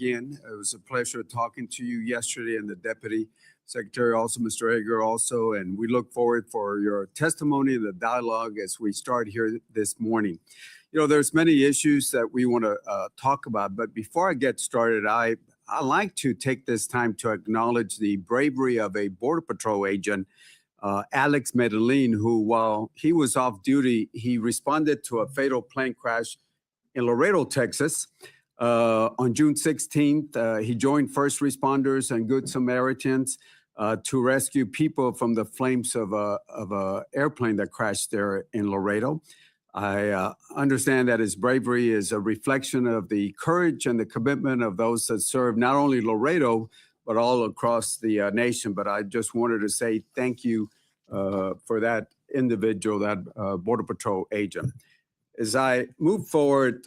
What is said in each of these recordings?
again. It was a pleasure talking to you yesterday and the Deputy Secretary, also Mr. Egger also, and we look forward for your testimony and the dialogue as we start here this morning. You know, there's many issues that we want to talk about, but before I get started, I like to take this time to acknowledge the bravery of a Border Patrol agent, Alex Medellin, who, while he was off duty, he responded to a fatal plane crash in Laredo, Texas. On June 16th, he joined first responders and Good Samaritans to rescue people from the flames of a airplane that crashed there in Laredo. I understand that his bravery is a reflection of the courage and the commitment of those that serve not only Laredo, but all across the nation. But I just wanted to say thank you for that individual, that Border Patrol agent. As I move forward,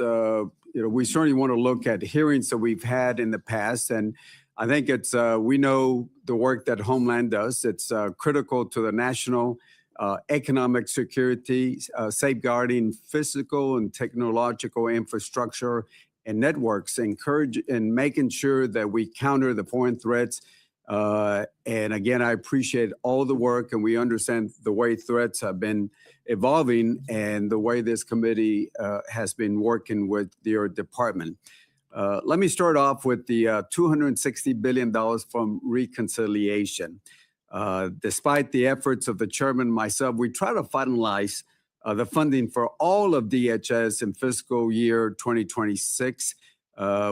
we certainly want to look at hearings that we've had in the past. And I think it's, we know the work that Homeland does. It's critical to the national economic security, safeguarding physical and technological infrastructure and networks, encourage and making sure that we counter the foreign threats. And again, I appreciate all the work, and we understand the way threats have been evolving and the way this committee has been working with your department. Let me start off with the $260 billion from reconciliation. Despite the efforts of the chairman and myself, we try to finalize the funding for all of DHS in fiscal year 2026.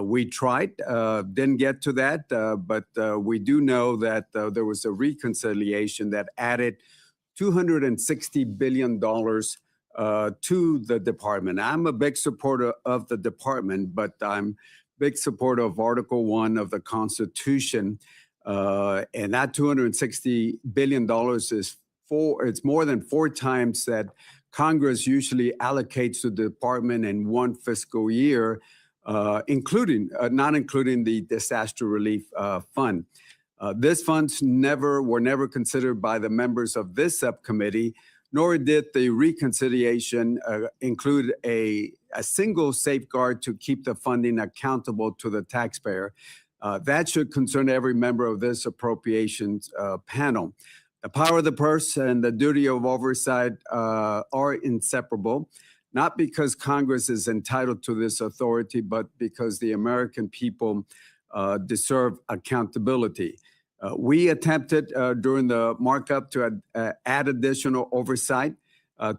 We tried, didn't get to that, but we do know that there was a reconciliation that added $260 billion to the department. I'm a big supporter of the department, but I'm a big supporter of Article 1 of the Constitution. And that $260 billion is it's more than 4 times that Congress usually allocates to the department in one fiscal year, not including the disaster relief fund. These funds were never considered by the members of this subcommittee, nor did the reconciliation include a single safeguard to keep the funding accountable to the taxpayer. That should concern every member of this appropriations panel. The power of the purse and the duty of oversight are inseparable, not because Congress is entitled to this authority, but because the American people deserve accountability. We attempted during the markup to add additional oversight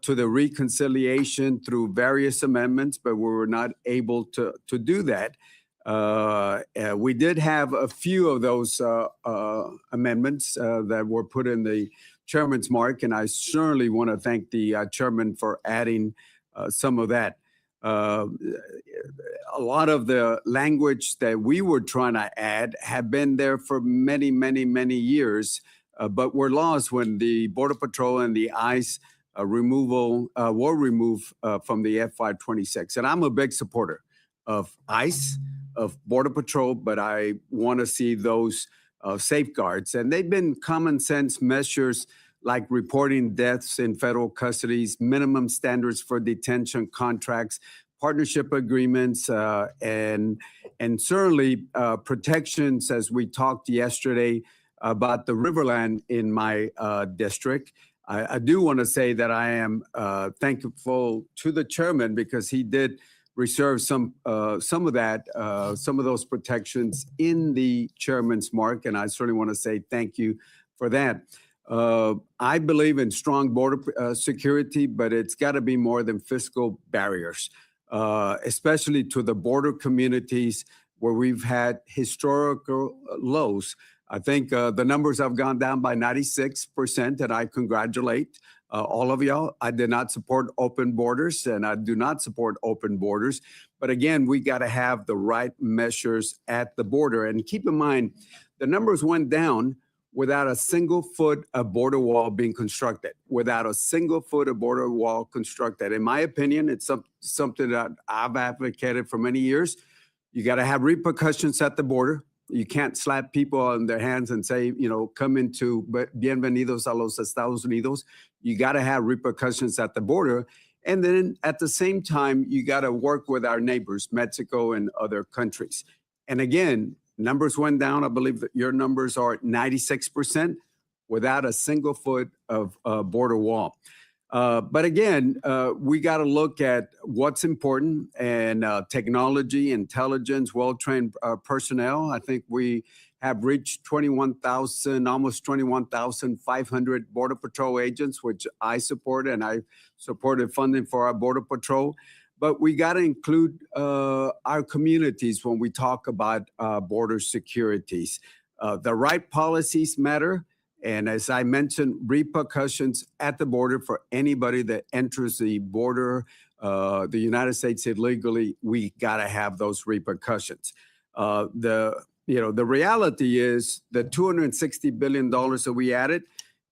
to the reconciliation through various amendments, but we were not able to do that. We did have a few of those amendments that were put in the chairman's mark, and I certainly want to thank the chairman for adding some of that. A lot of the language that we were trying to add have been there for many, many, many years, but were lost when the Border Patrol and the ICE removal were removed from the FY26. And I'm a big supporter of ICE, of Border Patrol, but I want to see those safeguards. And they've been common sense measures like reporting deaths in federal custodies, minimum standards for detention contracts, partnership agreements, and certainly protections, as we talked yesterday about the Riverland in my district. I do want to say that I am thankful to the chairman because he did reserve some of those protections in the chairman's mark, and I certainly want to say thank you for that. I believe in strong border security, but it's got to be more than fiscal barriers, especially to the border communities where we've had historical lows. I think the numbers have gone down by 96%, and I congratulate all of y'all. I did not support open borders, and I do not support open borders. But again, we got to have the right measures at the border. And keep in mind, the numbers went down without a single foot of border wall being constructed, without a single foot of border wall constructed. In my opinion, it's something that I've advocated for many years. You got to have repercussions at the border. You can't slap people on their hands and say, come into bienvenidos a los Estados Unidos. You got to have repercussions at the border. And then at the same time, you got to work with our neighbors, Mexico and other countries. And again, numbers went down. I believe that your numbers are 96% without a single foot of border wall. But again, we got to look at what's important, and technology, intelligence, well-trained personnel. I think we have reached 21,000, almost 21,500 Border Patrol agents, which I support, and I supported funding for our Border Patrol. But we got to include our communities when we talk about border securities. The right policies matter. And as I mentioned, repercussions at the border for anybody that enters the border, the United States illegally, we got to have those repercussions. The reality is the $260 billion that we added,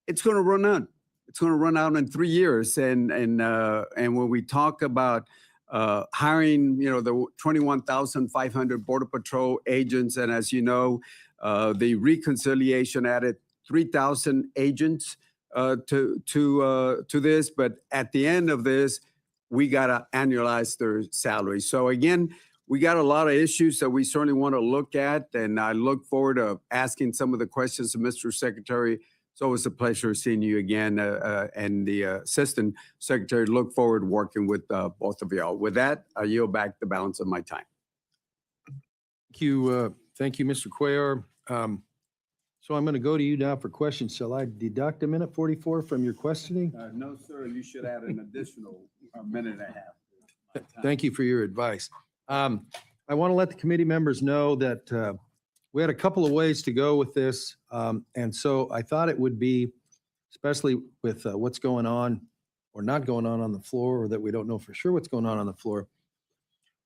it's going to run out. It's going to run out in 3 years. And when we talk about hiring, the 21,500 Border Patrol agents, and as you know, the reconciliation added 3,000 agents to this, but at the end of this, we got to annualize their salaries. So again, we got a lot of issues that we certainly want to look at, and I look forward to asking some of the questions of Mr. Secretary. It's always a pleasure seeing you again, and the Assistant Secretary. Look forward to working with both of y'all. With that, I yield back the balance of my time. Thank you, Mr. Cuellar. So I'm going to go to you now for questions. Shall I deduct a minute 44 from your questioning? No, sir. You should add an additional minute and a half. Thank you for your advice. I want to let the committee members know that we had a couple of ways to go with this. And so I thought it would be, especially with what's going on or not going on the floor, or that we don't know for sure what's going on the floor.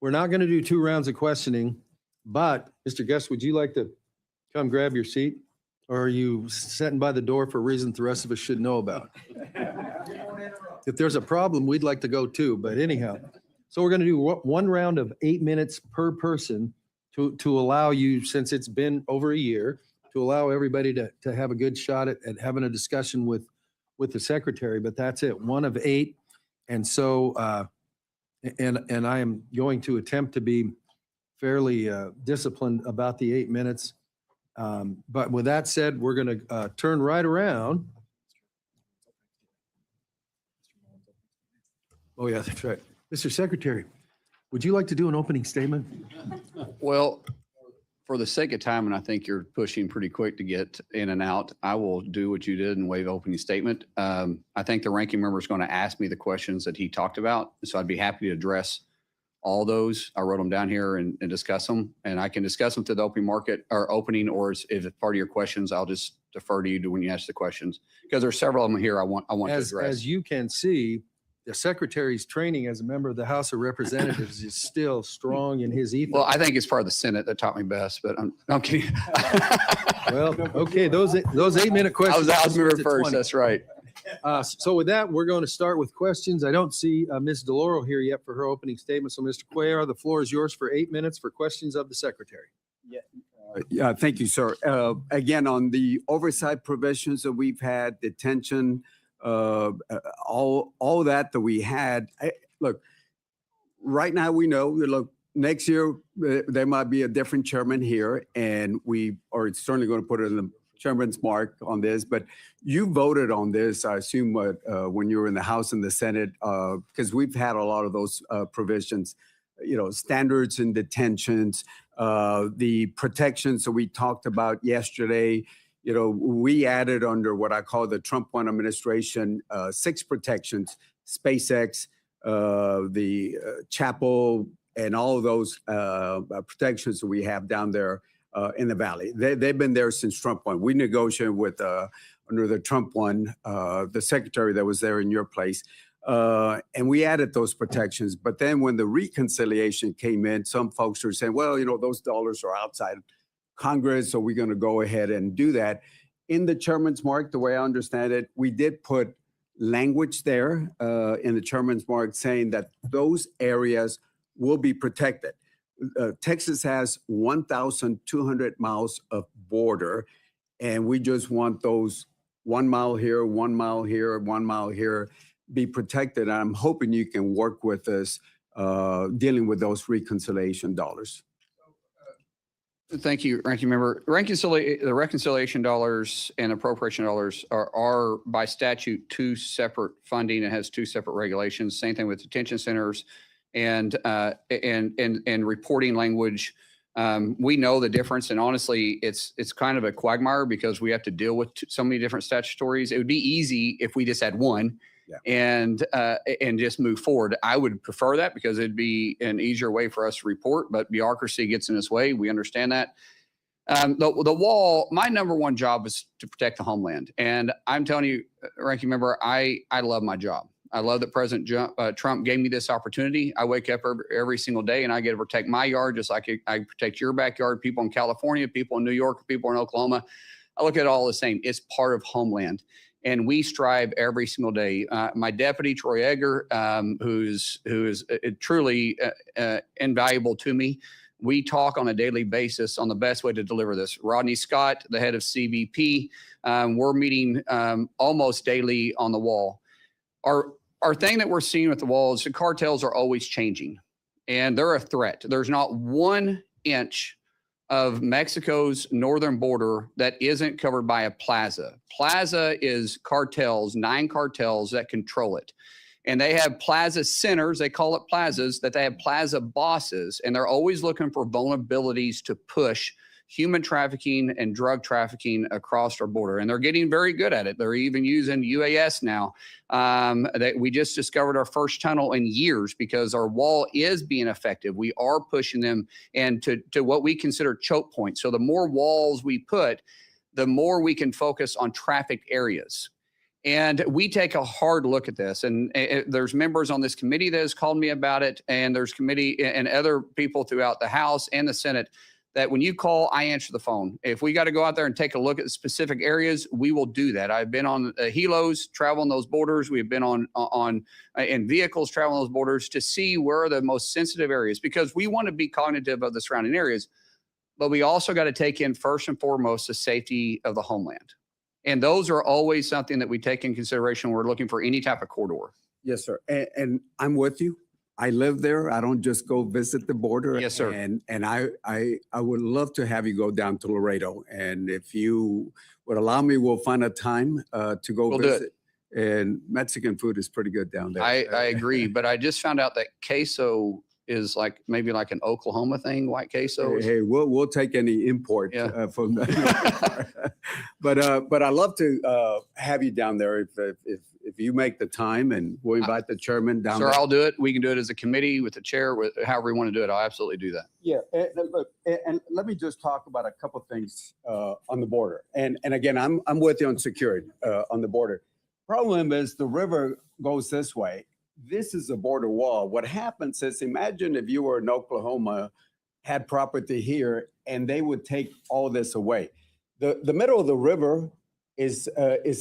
We're not going to do 2 rounds of questioning, but Mr. Guest, would you like to come grab your seat? Or are you sitting by the door for reasons the rest of us should know about? If there's a problem, we'd like to go too, but anyhow. So we're going to do 1 round of 8 minutes per person to allow you, since it's been over a year, to allow everybody to have a good shot at having a discussion with the secretary, but that's it, 1 of 8. And so, and I am going to attempt to be fairly disciplined about the 8 minutes. But with that said, we're going to turn right around. Oh, yeah, that's right. Mr. Secretary, would you like to do an opening statement? Well, for the sake of time, and I think you're pushing pretty quick to get in and out, I will do what you did and waive opening statement. I think the ranking member is going to ask me the questions that he talked about, so I'd be happy to address all those. I wrote them down here and discuss them, and I can discuss them to the open market or opening, or if it's part of your questions, I'll just defer to you when you ask the questions, because there's several of them here I want to address. As you can see, the secretary's training as a member of the House of Representatives is still strong in his ethos. Well, I think it's part of the Senate that taught me best, but I'm kidding. Well, okay, those 8 minute questions. I was moving first. That's right. So with that, we're going to start with questions. I don't see Ms. DeLauro here yet for her opening statement. So Mr. Cuellar, the floor is yours for 8 minutes for questions of the secretary. Yeah, thank you, sir. Again, on the oversight provisions that we've had, detention, all that we had. Look, right now we know, look, next year there might be a different chairman here, and we are certainly going to put it in the chairman's mark on this, but you voted on this, I assume, when you were in the House and the Senate, because we've had a lot of those provisions, standards in detentions, the protections that we talked about yesterday. We added under what I call the Trump 1 administration, 6 protections, SpaceX, the chapel, and all of those protections that we have down there in the Valley. They've been there since Trump 1. We negotiated with, under the Trump 1, the secretary that was there in your place, and we added those protections. But then when the reconciliation came in, some folks were saying, well, those dollars are outside Congress, so we're going to go ahead and do that. In the chairman's mark, the way I understand it, we did put language there in the chairman's mark saying that those areas will be protected. Texas has 1,200 miles of border, and we just want those 1 mile here, 1 mile here, 1 mile here be protected. I'm hoping you can work with us dealing with those reconciliation dollars. Thank you, Ranking Member. The reconciliation dollars and appropriation dollars are by statute two separate funding. It has two separate regulations. Same thing with detention centers and reporting language. We know the difference, and honestly, it's kind of a quagmire because we have to deal with so many different statutories. It would be easy if we just had one. Yeah. And just move forward. I would prefer that because it'd be an easier way for us to report, but bureaucracy gets in its way. We understand that. The wall, my number one job is to protect the homeland. And I'm telling you, Ranking Member, I love my job. I love that President Trump gave me this opportunity. I wake up every single day and I get to protect my yard just like I protect your backyard, people in California, people in New York, people in Oklahoma. I look at it all the same. It's part of homeland. And we strive every single day. My deputy, Troy Egger, who is truly invaluable to me, we talk on a daily basis on the best way to deliver this. Rodney Scott, the head of CBP, we're meeting almost daily on the wall. Our thing that we're seeing with the wall is the cartels are always changing, and they're a threat. There's not 1 inch of Mexico's northern border that isn't covered by a plaza. Plaza is cartels, 9 cartels that control it. And they have plaza centers, they call it plazas, that they have plaza bosses, and they're always looking for vulnerabilities to push human trafficking and drug trafficking across our border. And they're getting very good at it. They're even using UAS now. We just discovered our first tunnel in years because our wall is being effective. We are pushing them and to what we consider choke points. So the more walls we put, the more we can focus on trafficked areas. And we take a hard look at this. And there's members on this committee that has called me about it. And there's committee and other people throughout the House and the Senate that when you call, I answer the phone. If we got to go out there and take a look at specific areas, we will do that. I've been on helos, traveling those borders. We've been in vehicles traveling those borders to see where are the most sensitive areas, because we want to be cognitive of the surrounding areas, but we also got to take in first and foremost the safety of the homeland. And those are always something that we take in consideration when we're looking for any type of corridor. Yes, sir. And I'm with you. I live there. I don't just go visit the border. Yes, sir. And I would love to have you go down to Laredo. And if you would allow me, we'll find a time to go visit. And Mexican food is pretty good down there. I agree. But I just found out that queso is maybe like an Oklahoma thing, white queso. Hey, we'll take any import from that. But I love to have you down there if you make the time, and we'll invite the chairman down there. Sir, I'll do it. We can do it as a committee with the chair, with however we want to do it. I'll absolutely do that. Yeah, and look, and let me just talk about a couple of things on the border. And again, I'm with you on security on the border. Problem is the river goes this way. This is a border wall. What happens is, imagine if you were in Oklahoma, had property here, and they would take all this away. The middle of the river is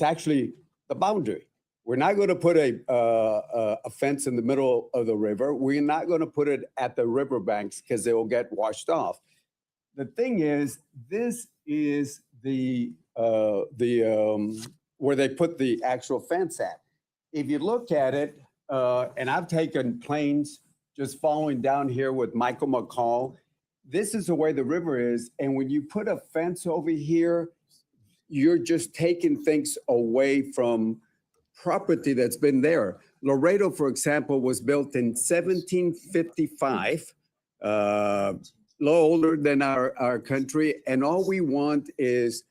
actually the boundary. We're not going to put a fence in the middle of the river. We're not going to put it at the riverbanks because they will get washed off. The thing is, this is the where they put the actual fence at. If you look at it, and I've taken planes just following down here with Michael McCall. This is the way the river is. And when you put a fence over here, you're just taking things away from property that's been there. Laredo, for example, was built in 1755, a little older than our country. And all we want is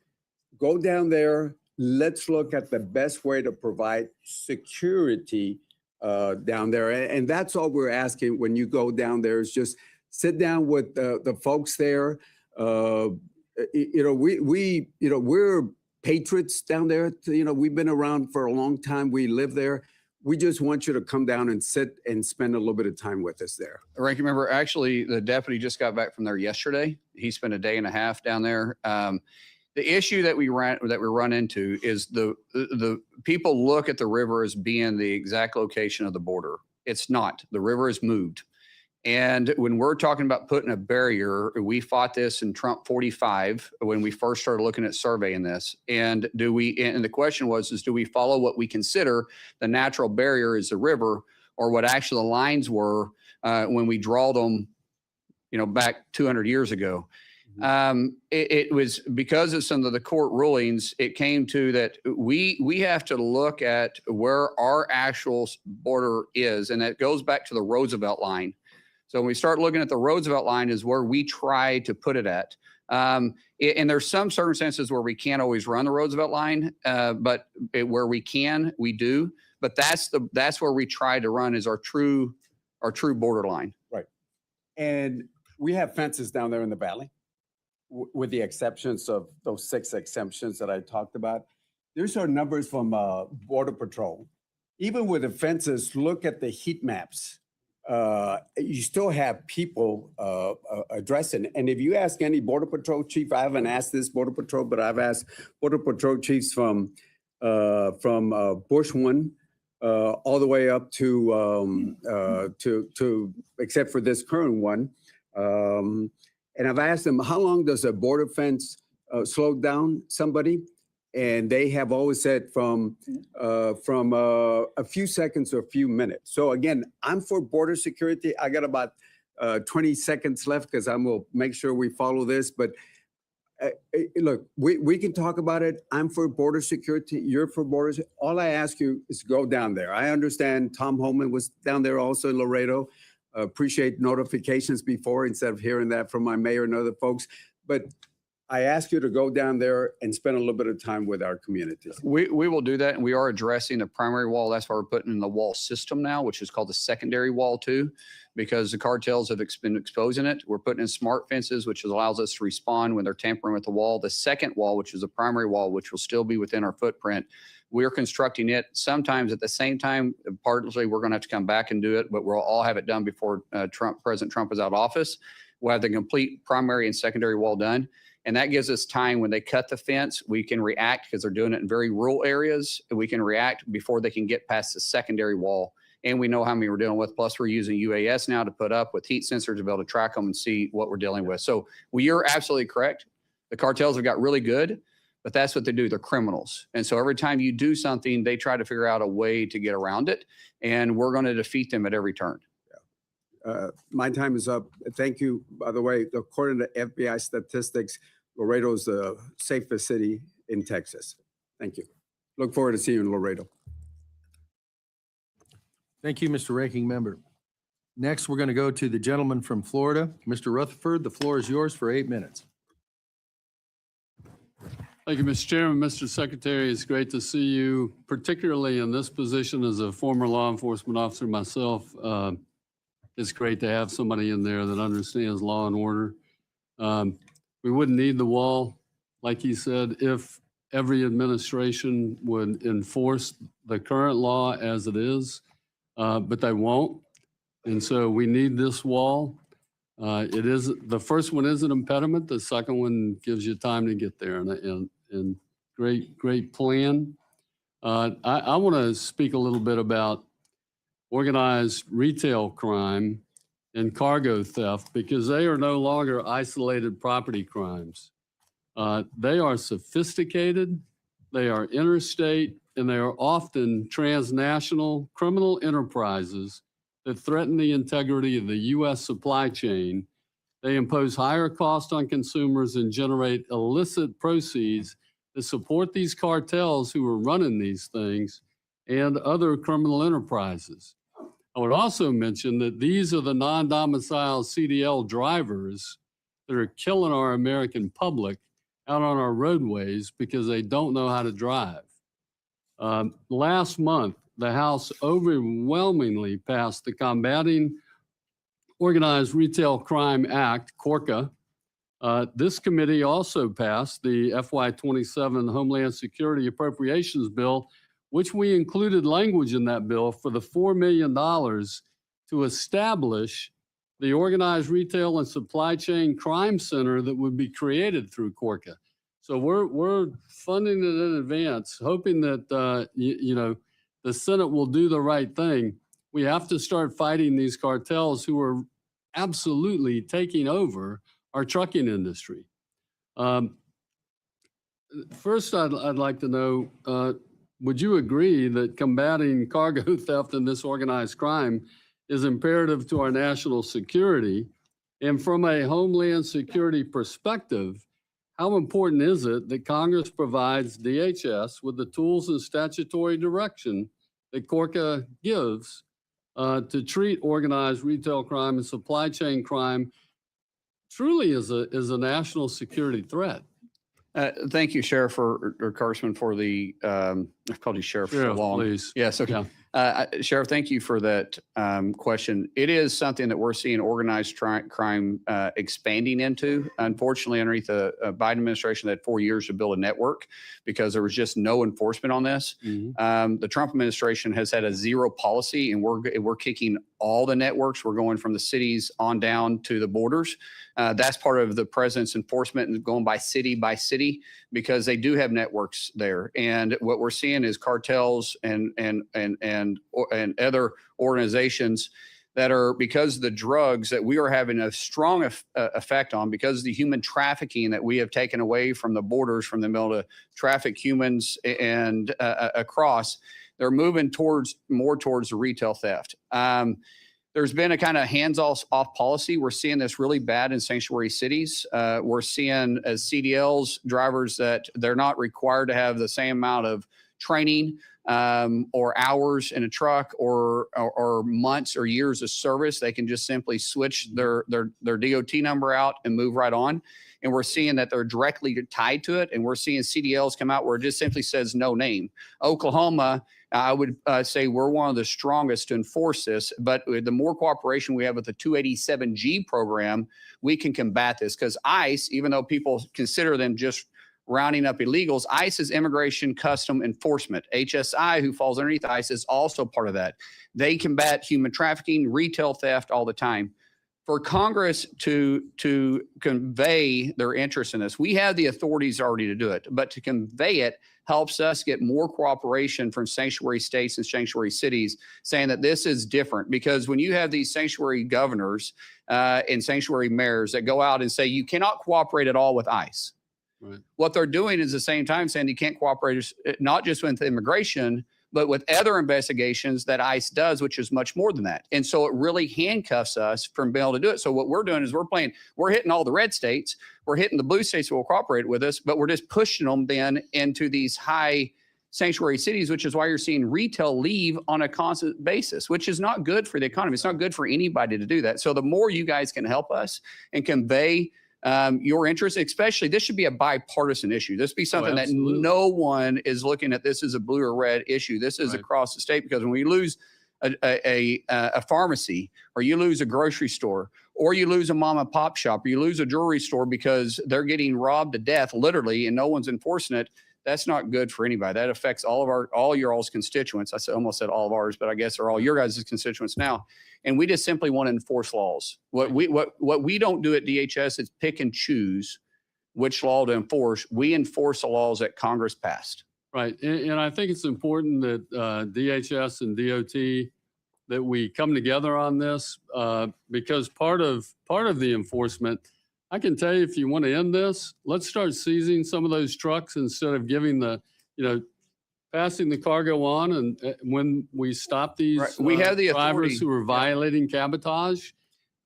go down there. Let's look at the best way to provide security down there. And that's all we're asking when you go down there, is just sit down with the folks there. We're patriots down there. We've been around for a long time. We live there. We just want you to come down and sit and spend a little bit of time with us there. Ranking Member, actually, the deputy just got back from there yesterday. He spent a day and a half down there. The issue that we run into is the people look at the river as being the exact location of the border. It's not. The river is moved. And when we're talking about putting a barrier, we fought this in Trump 45 when we first started looking at surveying this. And the question was, do we follow what we consider the natural barrier is the river, or what actually the lines were when we draw them, back 200 years ago? It was because of some of the court rulings, it came to that we have to look at where our actual border is. And that goes back to the Roosevelt line. So when we start looking at the Roosevelt line is where we try to put it at. And there's some circumstances where we can't always run the Roosevelt line, but where we can, we do. But that's where we try to run is our true border line. Right. And we have fences down there in the valley, with the exceptions of those 6 exemptions that I talked about. There's our numbers from Border Patrol. Even with the fences, look at the heat maps. You still have people addressing. And if you ask any Border Patrol chief, I haven't asked this Border Patrol, but I've asked Border Patrol chiefs from Bush 1 all the way up to except for this current one. And I've asked them, how long does a border fence slow down somebody? And they have always said from a few seconds or a few minutes. So again, I'm for border security. I got about 20 seconds left because I'm going to make sure we follow this. But look, we can talk about it. I'm for border security. You're for borders. All I ask you is go down there. I understand Tom Holman was down there also in Laredo. Appreciate notifications before instead of hearing that from my mayor and other folks. But I ask you to go down there and spend a little bit of time with our communities. We will do that, and we are addressing the primary wall. That's why we're putting in the wall system now, which is called the secondary wall too, because the cartels have been exposing it. We're putting in smart fences, which allows us to respond when they're tampering with the wall. The second wall, which is a primary wall, which will still be within our footprint, we're constructing it sometimes at the same time. Partly, we're going to have to come back and do it, but we'll all have it done before President Trump is out of office. We'll have the complete primary and secondary wall done. And that gives us time when they cut the fence, we can react because they're doing it in very rural areas. We can react before they can get past the secondary wall. And we know how many we're dealing with. Plus, we're using UAS now to put up with heat sensors to be able to track them and see what we're dealing with. So you're absolutely correct. The cartels have got really good, but that's what they do. They're criminals. And so every time you do something, they try to figure out a way to get around it. And we're going to defeat them at every turn. My time is up. Thank you. By the way, according to FBI statistics, Laredo is the safest city in Texas. Thank you. Look forward to seeing you in Laredo. Thank you, Mr. Ranking Member. Next, we're going to go to the gentleman from Florida, Mr. Rutherford. The floor is yours for 8 minutes. Thank you, Mr. Chairman. Mr. Secretary, it's great to see you, particularly in this position as a former law enforcement officer myself. It's great to have somebody in there that understands law and order. We wouldn't need the wall, like he said, if every administration would enforce the current law as it is, but they won't. And so we need this wall. It is, the first one is an impediment. The second one gives you time to get there, and great plan. I want to speak a little bit about organized retail crime and cargo theft, because they are no longer isolated property crimes. They are sophisticated, they are interstate, and they are often transnational criminal enterprises that threaten the integrity of the U.S. supply chain. They impose higher costs on consumers and generate illicit proceeds that support these cartels who are running these things and other criminal enterprises. I would also mention that these are the non-domicile CDL drivers that are killing our American public out on our roadways because they don't know how to drive. Last month, the House overwhelmingly passed the Combating Organized Retail Crime Act, CORCA. This committee also passed the FY27 Homeland Security Appropriations Bill, which we included language in that bill for the $4 million to establish the Organized Retail and Supply Chain Crime Center that would be created through CORCA. So we're funding it in advance, hoping that the Senate will do the right thing. We have to start fighting these cartels who are absolutely taking over our trucking industry. First, I'd like to know, would you agree that combating cargo theft and this organized crime is imperative to our national security? And from a homeland security perspective, how important is it that Congress provides DHS with the tools and statutory direction that Corca gives to treat organized retail crime and supply chain crime truly is a national security threat? Thank you, Sheriff or Congressman, for the, I've called you Sheriff so Sheriff, long. please. Yes, okay. Sheriff, thank you for that question. It is something that we're seeing organized crime expanding into. Unfortunately, underneath the Biden administration, they had 4 years to build a network because there was just no enforcement on this. The Trump administration has had a zero policy, and we're kicking all the networks. We're going from the cities on down to the borders. That's part of the president's enforcement and going by city because they do have networks there. And what we're seeing is cartels and other organizations that are, because of the drugs that we are having a strong effect on, because of the human trafficking that we have taken away from the borders, from the able to traffic humans and across, they're moving more towards the retail theft. There's been a kind of hands-off policy. We're seeing this really bad in sanctuary cities. We're seeing as CDLs drivers that they're not required to have the same amount of training or hours in a truck or months or years of service. They can just simply switch their DOT number out and move right on. And we're seeing that they're directly tied to it. And we're seeing CDLs come out where it just simply says no name. Oklahoma, I would say we're one of the strongest to enforce this, but the more cooperation we have with the 287G program, we can combat this, because ICE, even though people consider them just rounding up illegals, ICE is Immigration Custom Enforcement. HSI, who falls underneath ICE, is also part of that. They combat human trafficking, retail theft all the time. For Congress to convey their interest in this, we have the authorities already to do it, but to convey it helps us get more cooperation from sanctuary states and sanctuary cities saying that this is different. Because when you have these sanctuary governors and sanctuary mayors that go out and say, you cannot cooperate at all with ICE. Right. What they're doing is at the same time saying you can't cooperate not just with immigration, but with other investigations that ICE does, which is much more than that. And so it really handcuffs us from being able to do it. So what we're doing is we're hitting all the red states, we're hitting the blue states that will cooperate with us, but we're just pushing them then into these high sanctuary cities, which is why you're seeing retail leave on a constant basis, which is not good for the economy. It's not good for anybody to do that. So the more you guys can help us and convey your interest, especially, this should be a bipartisan issue. This be something that no one is looking at this as a blue or red issue. This is across the state, because when we lose a pharmacy, or you lose a grocery store, or you lose a mom and pop shop, or you lose a jewelry store because they're getting robbed to death, literally, and no one's enforcing it, that's not good for anybody. That affects all your all's constituents. I almost said all of ours, but I guess they're all your guys' constituents now. And we just simply want to enforce laws. What we don't do at DHS is pick and choose which law to enforce. We enforce the laws that Congress passed. Right. And I think it's important that DHS and DOT, that we come together on this, because part of the enforcement, I can tell you, if you want to end this, let's start seizing some of those trucks instead of giving passing the cargo on. And when we stop these we have the drivers authority who are violating cabotage,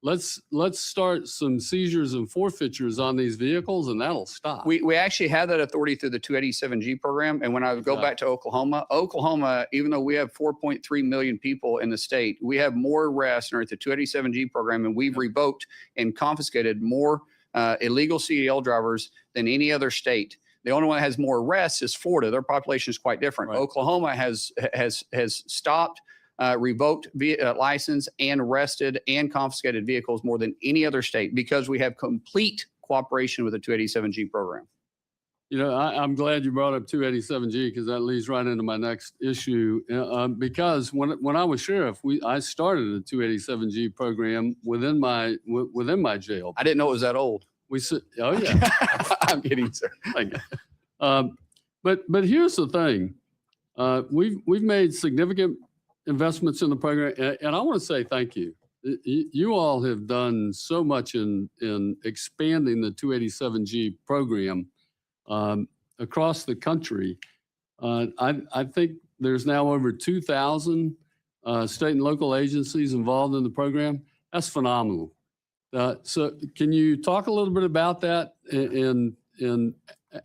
let's start some seizures and forfeitures on these vehicles, and that'll stop. We actually have that authority through the 287G program. And when I go back to Oklahoma, even though we have 4.3 million people in the state, we have more arrests under the 287G program, and we've revoked and confiscated more illegal CDL drivers than any other state. The only one that has more arrests is Florida. Their population is quite different. Right. Oklahoma has stopped, revoked license, and arrested and confiscated vehicles more than any other state, because we have complete cooperation with the 287G program. I'm glad you brought up 287G, because that leads right into my next issue. Because when I was sheriff, I started a 287G program within my jail. I didn't know it was that old. Oh yeah. I'm kidding, sir. But here's the thing. We've made significant investments in the program, and I want to say thank you. You all have done so much in expanding the 287G program across the country. I think there's now over 2,000 state and local agencies involved in the program. That's phenomenal. So can you talk a little bit about that and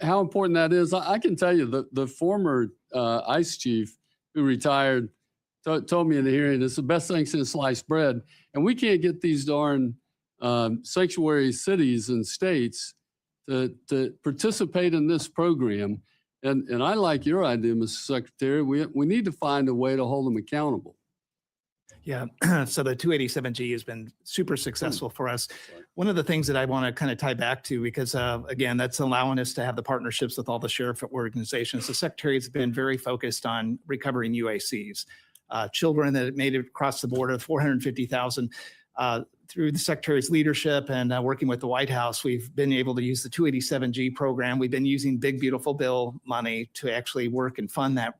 how important that is? I can tell you the former ICE chief who retired told me in the hearing, it's the best thing since sliced bread. And we can't get these darn sanctuary cities and states to participate in this program. And I like your idea, Mr. Secretary. We need to find a way to hold them accountable. Yeah, so the 287G has been super successful for us. One of the things that I want to kind of tie back to, because again, that's allowing us to have the partnerships with all the sheriff organizations. The Secretary has been very focused on recovering UACs, children that made it across the border, 450,000. Through the Secretary's leadership and working with the White House, we've been able to use the 287G program. We've been using Big Beautiful Bill money to actually work and fund that,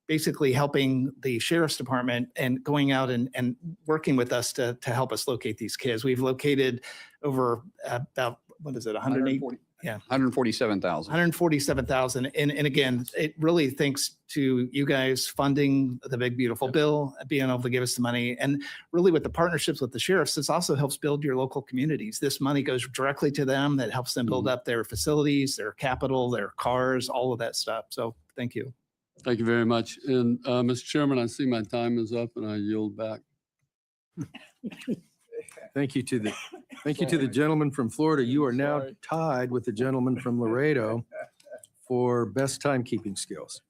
basically helping the Sheriff's Department and going out and working with us to help us locate these kids. We've located over about, what is it, 108? Yeah. 147,000. 147,000. And again, it really thanks to you guys funding the Big Beautiful Bill, being able to give us the money. And really with the partnerships with the sheriffs, this also helps build your local communities. This money goes directly to them. That helps them build up their facilities, their capital, their cars, all of that stuff. So thank you. Thank you very much. And Mr. Chairman, I see my time is up and I yield back. Thank you to the gentleman from Florida. You are now tied with the gentleman from Laredo for best timekeeping skills.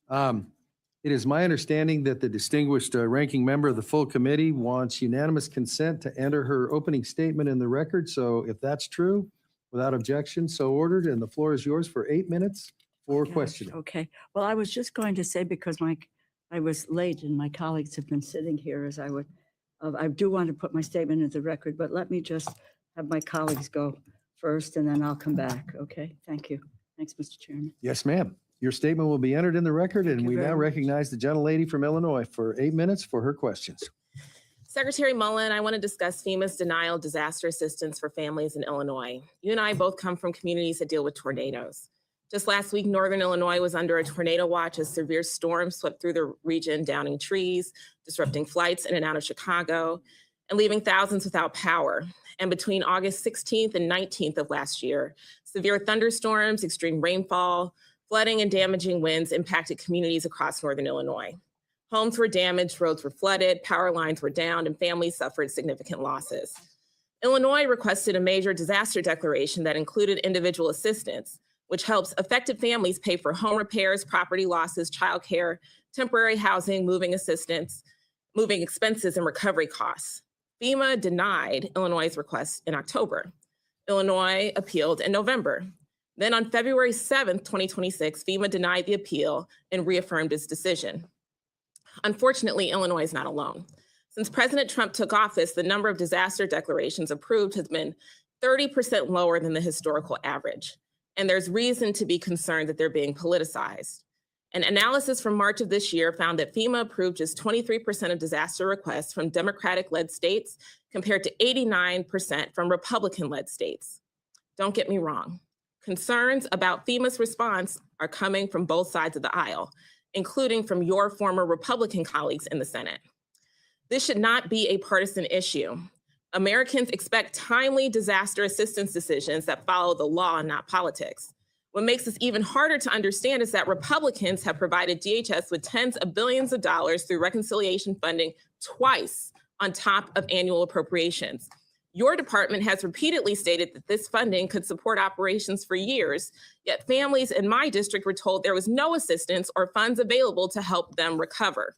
It is my understanding that the distinguished ranking member of the full committee wants unanimous consent to enter her opening statement in the record. So if that's true, without objection, so ordered, and the floor is yours for 8 minutes for questioning. Okay. Well, I was just going to say, because I was late and my colleagues have been sitting here as I do want to put my statement into the record, but let me just have my colleagues go first and then I'll come back. Okay. Thank you. Thanks, Mr. Chairman. Yes, ma'am. Your statement will be entered in the record, and you we very now much. recognize the gentlelady from Illinois for 8 minutes for her questions. Secretary Mullin, I want to discuss FEMA's denial of disaster assistance for families in Illinois. You and I both come from communities that deal with tornadoes. Just last week, Northern Illinois was under a tornado watch as severe storms swept through the region, downing trees, disrupting flights in and out of Chicago, and leaving thousands without power. And between August 16th and 19th of last year, severe thunderstorms, extreme rainfall, flooding, and damaging winds impacted communities across Northern Illinois. Homes were damaged, roads were flooded, power lines were downed, and families suffered significant losses. Illinois requested a major disaster declaration that included individual assistance, which helps affected families pay for home repairs, property losses, childcare, temporary housing, moving assistance, moving expenses, and recovery costs. FEMA denied Illinois' request in October. Illinois appealed in November. Then on February 7th, 2026, FEMA denied the appeal and reaffirmed its decision. Unfortunately, Illinois is not alone. Since President Trump took office, the number of disaster declarations approved has been 30% lower than the historical average. And there's reason to be concerned that they're being politicized. An analysis from March of this year found that FEMA approved just 23% of disaster requests from Democratic-led states compared to 89% from Republican-led states. Don't get me wrong. Concerns about FEMA's response are coming from both sides of the aisle, including from your former Republican colleagues in the Senate. This should not be a partisan issue. Americans expect timely disaster assistance decisions that follow the law and not politics. What makes this even harder to understand is that Republicans have provided DHS with tens of billions of dollars through reconciliation funding twice on top of annual appropriations. Your department has repeatedly stated that this funding could support operations for years, yet families in my district were told there was no assistance or funds available to help them recover.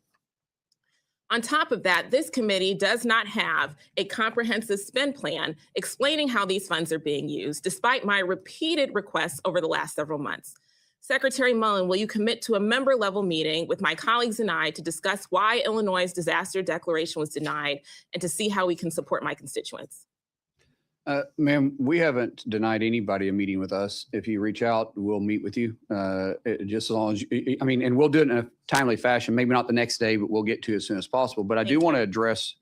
On top of that, this committee does not have a comprehensive spend plan explaining how these funds are being used, despite my repeated requests over the last several months. Secretary Mullin, will you commit to a member-level meeting with my colleagues and I to discuss why Illinois' disaster declaration was denied and to see how we can support my constituents? Ma'am, we haven't denied anybody a meeting with us. If you reach out, we'll meet with you. Just as long as, and we'll do it in a timely fashion, maybe not the next day, but we'll get to it as soon as possible. But I do want to address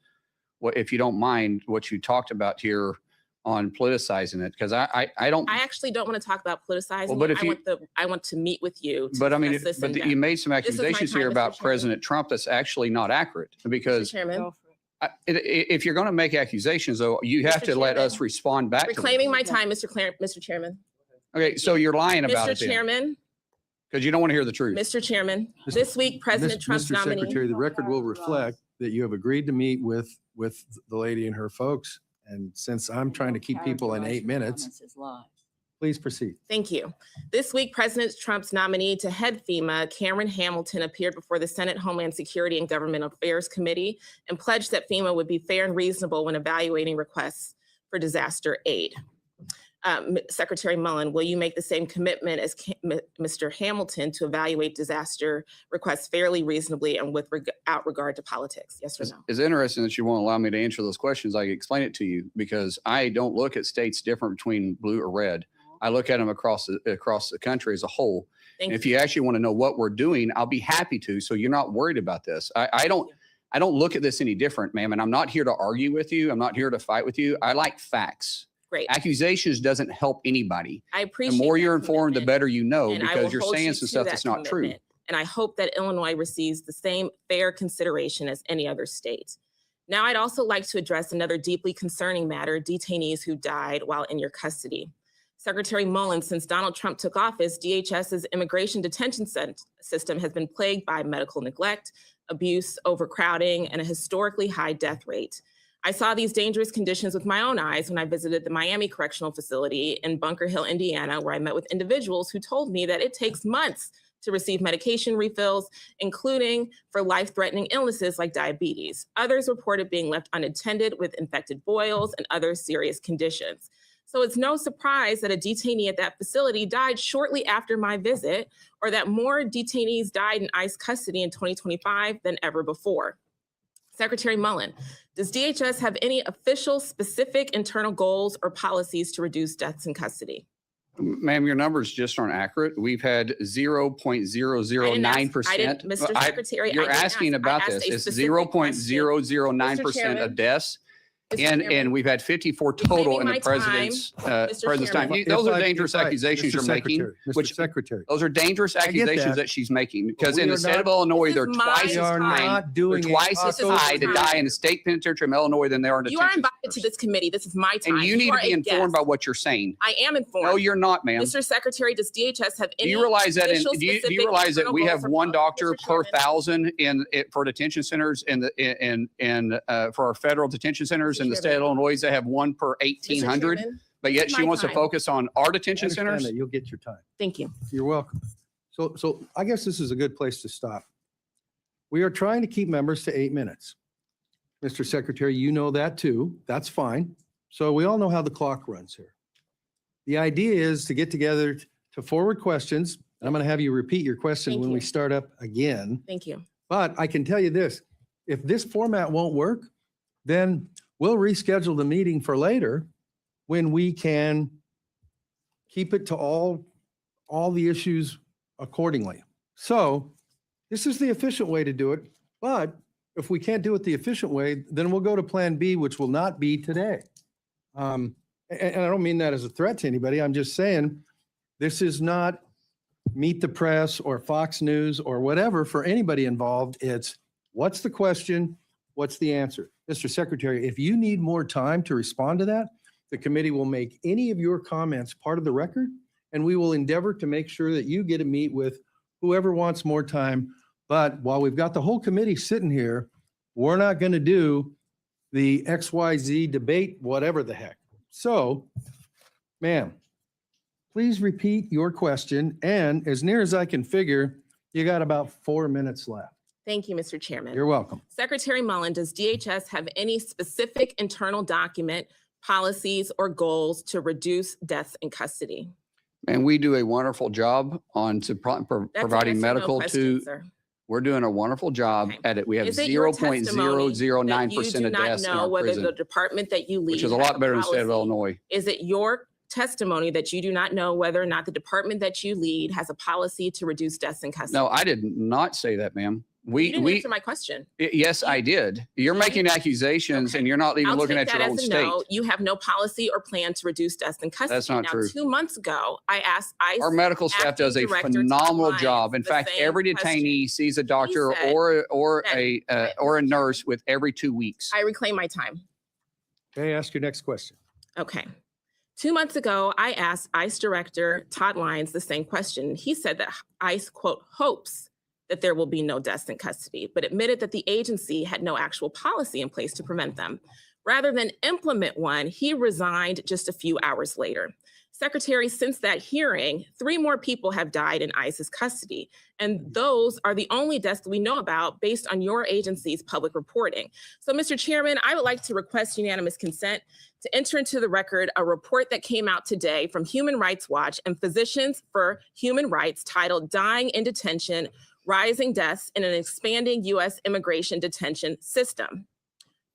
what, if you don't mind, what you talked about here on politicizing it, because I actually don't want to talk about politicizing. Well, but if I want to meet with you. But I mean, but you made some accusations here time, about Mr. Chairman. President Trump that's actually not accurate, because Mr. Chairman, If you're going to make accusations, though, you have Mr. to let us Chairman, respond back to them. Reclaiming my time, Mr. Chairman. Okay, so you're lying about Mr. it then, Chairman, because you don't want to hear the truth. Mr. Chairman, this week, President Trump's Mr. nominee. Secretary, the record will reflect that you have agreed to meet with the lady and her folks. And since I'm trying to keep people in 8 minutes, please proceed. Thank you. This week, President Trump's nominee to head FEMA, Cameron Hamilton, appeared before the Senate Homeland Security and Government Affairs Committee and pledged that FEMA would be fair and reasonable when evaluating requests for disaster aid. Secretary Mullin, will you make the same commitment as Mr. Hamilton to evaluate disaster requests fairly, reasonably, and without regard to politics? Yes or no? It's interesting that you won't allow me to answer those questions. I can explain it to you because I don't look at states different between blue or red. I look at them across the country as a whole. Thank If you. you actually want to know what we're doing, I'll be happy to. So you're not worried about this. I don't look at this any different, ma'am. And I'm not here to argue with you. I'm not here to fight with you. I like facts. Great. Accusations doesn't help anybody. I The appreciate more that you're informed, the commitment, better you know, and I because will you're hold saying you some to stuff that that's not true. commitment. And I hope that Illinois receives the same fair consideration as any other state. Now, I'd also like to address another deeply concerning matter, detainees who died while in your custody. Secretary Mullin, since Donald Trump took office, DHS's immigration detention system has been plagued by medical neglect, abuse, overcrowding, and a historically high death rate. I saw these dangerous conditions with my own eyes when I visited the Miami Correctional Facility in Bunker Hill, Indiana, where I met with individuals who told me that it takes months to receive medication refills, including for life-threatening illnesses like diabetes. Others reported being left unattended with infected boils and other serious conditions. So it's no surprise that a detainee at that facility died shortly after my visit, or that more detainees died in ICE custody in 2025 than ever before. Secretary Mullin, does DHS have any official specific internal goals or policies to reduce deaths in custody? Ma'am, your numbers just aren't accurate. We've had 0.009%. Mr. Secretary, You're I didn't asking ask- I about asked this. a It's specific 0.009% Mr. Chairman, of deaths. Mr. And Chairman, we've had 54 Reclaiming total in my the president's Mr. president's time. Chairman. Those are dangerous accusations you're making, Mr. which Secretary. those are dangerous get accusations that. that she's making because we in are the state of not- Illinois, This they're is my twice We as are time. high. not doing They're a twice as taco high to time. die in the state penitentiary of Illinois than they are in You are detention invited to centers. this committee. This is my time. And you need to are be a informed guest. by what you're saying. I am informed. No, you're not, ma'am. Mr. Secretary, does DHS have Do any? you realize that? official Do you specific realize that we internal have goals or one doctor policies? per Mr. Chairman, 1,000 for detention centers for our federal detention centers Mr. in the state of Illinois? They have one per Mr. 1,800. Chairman, But yet is she my wants to time. focus on our I detention understand centers. that. You'll get your time. Thank you. You're welcome. So I guess this is a good place to stop. We are trying to keep members to 8 minutes. Mr. Secretary, you know that too. That's fine. So we all know how the clock runs here. The idea is to get together to forward questions. I'm going to have you repeat your question Thank when we you. start up again. Thank you. But I can tell you this, if this format won't work, then we'll reschedule the meeting for later when we can keep it to all the issues accordingly. So this is the efficient way to do it. But if we can't do it the efficient way, then we'll go to Plan B, which will not be today. And I don't mean that as a threat to anybody. I'm just saying, this is not Meet the Press or Fox News or whatever for anybody involved. It's what's the question? What's the answer? Mr. Secretary, if you need more time to respond to that, the committee will make any of your comments part of the record, and we will endeavor to make sure that you get to meet with whoever wants more time. But while we've got the whole committee sitting here, we're not going to do the XYZ debate, whatever the heck. So, ma'am, please repeat your question. And as near as I can figure, you got about 4 minutes left. Thank you, Mr. Chairman. You're welcome. Secretary Mullin, does DHS have any specific internal document, policies, or goals to reduce deaths in custody? And we do a wonderful job on That's a providing yes or no medical question, to, sir. we're doing a wonderful job Okay. at it. We have Is it your testimony that 0.009% you do of not deaths in know our whether prison, the department that you lead which is a has lot better than the state of policy? Illinois. Is it your testimony that you do not know whether or not the department that you lead has a policy to reduce deaths in custody? No, I did not say that, ma'am. We, You didn't we, answer my question. yes, I did. You're Okay. making accusations Okay. and you're not even I'll looking take at your that own as a state. no. You have no policy or plan to reduce deaths in custody. That's not Now, true. 2 months ago, I asked ICE. Our medical staff acting does a director Todd phenomenal Lyons job. In the fact, same every question. detainee sees a doctor said or that- a nurse with every 2 weeks. I reclaim my time. Okay, ask your next question. Okay. 2 months ago, I asked ICE Director Todd Lyons the same question. He said that ICE, quote, hopes that there will be no deaths in custody, but admitted that the agency had no actual policy in place to prevent them. Rather than implement one, he resigned just a few hours later. Secretary, since that hearing, 3 more people have died in ICE's custody, and those are the only deaths that we know about based on your agency's public reporting. So, Mr. Chairman, I would like to request unanimous consent to enter into the record a report that came out today from Human Rights Watch and Physicians for Human Rights titled Dying in Detention, Rising Deaths in an Expanding U.S. Immigration Detention System.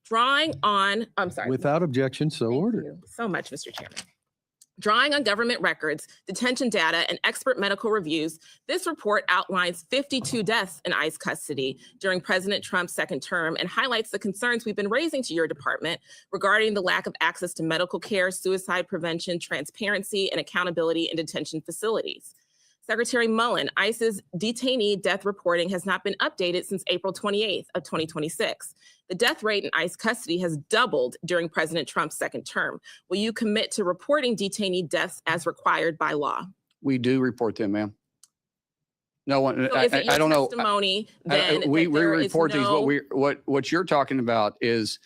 Drawing on, I'm sorry. Without objection, so Thank ordered. you so much, Mr. Chairman. Drawing on government records, detention data, and expert medical reviews, this report outlines 52 deaths in ICE custody during President Trump's second term and highlights the concerns we've been raising to your department regarding the lack of access to medical care, suicide prevention, transparency, and accountability in detention facilities. Secretary Mullin, ICE's detainee death reporting has not been updated since April 28th of 2026. The death rate in ICE custody has doubled during President Trump's second term. Will you commit to reporting detainee deaths as required by law? We do report them, ma'am. No one, So is it your I don't know. testimony then We that there is report these. no- What you're talking about is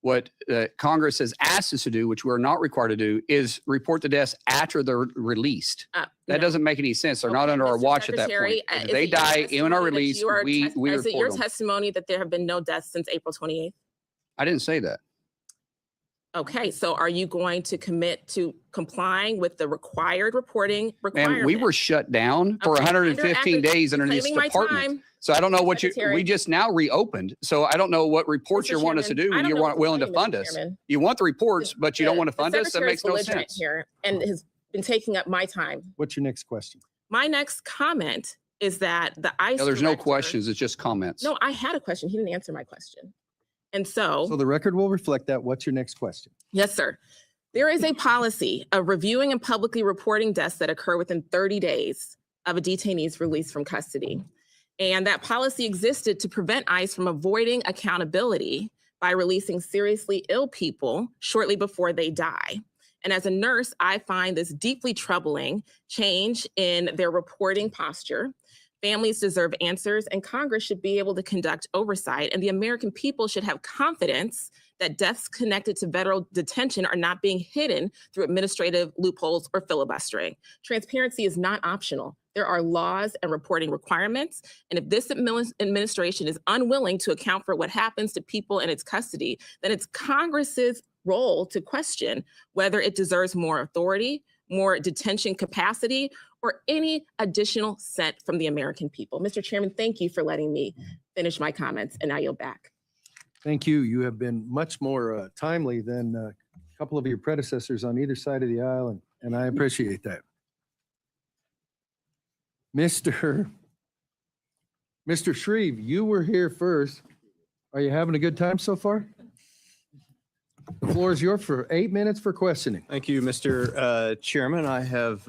what Congress has asked us to do, which we're not required to do, is report the deaths after they're released. That no. doesn't make any sense. They're not Okay, under our Mr. watch at that Secretary, point. If is they it your die in our testimony that release, you are we is it your report them. testimony that there have been no deaths since April 28th? I didn't say that. Okay, so are you going to commit to complying with the required reporting requirement? And we were shut down for Okay, 115 days under this reclaiming my department. time. So I don't know what Secretary. we just now reopened. So I don't know what reports Mr. you want us to Chairman, do I when don't you know weren't what willing to saying, Mr. fund us. Chairman. You want the reports, but you don't want to fund us? That Secretary's makes no belligerent sense. here and has been taking up my time. What's your next question? My next comment is that the ICE. No, there's no director- questions. It's just comments. No, I had a question. He didn't answer my question. And so. So the record will reflect that. What's your next question? Yes, sir. There is a policy of reviewing and publicly reporting deaths that occur within 30 days of a detainee's release from custody. And that policy existed to prevent ICE from avoiding accountability by releasing seriously ill people shortly before they die. And as a nurse, I find this deeply troubling change in their reporting posture. Families deserve answers, and Congress should be able to conduct oversight, and the American people should have confidence that deaths connected to federal detention are not being hidden through administrative loopholes or filibustering. Transparency is not optional. There are laws and reporting requirements, and if this administration is unwilling to account for what happens to people in its custody, then it's Congress's role to question whether it deserves more authority, more detention capacity, or any additional cent from the American people. Mr. Chairman, thank you for letting me finish my comments, and I yield back. Thank you. You have been much more timely than a couple of your predecessors on either side of the aisle, and I appreciate that. Mr. Shreve, you were here first. Are you having a good time so far? The floor is yours for 8 minutes for questioning. Thank you, Mr. Chairman. I have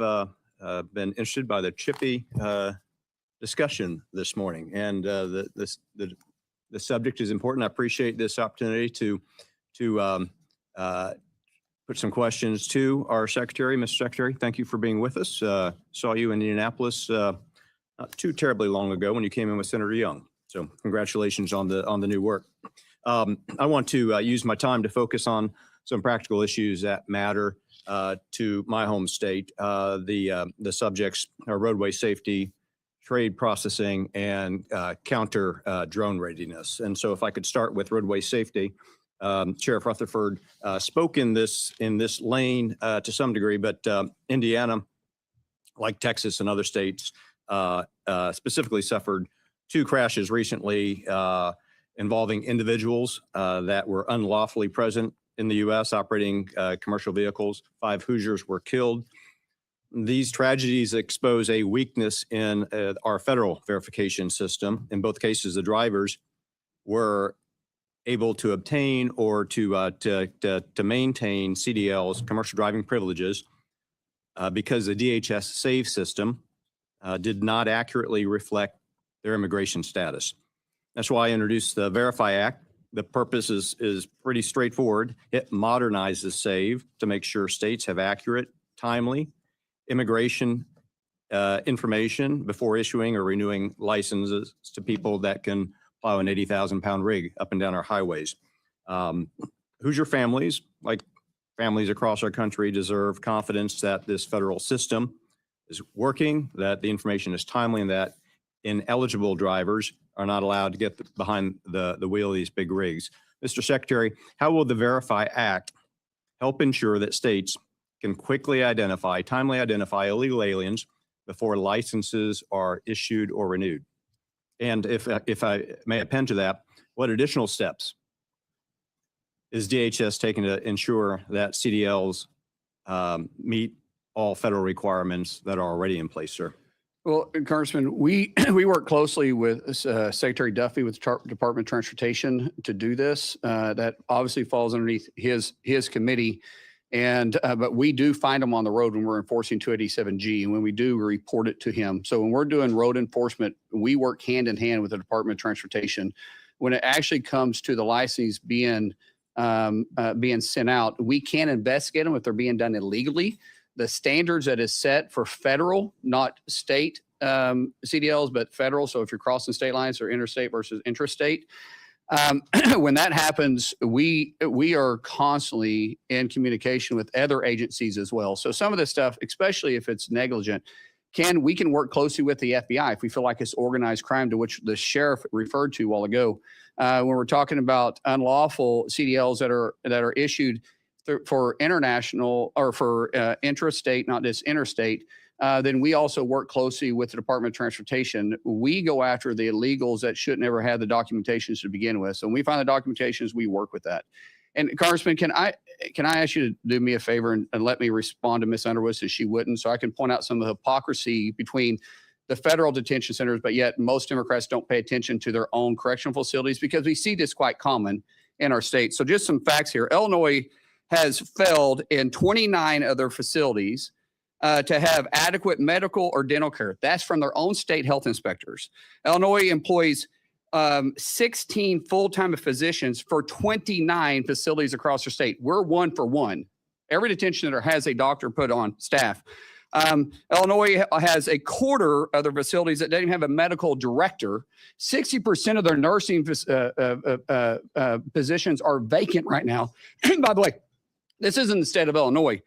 been interested by the chippy discussion this morning, and the subject is important. I appreciate this opportunity to put some questions to our secretary. Mr. Secretary, thank you for being with us. Saw you in Indianapolis not too terribly long ago when you came in with Senator Young. So congratulations on the new work. I want to use my time to focus on some practical issues that matter to my home state. The subjects are roadway safety, trade processing, and counter drone readiness. And so if I could start with roadway safety, Sheriff Rutherford spoke in this lane to some degree, but Indiana, like Texas and other states, specifically suffered 2 crashes recently involving individuals that were unlawfully present in the U.S. operating commercial vehicles. 5 Hoosiers were killed. these tragedies expose a weakness in our federal verification system. In both cases, the drivers were able to obtain or to maintain CDLs, commercial driving privileges, because the DHS SAVE system did not accurately reflect their immigration status. That's why I introduced the Verify Act. The purpose is pretty straightforward. It modernizes SAVE to make sure states have accurate, timely immigration information before issuing or renewing licenses to people that can plow an 80,000-pound rig up and down our highways. Hoosier families, like families across our country, deserve confidence that this federal system is working, that the information is timely, and that ineligible drivers are not allowed to get behind the wheel of these big rigs. Mr. Secretary, how will the Verify Act help ensure that states can quickly timely identify illegal aliens before licenses are issued or renewed? And if I may append to that, what additional steps is DHS taking to ensure that CDLs meet all federal requirements that are already in place, sir? Well, Congressman, we work closely with Secretary Duffy with the Department of Transportation to do this. That obviously falls underneath his committee. And but we do find them on the road when we're enforcing 287G. And when we do, we report it to him. So when we're doing road enforcement, we work hand in hand with the Department of Transportation. When it actually comes to the license being sent out, we can investigate them if they're being done illegally. The standards that is set for federal, not state CDLs, but federal. So if you're crossing state lines or interstate versus intrastate, when that happens, we are constantly in communication with other agencies as well. So some of this stuff, especially if it's negligent, we can work closely with the FBI if we feel like it's organized crime, to which the sheriff referred to a while ago. When we're talking about unlawful CDLs that are issued for international or for intrastate, not just interstate, then we also work closely with the Department of Transportation. We go after the illegals that shouldn't ever have the documentations to begin with. So when we find the documentations, we work with that. And Congressman, can I ask you to do me a favor and let me respond to Ms. Underwood so she wouldn't, so I can point out some of the hypocrisy between the federal detention centers, but yet most Democrats don't pay attention to their own correctional facilities, because we see this quite common in our state. So just some facts here. Illinois has failed in 29 of their facilities to have adequate medical or dental care. That's from their own state health inspectors. Illinois employs 16 full-time physicians for 29 facilities across the state. We're 1 for 1. Every detention center has a doctor put on staff. Illinois has a quarter of their facilities that don't even have a medical director. 60% of their nursing positions are vacant right now. By the way, this isn't the state of Illinois.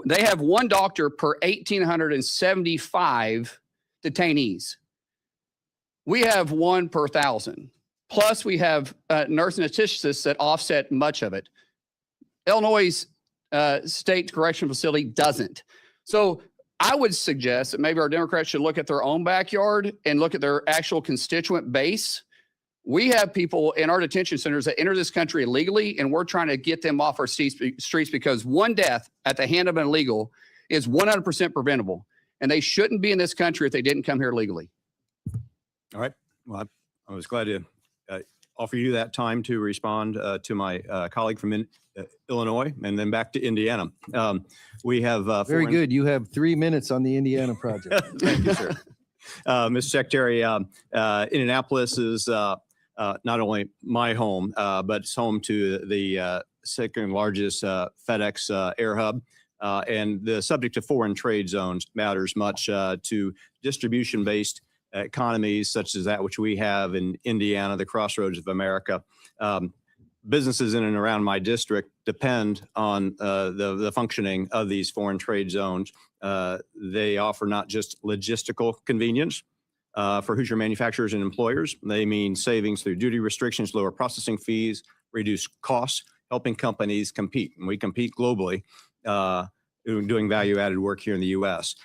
They have one doctor per 1,875 detainees. We have one per 1,000. Plus, we have nurse anestheticists that offset much of it. Illinois' state correctional facility doesn't. So I would suggest that maybe our Democrats should look at their own backyard and look at their actual constituent base. We have people in our detention centers that enter this country illegally, and we're trying to get them off our streets because one death at the hand of an illegal is 100% preventable. And they shouldn't be in this country if they didn't come here legally. All right. Well, I was glad to offer you that time to respond to my colleague from Illinois, and then back to Indiana. We have Very good. You have 3 minutes on the Indiana project. Thank you, sir. Mr. Secretary, Indianapolis is not only my home, but it's home to the second largest FedEx air hub. And the subject of foreign trade zones matters much to distribution-based economies such as that which we have in Indiana, the crossroads of America. Businesses in and around my district depend on the functioning of these foreign trade zones. They offer not just logistical convenience for Hoosier manufacturers and employers. They mean savings through duty restrictions, lower processing fees, reduced costs, helping companies compete. And we compete globally, doing value-added work here in the U.S.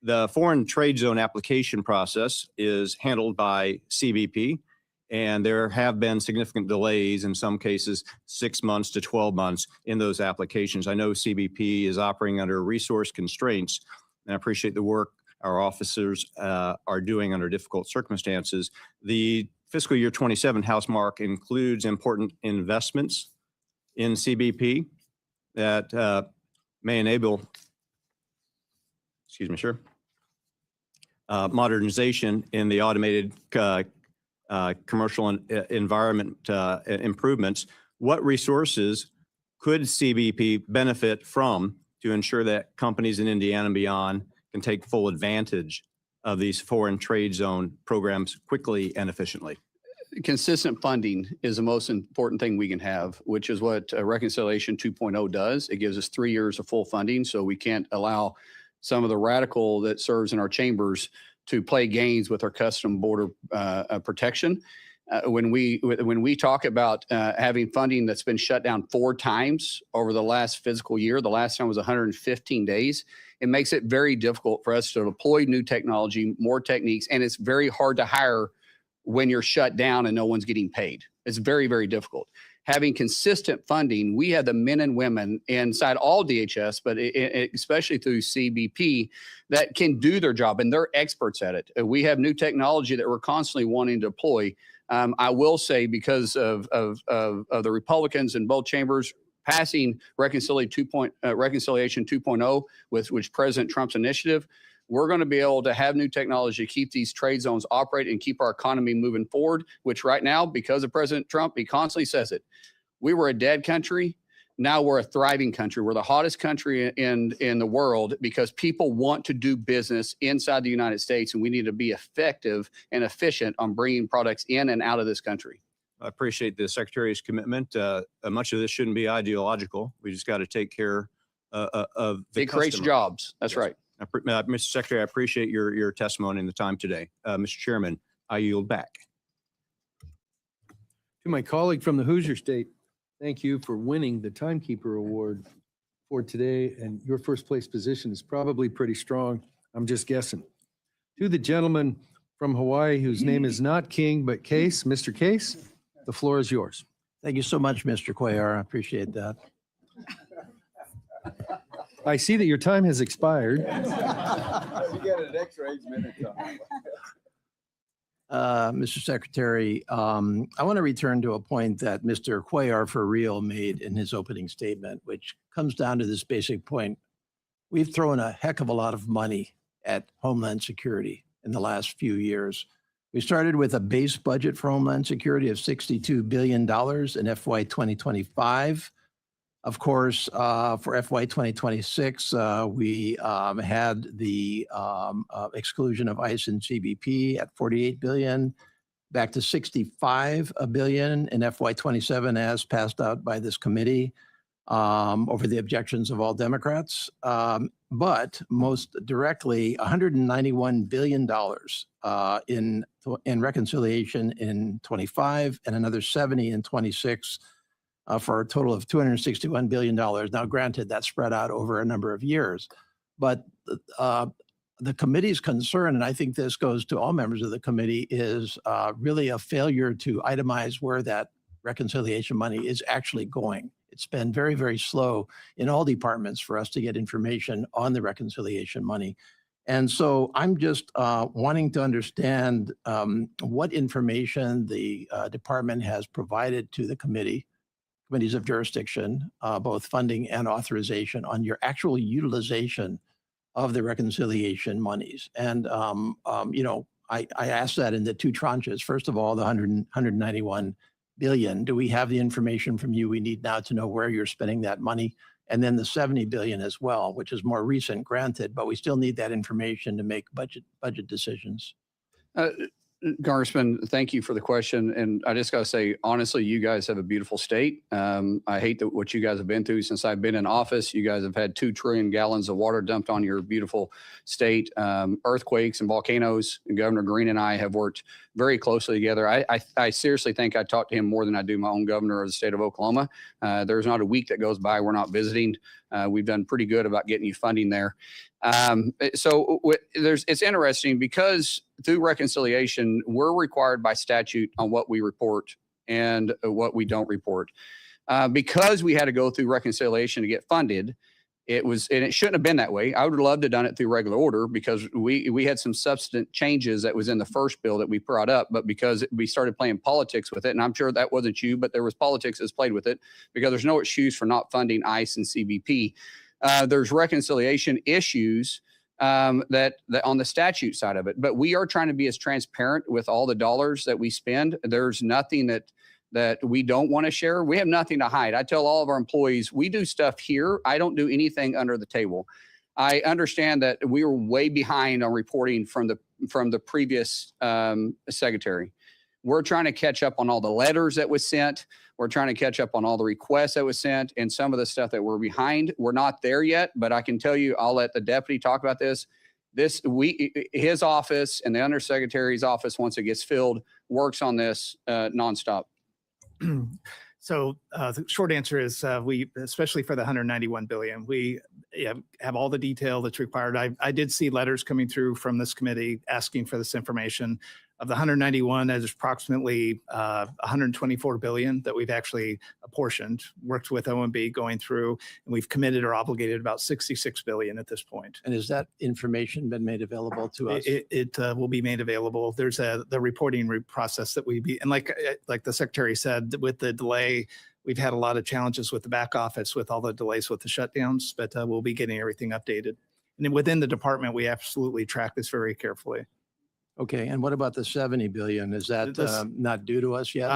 The foreign trade zone application process is handled by CBP. And there have been significant delays, in some cases, 6 months to 12 months in those applications. I know CBP is operating under resource constraints, and I appreciate the work our officers are doing under difficult circumstances. The fiscal year 27 House Mark includes important investments in CBP that may enable, excuse me, sure, modernization in the automated commercial environment improvements. What resources could CBP benefit from to ensure that companies in Indiana and beyond can take full advantage of these foreign trade zone programs quickly and efficiently? Consistent funding is the most important thing we can have, which is what Reconciliation 2.0 does. It gives us 3 years of full funding, so we can't allow some of the radical that serves in our chambers to play games with our custom border protection. When we talk about having funding that's been shut down 4 times over the last fiscal year, the last time was 115 days, it makes it very difficult for us to deploy new technology, more techniques, and it's very hard to hire when you're shut down and no one's getting paid. It's very, very difficult. Having consistent funding, we have the men and women inside all DHS, but especially through CBP, that can do their job, and they're experts at it. We have new technology that we're constantly wanting to deploy. I will say, because of the Republicans in both chambers passing Reconciliation 2.0, which President Trump's initiative, we're going to be able to have new technology to keep these trade zones operate and keep our economy moving forward, which right now, because of President Trump, he constantly says it. We were a dead country. Now we're a thriving country. We're the hottest country in the world because people want to do business inside the United States, and we need to be effective and efficient on bringing products in and out of this country. I appreciate the Secretary's commitment. Much of this shouldn't be ideological. We just got to take care of the It creates customer. jobs. That's right. Mr. Secretary, I appreciate your testimony and the time today. Mr. Chairman, I yield back. To my colleague from the Hoosier State, thank you for winning the Timekeeper Award for today, and your first place position is probably pretty strong. I'm just guessing. To the gentleman from Hawaii, whose name is not King, but Case, Mr. Case, the floor is yours. Thank you so much, Mr. Cuellar. I appreciate that. I see that your time has expired. You get an extra 8 minutes on. Mr. Secretary, I want to return to a point that Mr. Cuellar for real made in his opening statement, which comes down to this basic point. We've thrown a heck of a lot of money at Homeland Security in the last few years. We started with a base budget for Homeland Security of $62 billion in FY 2025. Of course, for FY 2026, we had the exclusion of ICE and CBP at $48 billion, back to $65 billion in FY 27 as passed out by this committee over the objections of all Democrats. But most directly, $191 billion in reconciliation in 25 and another 70 in 26. For a total of $261 billion. Now, granted, that's spread out over a number of years, but the committee's concern, and I think this goes to all members of the committee, is really a failure to itemize where that reconciliation money is actually going. It's been very, very slow in all departments for us to get information on the reconciliation money. And so I'm just wanting to understand what information the department has provided to the committees of jurisdiction, both funding and authorization, on your actual utilization of the reconciliation monies. And, I asked that in the 2 tranches. First of all, the 191 billion. Do we have the information from you we need now to know where you're spending that money? And then the 70 billion as well, which is more recent, granted, but we still need that information to make budget decisions. Congressman, thank you for the question. And I just got to say, honestly, you guys have a beautiful state. I hate what you guys have been through since I've been in office. You guys have had 2 trillion gallons of water dumped on your beautiful state. Earthquakes and volcanoes. And Governor Green and I have worked very closely together. I seriously think I talk to him more than I do my own governor of the state of Oklahoma. There's not a week that goes by we're not visiting. We've done pretty good about getting you funding there. It's interesting because through reconciliation, we're required by statute on what we report and what we don't report. Because we had to go through reconciliation to get funded, and it shouldn't have been that way. I would have loved to have done it through regular order because we had some substantive changes that was in the first bill that we brought up, but because we started playing politics with it, and I'm sure that wasn't you, but there was politics that's played with it because there's no excuse for not funding ICE and CBP. There's reconciliation issues that on the statute side of it, but we are trying to be as transparent with all the dollars that we spend. There's nothing that we don't want to share. We have nothing to hide. I tell all of our employees, we do stuff here. I don't do anything under the table. I understand that we were way behind on reporting from the previous secretary. We're trying to catch up on all the letters that was sent. We're trying to catch up on all the requests that was sent and some of the stuff that we're behind. We're not there yet, but I can tell you, I'll let the deputy talk about this. His office and the undersecretary's office, once it gets filled, works on this nonstop. So the short answer is we, especially for the 191 billion, we have all the detail that's required. I did see letters coming through from this committee asking for this information. Of the 191, there's approximately 124 billion that we've actually apportioned, worked with OMB going through, and we've committed or obligated about 66 billion at this point. And has that information been made available to us? It will be made available. There's the reporting process that and like the secretary said, with the delay, we've had a lot of challenges with the back office with all the delays with the shutdowns, but we'll be getting everything updated. And then within the department, we absolutely track this very carefully. Okay, and what about the 70 billion? Is that not due to us yet?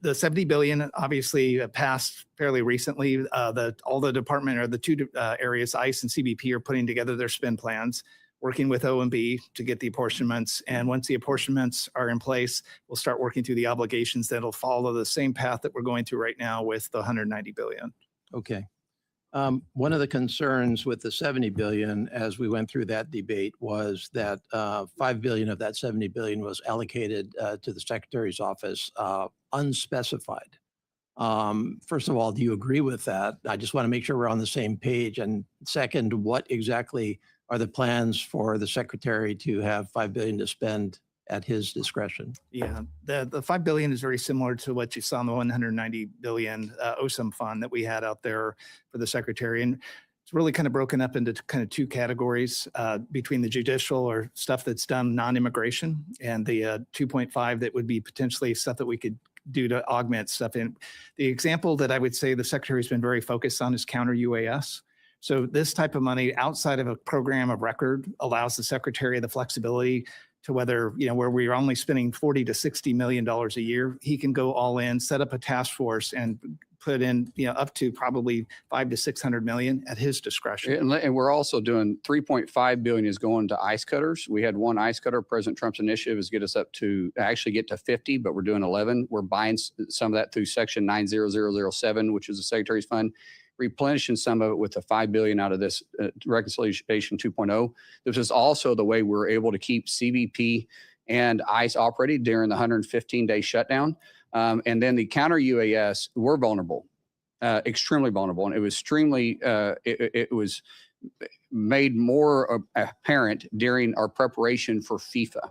The 70 billion obviously passed fairly recently. All the department or the two areas, ICE and CBP, are putting together their spend plans, working with OMB to get the apportionments. And once the apportionments are in place, we'll start working through the obligations that'll follow the same path that we're going through right now with the 190 billion. Okay. One of the concerns with the 70 billion as we went through that debate was that 5 billion of that 70 billion was allocated to the secretary's office unspecified. First of all, do you agree with that? I just want to make sure we're on the same page. And second, what exactly are the plans for the secretary to have 5 billion to spend at his discretion? Yeah, the 5 billion is very similar to what you saw in the 190 billion OSUM fund that we had out there for the secretary. And it's really kind of broken up into kind of two categories between the judicial or stuff that's done non-immigration and the 2.5 that would be potentially stuff that we could do to augment stuff. And the example that I would say the secretary has been very focused on is counter UAS. So this type of money outside of a program of record allows the secretary the flexibility to whether, where we're only spending $40 to $60 million a year, he can go all in, set up a task force and put in, up to probably 500 to 600 million at his discretion. And we're also doing 3.5 billion is going to ice cutters. We had one ice cutter. President Trump's initiative is get us up to actually get to 50, but we're doing 11. We're buying some of that through section 90007, which is the secretary's fund, replenishing some of it with the 5 billion out of this reconciliation 2.0. This is also the way we're able to keep CBP and ICE operating during the 115-day shutdown. And then the counter UAS, we're vulnerable, extremely vulnerable. And it was it was made more apparent during our preparation for FIFA.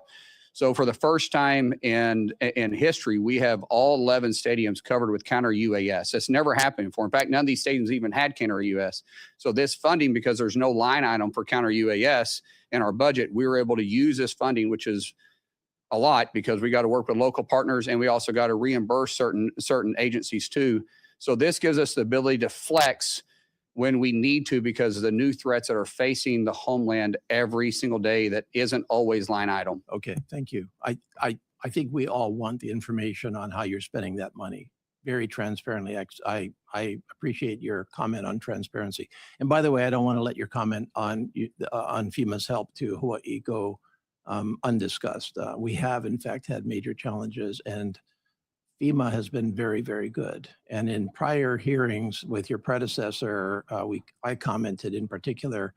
So for the first time in history, we have all 11 stadiums covered with counter UAS. That's never happened before. In fact, none of these stadiums even had counter UAS. So this funding, because there's no line item for counter UAS in our budget, we were able to use this funding, which is a lot because we got to work with local partners and we also got to reimburse certain agencies too. So this gives us the ability to flex when we need to because of the new threats that are facing the homeland every single day that isn't always line item. Okay, thank you. I think we all want the information on how you're spending that money very transparently. I appreciate your comment on transparency. And by the way, I don't want to let your comment on FEMA's help to Hawaii go undiscussed. We have, in fact, had major challenges, and FEMA has been very, very good. And in prior hearings with your predecessor, I commented in particular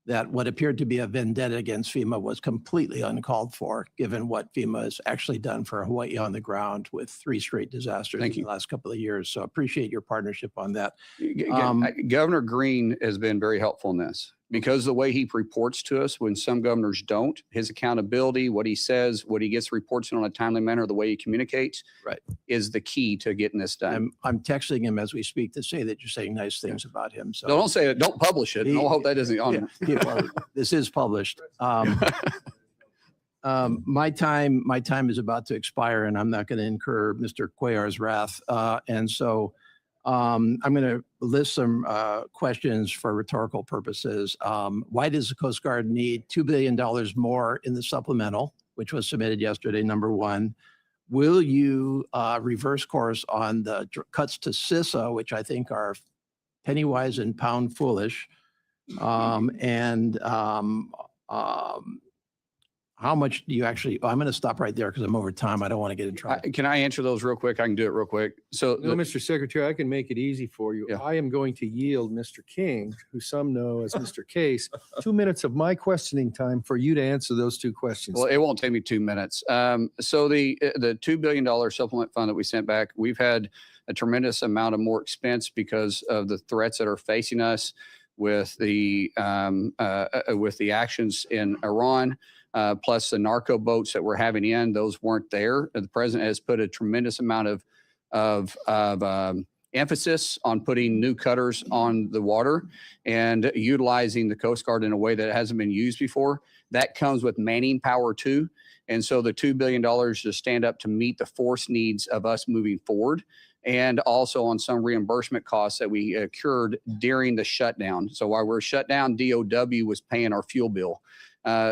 that what appeared to be a vendetta against FEMA was completely uncalled for, given what FEMA has actually done for Hawaii on the ground with 3 straight disasters in the last couple of years. So appreciate your partnership on that. Governor Green has been very helpful in this. because the way he reports to us when some governors don't, his accountability, what he says, what he gets reports in on a timely manner, the way he communicates Right. is the key to getting this done. I'm texting him as we speak to say that you're saying nice things about him. So No, don't say it. Don't publish it. I hope that doesn't on. Yeah, well, this is published. My time is about to expire, and I'm not going to incur Mr. Cuellar's wrath. And so I'm going to list some questions for rhetorical purposes. Why does the Coast Guard need $2 billion more in the supplemental, which was submitted yesterday, number one? Will you reverse course on the cuts to CISA, which I think are penny wise and pound foolish? How much do you actually, I'm going to stop right there because I'm over time. I don't want to get in trouble. Can I answer those real quick? I can do it real quick. So No, Mr. Secretary, I can make it easy for you. Yeah. I am going to yield Mr. King, who some know as Mr. Case, 2 minutes of my questioning time for you to answer those two questions. well, it won't take me 2 minutes. So the $2 billion supplement fund that we sent back, we've had a tremendous amount of more expense because of the threats that are facing us with the actions in Iran. Plus the narco boats that we're having in, those weren't there. The president has put a tremendous amount of emphasis on putting new cutters on the water and utilizing the Coast Guard in a way that hasn't been used before. That comes with manning power too. And so the $2 billion to stand up to meet the force needs of us moving forward, and also on some reimbursement costs that we incurred during the shutdown. So while we're shut down, DOW was paying our fuel bill.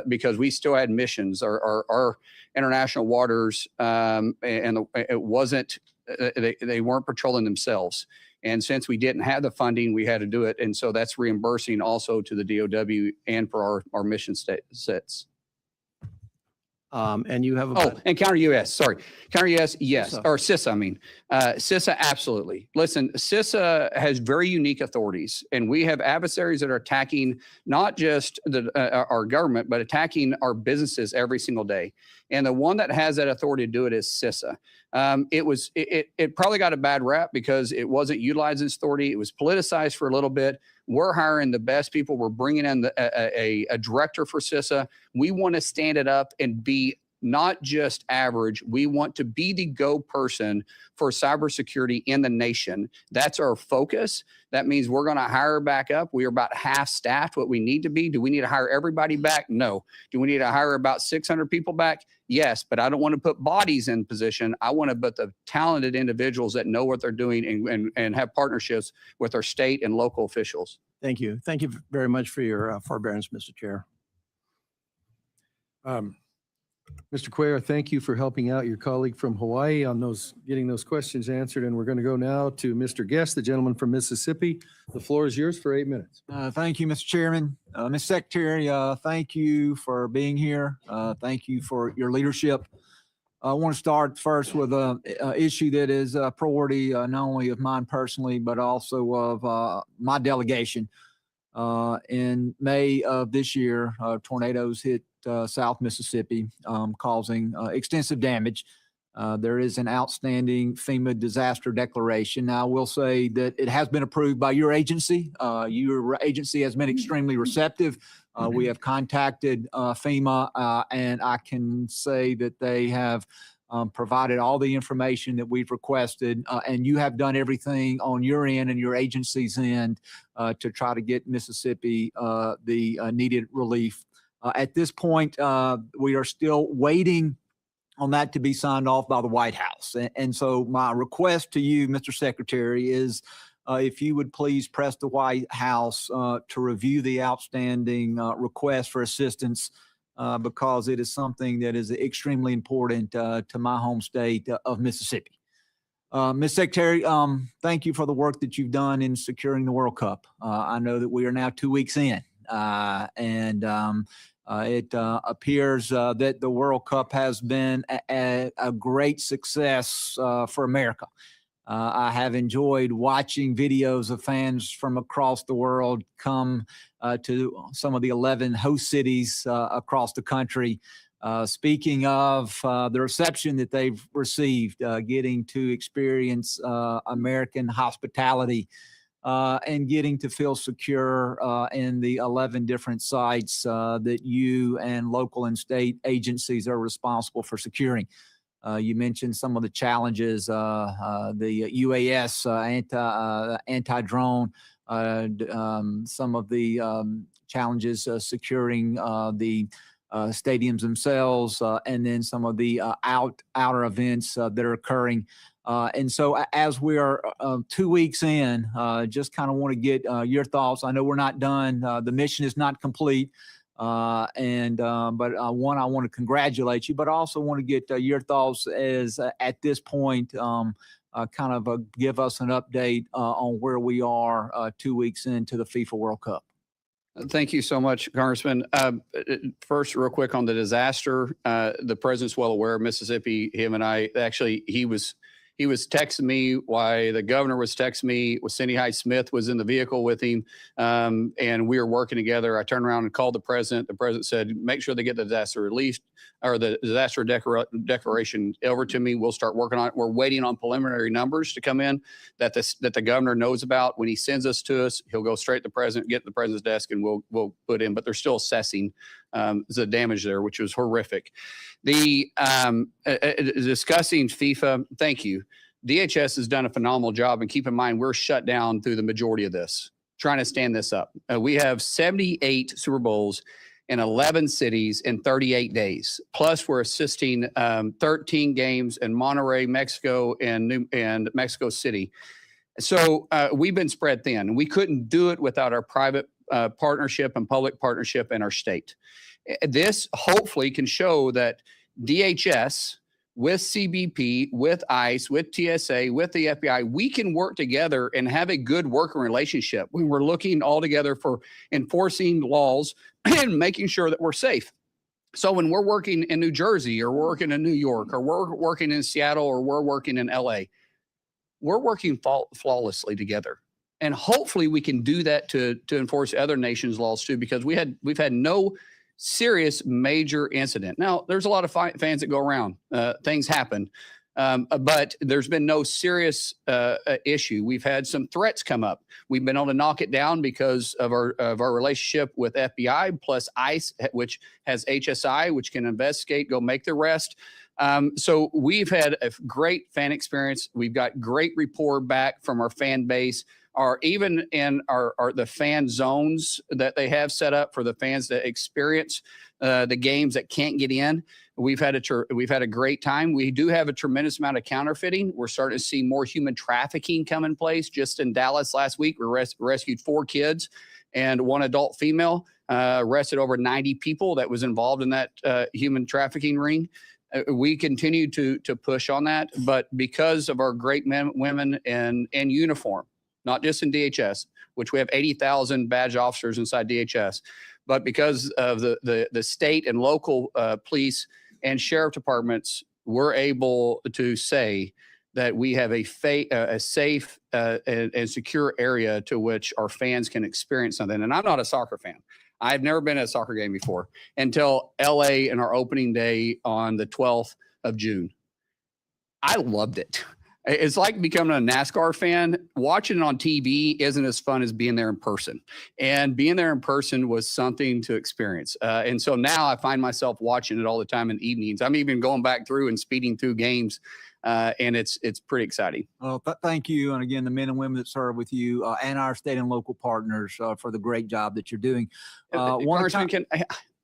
Because we still had missions, our international waters, it wasn't, they weren't patrolling themselves. And since we didn't have the funding, we had to do it. And so that's reimbursing also to the DOW and for our mission sets. And you have Oh, about, and counter US, sorry. Counter US, yes, CISA. or CISA, I mean. CISA, absolutely. Listen, CISA has very unique authorities, and we have adversaries that are attacking not just our government, but attacking our businesses every single day. And the one that has that authority to do it is CISA. It probably got a bad rap because it wasn't utilizing its authority. It was politicized for a little bit. We're hiring the best people. We're bringing in a director for CISA. We want to stand it up and be not just average. We want to be the go person for cybersecurity in the nation. That's our focus. That means we're going to hire back up. We are about half staffed what we need to be. Do we need to hire everybody back? No. Do we need to hire about 600 people back? Yes, but I don't want to put bodies in position. I want to put the talented individuals that know what they're doing and have partnerships with our state and local officials. thank you. Thank you very much for your forbearance, Mr. Chair. Mr. Cuellar, thank you for helping out your colleague from Hawaii on getting those questions answered. And we're going to go now to Mr. Guest, the gentleman from Mississippi. The floor is yours for 8 minutes. Thank you, Mr. Chairman. Ms. Secretary, thank you for being here. Thank you for your leadership. I want to start first with an issue that is a priority not only of mine personally, but also of my delegation. In May of this year, tornadoes hit South Mississippi, causing extensive damage. There is an outstanding FEMA disaster declaration. Now, I will say that it has been approved by your agency. Your agency has been extremely receptive. We have contacted FEMA, and I can say that they have provided all the information that we've requested, and you have done everything on your end and your agency's end to try to get Mississippi the needed relief. At this point, we are still waiting on that to be signed off by the White House. And so my request to you, Mr. Secretary, is if you would please press the White House to review the outstanding request for assistance because it is something that is extremely important to my home state of Mississippi. Ms. Secretary, thank you for the work that you've done in securing the World Cup. I know that we are now 2 weeks in, and it appears that the World Cup has been a great success for America. I have enjoyed watching videos of fans from across the world come to some of the 11 host cities across the country. Speaking of the reception that they've received, getting to experience American hospitality and getting to feel secure in the 11 different sites that you and local and state agencies are responsible for securing. You mentioned some of the challenges, the UAS, anti-drone, some of the challenges securing the stadiums themselves, and then some of the outer events that are occurring. And so as we are 2 weeks in, just kind of want to get your thoughts. I know we're not done. The mission is not complete. But one, I want to congratulate you, but I also want to get your thoughts as at this point, give us an update on where we are 2 weeks into the FIFA World Cup. Thank you so much, Congressman. First, real quick on the disaster, the president's well aware of Mississippi. Him and I, actually, he was texting me while the governor was texting me. Cindy Hyde-Smith was in the vehicle with him, and we were working together. I turned around and called the president. The president said, make sure they get the disaster released or the disaster declaration over to me. We'll start working on it. We're waiting on preliminary numbers to come in that the governor knows about. When he sends us to us, he'll go straight to the president, get to the president's desk, and we'll put in. But they're still assessing the damage there, which was horrific. The discussing FIFA, thank you. DHS has done a phenomenal job, and keep in mind, we're shut down through the majority of this, trying to stand this up. We have 78 Super Bowls in 11 cities in 38 days. Plus, we're assisting 13 games in Monterrey, Mexico, and Mexico City. So we've been spread thin. We couldn't do it without our private partnership and public partnership in our state. This hopefully can show that DHS with CBP, with ICE, with TSA, with the FBI, we can work together and have a good working relationship. We were looking all together for enforcing laws and making sure that we're safe. So when we're working in New Jersey or we're working in New York or we're working in Seattle or we're working in LA, we're working flawlessly together. And hopefully we can do that to enforce other nations' laws too, because we've had no serious major incident. Now, there's a lot of fans that go around. Things happen. But there's been no serious issue. We've had some threats come up. We've been able to knock it down because of our relationship with FBI plus ICE, which has HSI, which can investigate, go make the arrest. So we've had a great fan experience. We've got great rapport back from our fan base. Even in the fan zones that they have set up for the fans that experience the games that can't get in. We've had a great time. We do have a tremendous amount of counterfeiting. We're starting to see more human trafficking come in place. Just in Dallas last week, we rescued 4 kids and 1 adult female, arrested over 90 people that was involved in that human trafficking ring. We continue to push on that, but because of our great men, women in uniform, not just in DHS, which we have 80,000 badge officers inside DHS, but because of the state and local police and sheriff departments, we're able to say that we have a safe and secure area to which our fans can experience something. And I'm not a soccer fan. I've never been at a soccer game before until LA in our opening day on the 12th of June. I loved it. It's like becoming a NASCAR fan. Watching it on TV isn't as fun as being there in person. And being there in person was something to experience. And so now I find myself watching it all the time in evenings. I'm even going back through and speeding through games. And it's pretty exciting. Well, thank you. And again, the men and women that serve with you and our state and local partners for the great job that you're doing. Congressman, can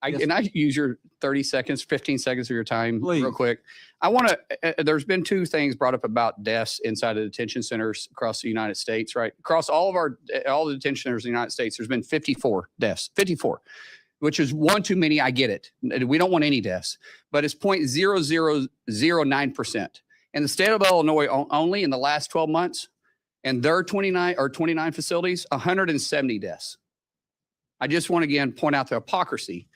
I use your 30 seconds, 15 seconds of your time Please. Real quick? I want to, there's been 2 things brought up about deaths inside of detention centers across the United States, right? Across all the detention centers in the United States, there's been 54 deaths, 54, which is 1 too many. I get it. We don't want any deaths, but it's 0.0009%. In the state of Illinois only in the last 12 months, and their 29 facilities, 170 deaths. I just want to again point out the hypocrisy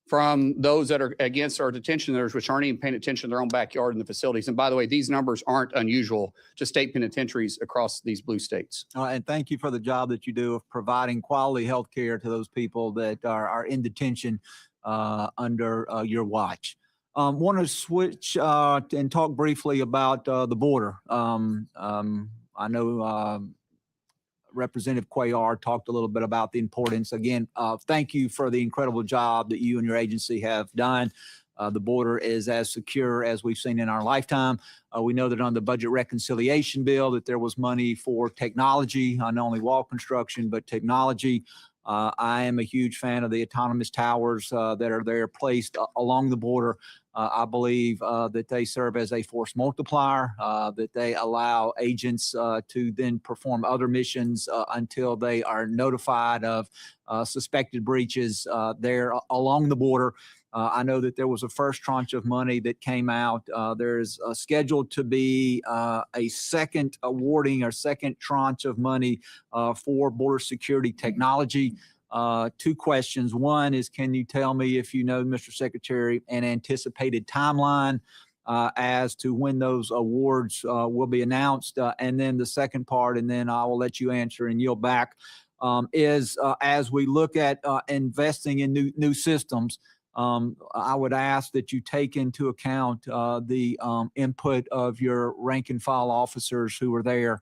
from those that are against our detention centers, which aren't even paying attention to their own backyard in the facilities. And by the way, these numbers aren't unusual to state penitentiaries across these blue states. And thank you for the job that you do of providing quality health care to those people that are in detention under your watch. Want to switch and talk briefly about the border. I know Representative Cuellar talked a little bit about the importance. Again, thank you for the incredible job that you and your agency have done. The border is as secure as we've seen in our lifetime. We know that on the budget reconciliation bill that there was money for technology, not only wall construction, but technology. I am a huge fan of the autonomous towers that are there placed along the border. I believe that they serve as a force multiplier, that they allow agents to then perform other missions until they are notified of suspected breaches there along the border. I know that there was a first tranche of money that came out. There's scheduled to be a second awarding or second tranche of money for border security technology. Two questions. One is, can you tell me, if you know, Mr. Secretary, an anticipated timeline as to when those awards will be announced? And then the second part, and then I will let you answer and yield back, is as we look at investing in new systems, I would ask that you take into account the input of your rank and file officers who were there.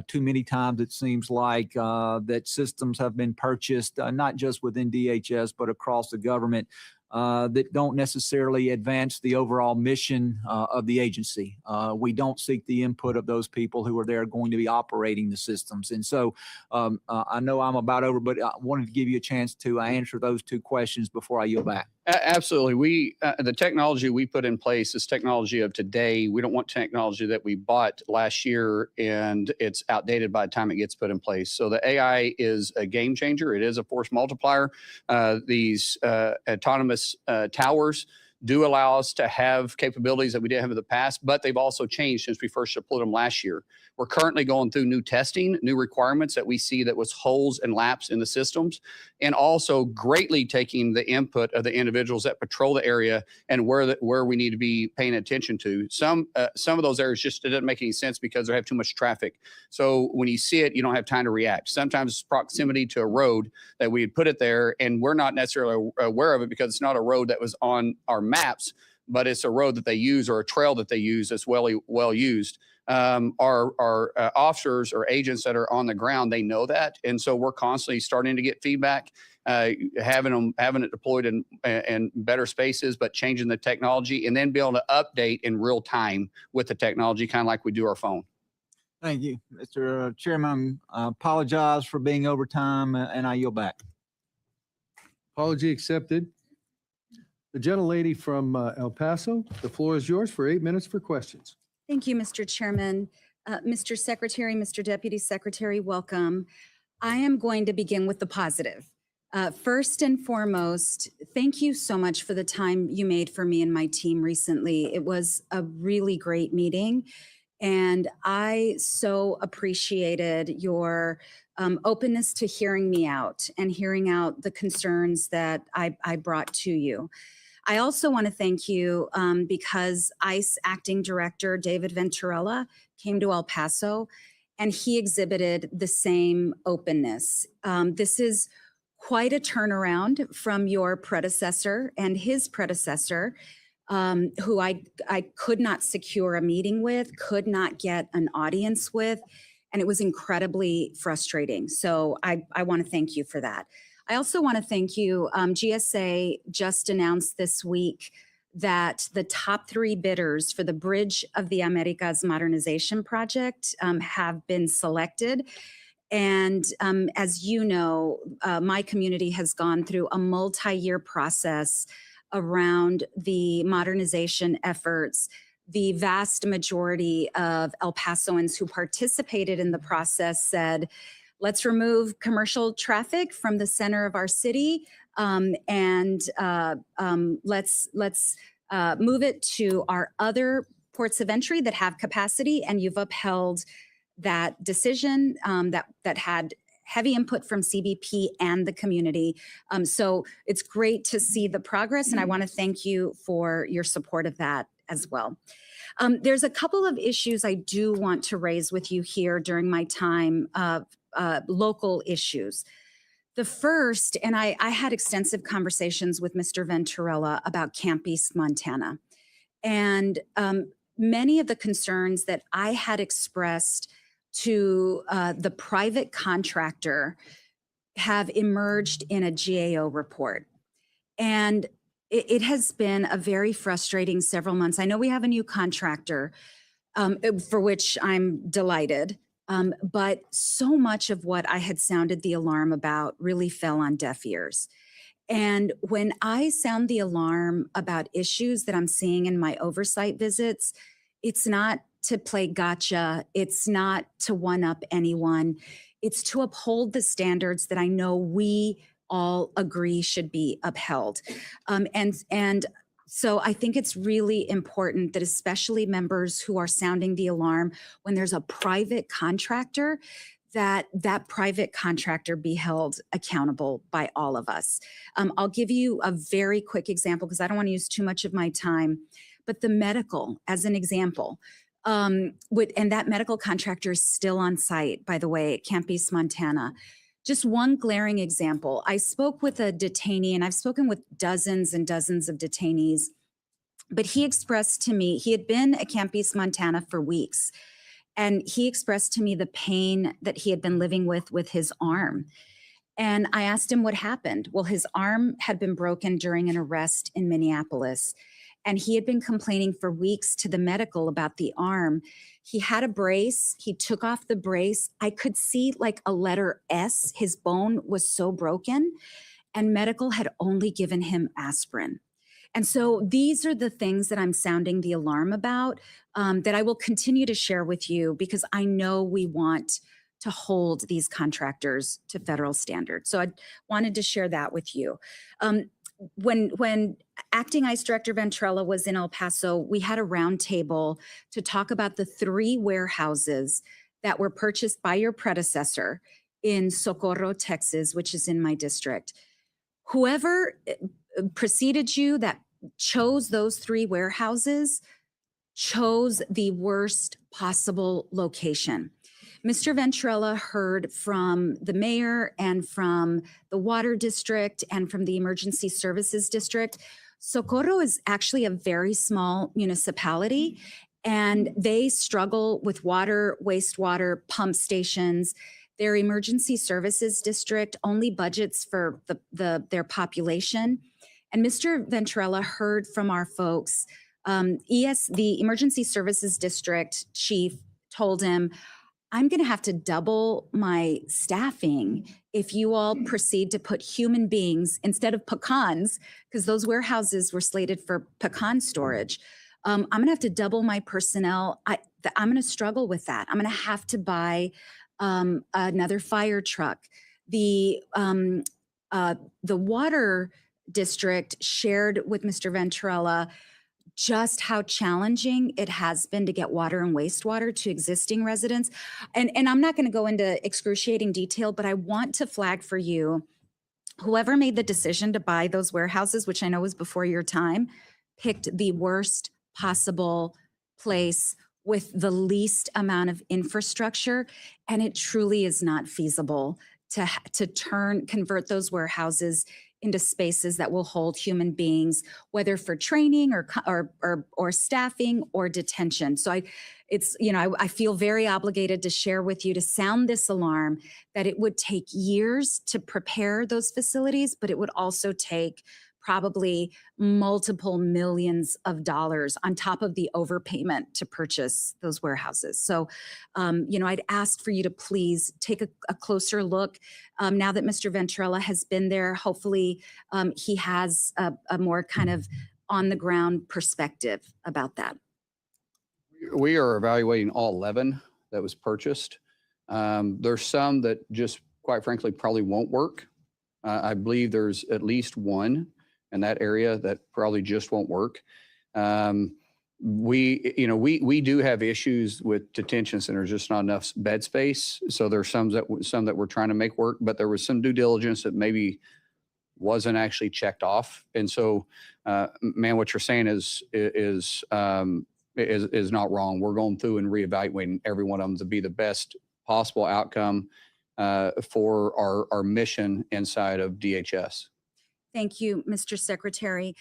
Too many times it seems like that systems have been purchased, not just within DHS, but across the government, that don't necessarily advance the overall mission of the agency. We don't seek the input of those people who are there going to be operating the systems. And so I know I'm about over, but I wanted to give you a chance to answer those two questions before I yield back. Absolutely. The technology we put in place is technology of today. We don't want technology that we bought last year and it's outdated by the time it gets put in place. So the AI is a game changer. It is a force multiplier. These autonomous towers do allow us to have capabilities that we didn't have in the past, but they've also changed since we first deployed them last year. We're currently going through new testing, new requirements that we see that was holes and laps in the systems, and also greatly taking the input of the individuals that patrol the area and where we need to be paying attention to. Some of those areas just it doesn't make any sense because they have too much traffic. So when you see it, you don't have time to react. Sometimes it's proximity to a road that we had put it there, and we're not necessarily aware of it because it's not a road that was on our maps, but it's a road that they use or a trail that they use that's well used. Our officers or agents that are on the ground, they know that. And so we're constantly starting to get feedback, having it deployed in better spaces, but changing the technology and then be able to update in real time with the technology, kind of like we do our phone. Thank you, Mr. Chairman. I apologize for being over time and I yield back. Apology accepted. The gentlelady from El Paso, the floor is yours for 8 minutes for questions. Thank you, Mr. Chairman. Mr. Secretary, Mr. Deputy Secretary, welcome. I am going to begin with the positive. First and foremost, thank you so much for the time you made for me and my team recently. It was a really great meeting, and I so appreciated your openness to hearing me out and hearing out the concerns that I brought to you. I also want to thank you because ICE Acting Director David Venturella came to El Paso and he exhibited the same openness. This is quite a turnaround from your predecessor and his predecessor, who I could not secure a meeting with, could not get an audience with, and it was incredibly frustrating. So I want to thank you for that. I also want to thank you. GSA just announced this week that the top 3 bidders for the Bridge of the Americas modernization project have been selected. And as you know, my community has gone through a multi-year process around the modernization efforts. The vast majority of El Pasoans who participated in the process said, let's remove commercial traffic from the center of our city and let's move it to our other ports of entry that have capacity. And you've upheld that decision that had heavy input from CBP and the community. So it's great to see the progress, and I want to thank you for your support of that as well. There's a couple of issues I do want to raise with you here during my time of local issues. The first, and I had extensive conversations with Mr. Venturella about Camp East, Montana. And many of the concerns that I had expressed to the private contractor have emerged in a GAO report. And it has been a very frustrating several months. I know we have a new contractor, for which I'm delighted. But so much of what I had sounded the alarm about really fell on deaf ears. And when I sound the alarm about issues that I'm seeing in my oversight visits, it's not to play gotcha. It's not to one-up anyone. It's to uphold the standards that I know we all agree should be upheld. And so I think it's really important that especially members who are sounding the alarm when there's a private contractor, that private contractor be held accountable by all of us. I'll give you a very quick example because I don't want to use too much of my time, but the medical as an example. And that medical contractor is still on site, by the way, at Camp East, Montana. Just one glaring example. I spoke with a detainee, and I've spoken with dozens and dozens of detainees, but he expressed to me, he had been at Camp East, Montana for weeks, and he expressed to me the pain that he had been living with his arm. And I asked him what happened. Well, his arm had been broken during an arrest in Minneapolis, and he had been complaining for weeks to the medical about the arm. He had a brace. He took off the brace. I could see like a letter S. His bone was so broken, and medical had only given him aspirin. And so these are the things that I'm sounding the alarm about, that I will continue to share with you because I know we want to hold these contractors to federal standards. So I wanted to share that with you. When Acting ICE Director Ventrella was in El Paso, we had a roundtable to talk about the 3 warehouses that were purchased by your predecessor in Socorro, Texas, which is in my district. Whoever preceded you that chose those 3 warehouses chose the worst possible location. Mr. Ventrella heard from the mayor and from the water district and from the emergency services district. Socorro is actually a very small municipality, and they struggle with water, wastewater, pump stations. Their emergency services district only budgets for their population. And Mr. Ventrella heard from our folks. The emergency services district chief told him, I'm going to have to double my staffing if you all proceed to put human beings instead of pecans, because those warehouses were slated for pecan storage. I'm going to have to double my personnel. I'm going to struggle with that. I'm going to have to buy another fire truck. The water district shared with Mr. Ventrella just how challenging it has been to get water and wastewater to existing residents. And I'm not going to go into excruciating detail, but I want to flag for you, whoever made the decision to buy those warehouses, which I know was before your time, picked the worst possible place with the least amount of infrastructure. And it truly is not feasible to convert those warehouses into spaces that will hold human beings, whether for training or staffing or detention. So I feel very obligated to share with you, to sound this alarm, that it would take years to prepare those facilities, but it would also take probably multiple millions of dollars on top of the overpayment to purchase those warehouses. So, I'd ask for you to please take a closer look. Now that Mr. Ventrella has been there, hopefully he has a more kind of on the ground perspective about that. We are evaluating all 11 that was purchased. There's some that just, quite frankly, probably won't work. I believe there's at least one in that area that probably just won't work. We do have issues with detention centers, just not enough bed space. So there's some that we're trying to make work, but there was some due diligence that maybe wasn't actually checked off. And so, man, what you're saying is not wrong. We're going through and reevaluating every one of them to be the best possible outcome for our mission inside of DHS. Thank you, Mr. Secretary.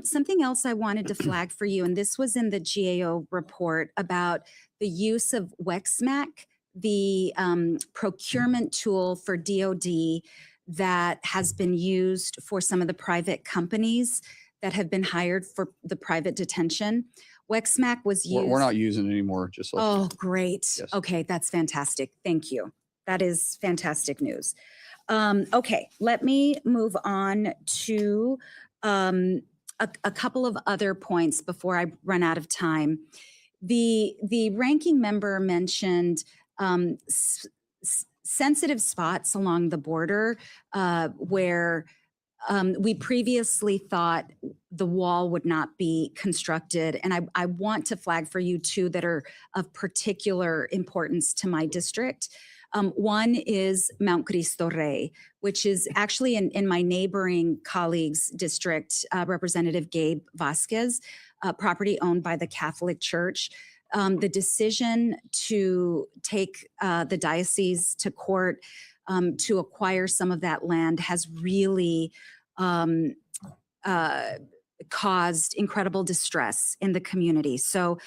Something else I wanted to flag for you, and this was in the GAO report about the use of Wexmac the procurement tool for DOD that has been used for some of the private companies that have been hired for the private detention. Wexmac was used. We're not using it anymore, just like. Oh, great. Yes. Okay, that's fantastic. Thank you. That is fantastic news. Okay, let me move on to a couple of other points before I run out of time. The ranking member mentioned sensitive spots along the border where we previously thought the wall would not be constructed. And I want to flag for you two that are of particular importance to my district. One is Mount Cristo Rey, which is actually in my neighboring colleague's district, Representative Gabe Vasquez, property owned by the Catholic Church. The decision to take the diocese to court to acquire some of that land has really caused incredible distress in the community. So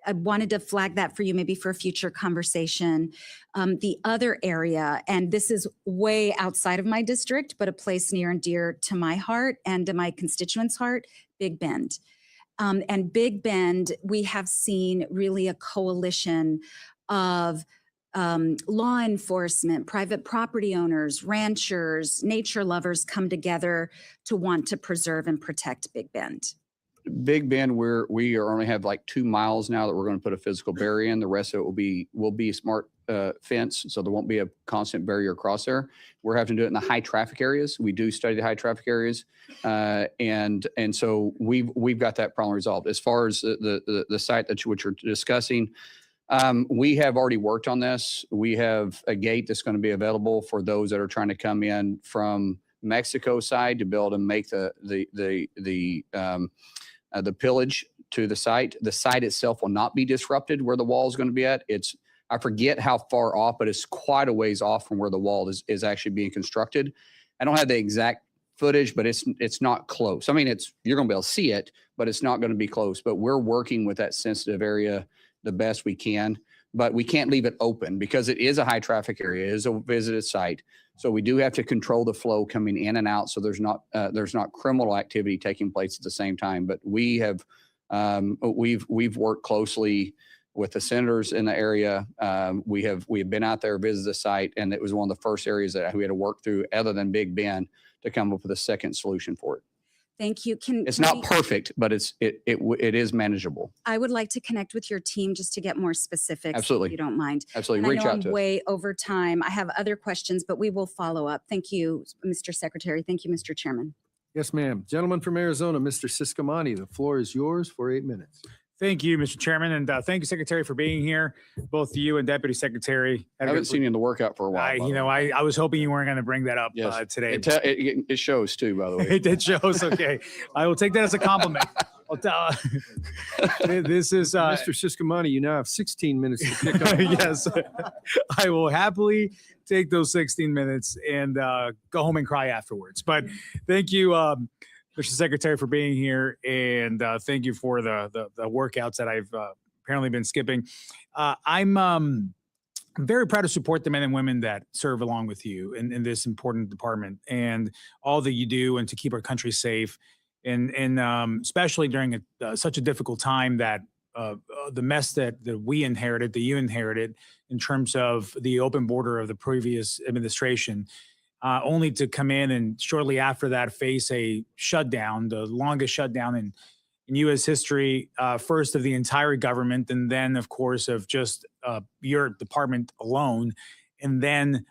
I wanted to flag that for you, maybe for a future conversation. The other area, and this is way outside of my district, but a place near and dear to my heart and to my constituents' heart, Big Bend. And Big Bend, we have seen really a coalition of law enforcement, private property owners, ranchers, nature lovers come together to want to preserve and protect Big Bend. Big Bend, we only have like 2 miles now that we're going to put a physical barrier in. The rest of it will be smart fence, so there won't be a constant barrier across there. We're having to do it in the high traffic areas. We do study the high traffic areas, and so we've got that problem resolved. As far as the site which you're discussing, we have already worked on this. We have a gate that's going to be available for those that are trying to come in from Mexico side to be able to make the pillage to the site. The site itself will not be disrupted where the wall is going to be at. I forget how far off, but it's quite a ways off from where the wall is actually being constructed. I don't have the exact footage, but it's not close. I mean, you're going to be able to see it, but it's not going to be close. But we're working with that sensitive area the best we can, but we can't leave it open because it is a high traffic area. It is a visited site. So we do have to control the flow coming in and out. So there's not criminal activity taking place at the same time. But we've worked closely with the senators in the area. We have been out there, visited the site, and it was one of the first areas that we had to work through other than Big Bend to come up with a second solution for it. Thank you. It's not perfect, but it is manageable. I would like to connect with your team just to get more specifics. Absolutely. If you don't mind. Absolutely. And Reach I know out I'm to us. way over time. I have other questions, but we will follow up. Thank you, Mr. Secretary. Thank you, Mr. Chairman. Yes, ma'am. Gentleman from Arizona, Mr. Siscomani, the floor is yours for 8 minutes. Thank you, Mr. Chairman, and thank you, Secretary, for being here. Both you and Deputy Secretary. I haven't seen you in the workout for a while. I was hoping you weren't going to bring that up Yes. today. It shows too, by the way. It shows. Okay, I will take that as a compliment. This is Mr. Siscomani, you now have 16 minutes to pick up. yes, I will happily take those 16 minutes and go home and cry afterwards. But thank you, Mr. Secretary, for being here, and thank you for the workouts that I've apparently been skipping. I'm very proud to support the men and women that serve along with you in this important department and all that you do and to keep our country safe. And especially during such a difficult time that the mess that we inherited, that you inherited in terms of the open border of the previous administration, only to come in and shortly after that face a shutdown, the longest shutdown in U.S. history, first of the entire government, and then, of course, of just your department alone, and then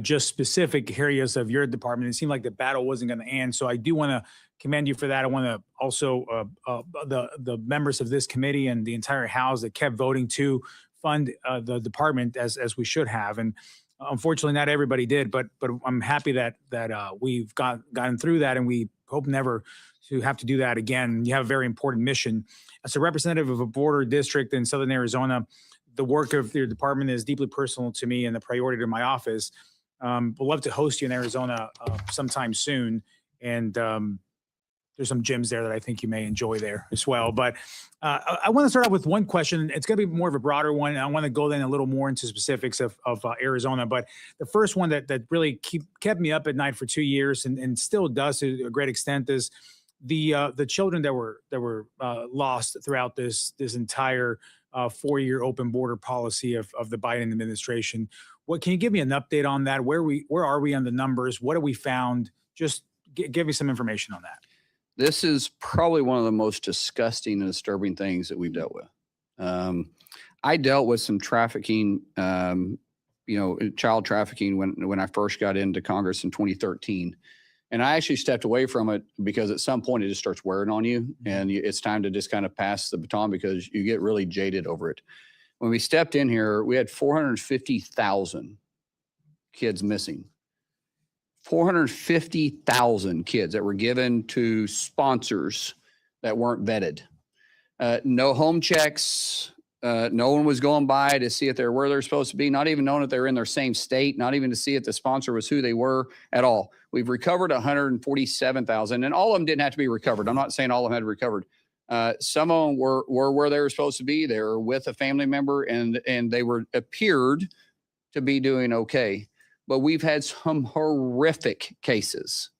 just specific areas of your department. It seemed like the battle wasn't going to end. So I do want to commend you for that. I want to also the members of this committee and the entire House that kept voting to fund the department as we should have. And unfortunately, not everybody did, but I'm happy that we've gotten through that, and we hope never to have to do that again. You have a very important mission. As a representative of a border district in Southern Arizona, the work of your department is deeply personal to me and a priority to my office. We'd love to host you in Arizona sometime soon. And there's there's some gyms there that I think you may enjoy there as well. But I want to start off with one question. It's going to be more of a broader one. And I want to go then a little more into specifics of Arizona. But the first one that really kept me up at night for 2 years and still does to a great extent is the children that were lost throughout this entire 4-year open border policy of the Biden administration. Can you give me an update on that? Where are we on the numbers? What have we found? Just give me some information on that. This is probably one of the most disgusting and disturbing things that we've dealt with. I dealt with some trafficking, child trafficking when I first got into Congress in 2013. And I actually stepped away from it because at some point it just starts wearing on you and it's time to just kind of pass the baton because you get really jaded over it. When we stepped in here, we had 450,000 kids missing. 450,000 kids that were given to sponsors that weren't vetted. No home checks. No one was going by to see if they're where they're supposed to be, not even knowing if they're in their same state, not even to see if the sponsor was who they were at all. We've recovered 147,000, and all of them didn't have to be recovered. I'm not saying all of them had recovered. Some of them were where they were supposed to be. They were with a family member, and they appeared to be doing okay. But we've had some horrific cases.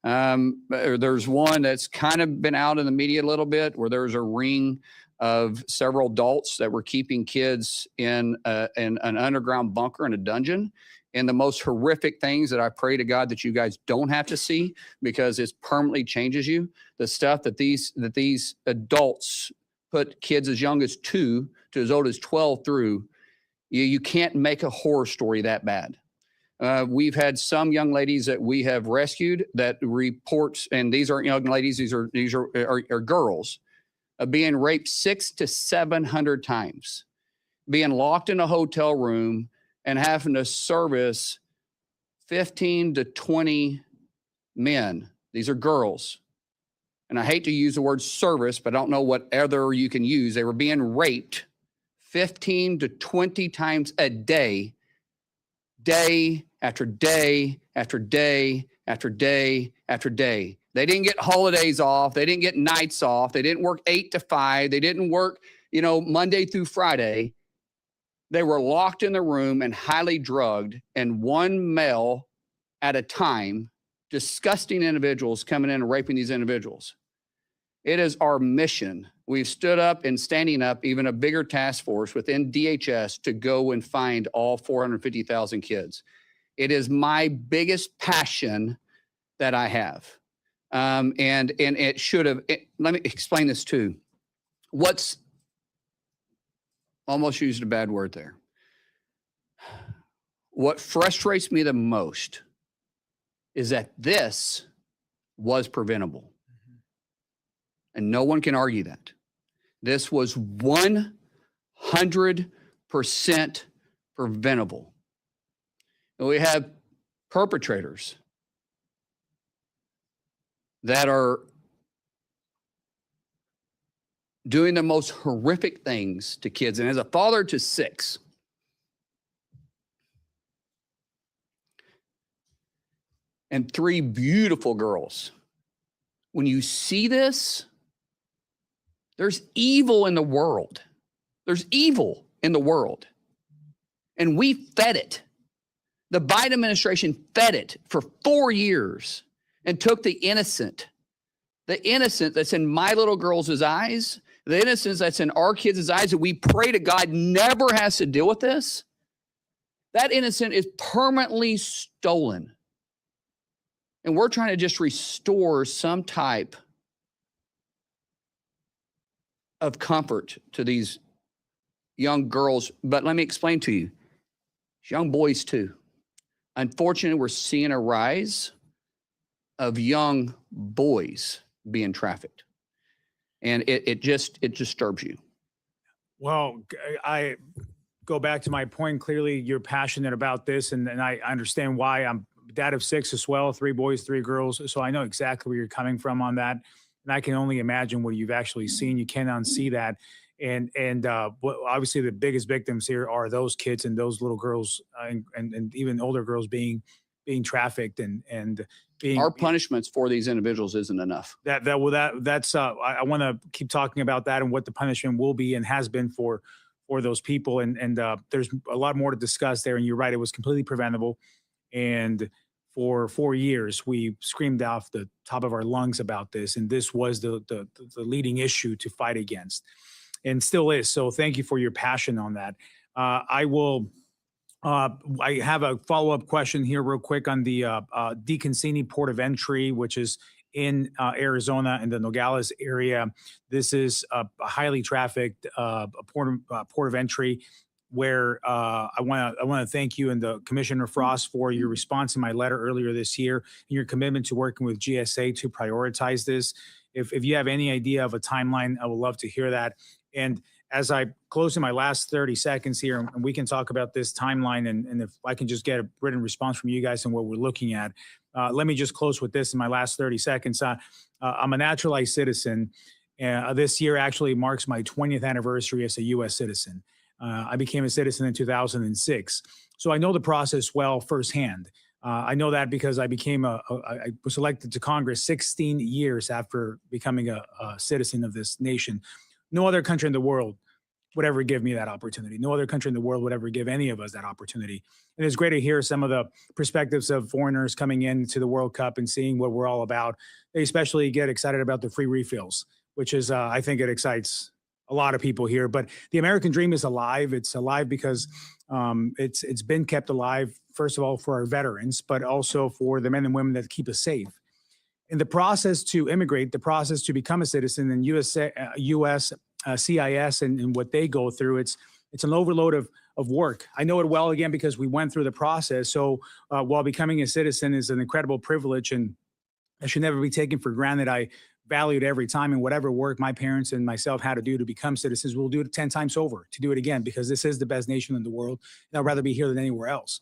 There's one that's kind of been out in the media a little bit where there's a ring of several adults that were keeping kids in an underground bunker in a dungeon. And the most horrific things that I pray to God that you guys don't have to see because it permanently changes you. The stuff that these adults put kids as young as 2 to as old as 12 through, you can't make a horror story that bad. We've had some young ladies that we have rescued that reports, and these aren't young ladies, these are girls, being raped 600 to 700 times, being locked in a hotel room and having to service 15 to 20 men. These are girls. And I hate to use the word service, but I don't know what other you can use. They were being raped 15 to 20 times a day, day after day after day after day after day. They didn't get holidays off. They didn't get nights off. They didn't work 8 to 5. They didn't work, Monday through Friday. They were locked in the room and highly drugged, and one male at a time, disgusting individuals coming in and raping these individuals. It is our mission. We've stood up and standing up even a bigger task force within DHS to go and find all 450,000 kids. It is my biggest passion that I have. And it should have, let me explain this too. Almost used a bad word there. What frustrates me the most is that this was preventable. And no one can argue that. This was 100% preventable. And we have perpetrators that are doing the most horrific things to kids. And as a father to 6, and 3 beautiful girls, when you see this, there's evil in the world. There's evil in the world. And we fed it. The Biden administration fed it for 4 years and took the innocent that's in my little girls' eyes, the innocence that's in our kids' eyes that we pray to God never has to deal with this. That innocent is permanently stolen. And we're trying to just restore some type of comfort to these young girls. But let me explain to you, young boys too. Unfortunately, we're seeing a rise of young boys being trafficked. And it just disturbs you. Well, I go back to my point. Clearly, you're passionate about this, and I understand why. I'm dad of 6 as well, 3 boys, 3 girls. So I know exactly where you're coming from on that. And I can only imagine what you've actually seen. You can't unsee that. And obviously the biggest victims here are those kids and those little girls and even older girls being trafficked. And being. Our punishments for these individuals isn't enough. That's I want to keep talking about that and what the punishment will be and has been for those people. And there's a lot more to discuss there. And you're right, it was completely preventable. And for 4 years, we screamed off the top of our lungs about this. And this was the leading issue to fight against, and still is. So thank you for your passion on that. I have a follow-up question here real quick on the DeConcini Port of Entry, which is in Arizona in the Nogales area. This is a highly trafficked port of entry where I want to thank you and the Commissioner Frost for your response in my letter earlier this year and your commitment to working with GSA to prioritize this. If you have any idea of a timeline, I would love to hear that. And as I close in my last 30 seconds here, and we can talk about this timeline, and if I can just get a written response from you guys and what we're looking at. Let me just close with this in my last 30 seconds. I'm a naturalized citizen. This year actually marks my 20th anniversary as a U.S. citizen. I became a citizen in 2006. So I know the process well firsthand. I know that because I was elected to Congress 16 years after becoming a citizen of this nation. No other country in the world would ever give me that opportunity. No other country in the world would ever give any of us that opportunity. And it's great to hear some of the perspectives of foreigners coming into the World Cup and seeing what we're all about. They especially get excited about the free refills, which is, I think it excites a lot of people here. But the American dream is alive. It's alive because it's been kept alive, first of all, for our veterans, but also for the men and women that keep us safe. In the process to immigrate, the process to become a citizen in U.S. CIS and what they go through, it's an overload of work. I know it well, again, because we went through the process. So while becoming a citizen is an incredible privilege and it should never be taken for granted, I valued every time, and whatever work my parents and myself had to do to become citizens, we'll do it 10 times over to do it again, because this is the best nation in the world. And I'd rather be here than anywhere else.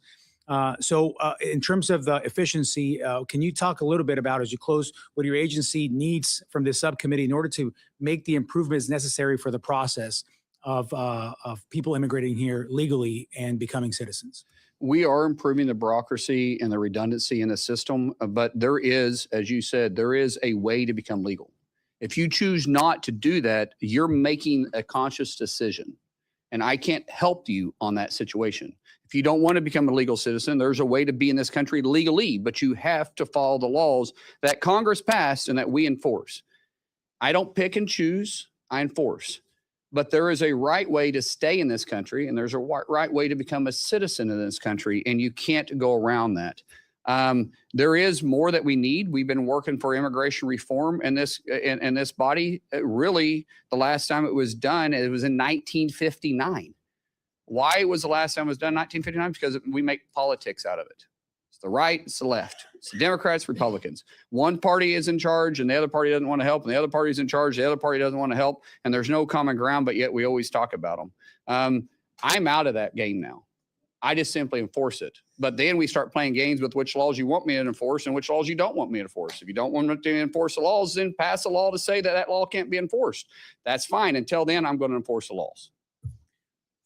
So in terms of the efficiency, can you talk a little bit about, as you close, what your agency needs from this subcommittee in order to make the improvements necessary for the process of people immigrating here legally and becoming citizens? We are improving the bureaucracy and the redundancy in the system, but there is, as you said, there is a way to become legal. If you choose not to do that, you're making a conscious decision, and I can't help you on that situation. If you don't want to become a legal citizen, there's a way to be in this country legally, but you have to follow the laws that Congress passed and that we enforce. I don't pick and choose, I enforce. But there is a right way to stay in this country, and there's a right way to become a citizen in this country, and you can't go around that. There is more that we need. We've been working for immigration reform in this body. Really, the last time it was done, it was in 1959. Why was the last time it was done in 1959? Because we make politics out of it. It's the right, it's the left. It's the Democrats, Republicans. One party is in charge and the other party doesn't want to help, and the other party is in charge, the other party doesn't want to help, and there's no common ground, but yet we always talk about them. I'm out of that game now. I just simply enforce it. But then we start playing games with which laws you want me to enforce and which laws you don't want me to enforce. If you don't want me to enforce the laws, then pass a law to say that that law can't be enforced. That's fine. Until then, I'm going to enforce the laws.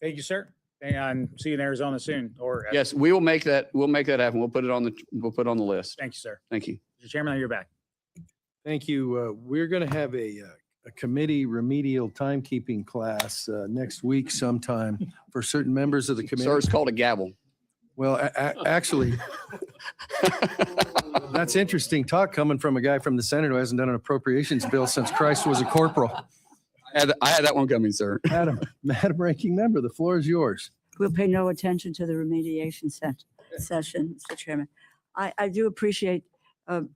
Thank you, sir. And see you in Arizona soon. Or yes, we will make that. We'll make that happen. We'll put it on the list. Thank you, sir. Thank you. Mr. Chairman, you're back. Thank you. We're going to have a committee remedial timekeeping class next week sometime for certain members of the committee. Sir, it's called a gavel. Well, actually, that's interesting talk coming from a guy from the Senate who hasn't done an appropriations bill since Christ was a corporal. I had that one coming, sir. Madam Ranking Member, the floor is yours. We'll pay no attention to the remediation session, Mr. Chairman. I do appreciate, Mr.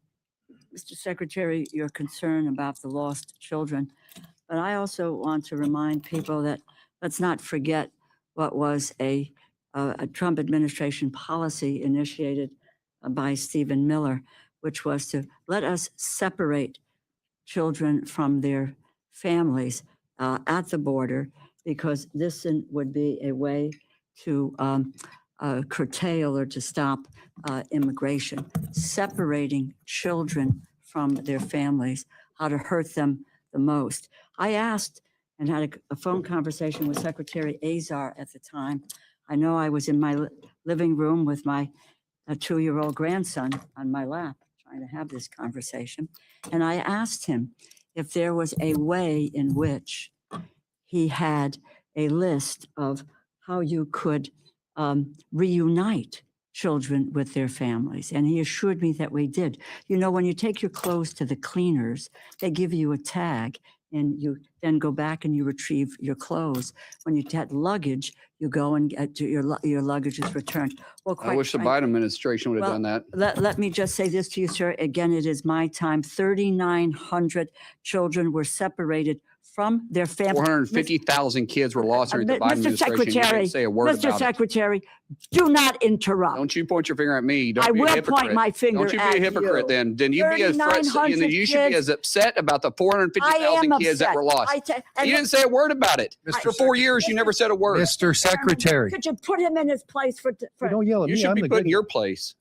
Secretary, your concern about the lost children, but I also want to remind people that let's not forget what was a Trump administration policy initiated by Stephen Miller, which was to let us separate children from their families at the border, because this would be a way to curtail or to stop immigration, separating children from their families, how to hurt them the most. I asked and had a phone conversation with Secretary Azar at the time. I know I was in my living room with my 2-year-old grandson on my lap, trying to have this conversation. And I asked him if there was a way in which he had a list of how you could reunite children with their families. And he assured me that we did. You know, when you take your clothes to the cleaners, they give you a tag and you then go back and you retrieve your clothes. When you had luggage, you go and get your luggage is returned. Well, I wish the Biden administration would have done that. Let me just say this to you, sir. Again, it is my time. 3,900 children were separated from their families. 450,000 kids were lost during the Biden Mr. administration. You Secretary, didn't say a word Mr. about it. Secretary, do not interrupt. Don't you point your finger at me. Don't I be a will hypocrite. point my finger Don't you at be a hypocrite you. then. Then you be as 3,900 you should be kids. as upset about the I 450,000 am kids that upset. were lost. And You didn't say a word about it. For 4 years, you never said a word. Mr. Secretary, Could you put him in his place for? don't yell at You me. should I'm be the put good in your place.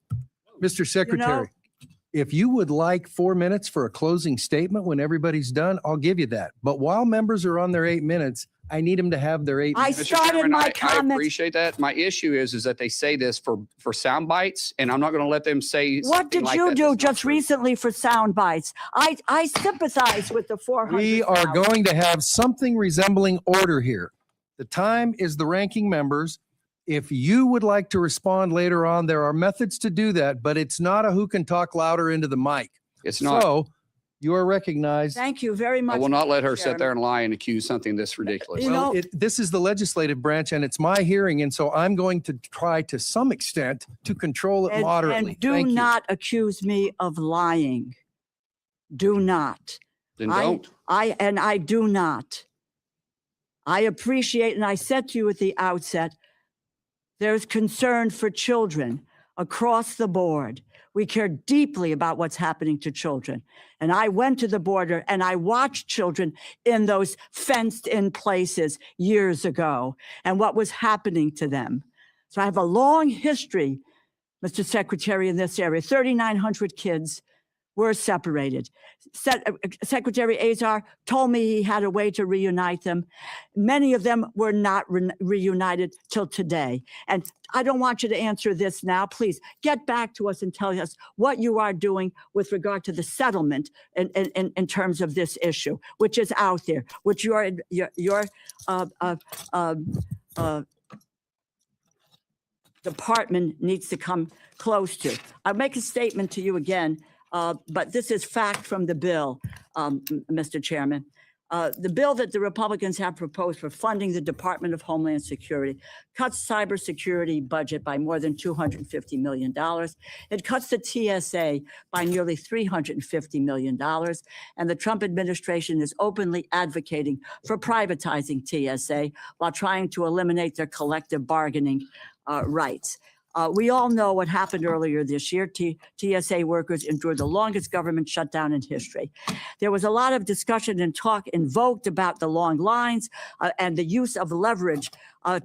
Mr. Secretary, if you would like 4 minutes for a closing statement when everybody's done, I'll give you that. But while members are on their 8 minutes, I need them to have their 8 I minutes. started Chairman, my I comments. appreciate that. My issue is that they say this for sound bites, and I'm not going to let them say What something did like you that do that's not just true. recently for sound bites? I sympathize with the 400. We are going to have something resembling order here. The time is the ranking members. If you would like to respond later on, there are methods to do that, but it's not a who can talk louder into the mic. It's not. So you are recognized. Thank you very much. I will not let her Mr. sit there and lie and accuse something this ridiculous. You Well, know- this is the legislative branch and it's my hearing. And so I'm going to try to some extent to control it moderately. And do Thank you. not accuse me of lying. Do not. Then I- don't. I do not. I appreciate, and I said to you at the outset, there's concern for children across the board. We care deeply about what's happening to children. And I went to the border and I watched children in those fenced in places years ago and what was happening to them. So I have a long history, Mr. Secretary, in this area. 3,900 kids were separated. Secretary Azar told me he had a way to reunite them. Many of them were not reunited till today. And I don't want you to answer this now. Please get back to us and tell us what you are doing with regard to the settlement in terms of this issue, which is out there, which your department needs to come close to. I'll make a statement to you again. But this is fact from the bill, Mr. Chairman. The bill that the Republicans have proposed for funding the Department of Homeland Security cuts cybersecurity budget by more than $250 million. It cuts the TSA by nearly $350 million. And the Trump administration is openly advocating for privatizing TSA while trying to eliminate their collective bargaining rights. We all know what happened earlier this year. TSA workers endured the longest government shutdown in history. There was a lot of discussion and talk invoked about the long lines and the use of leverage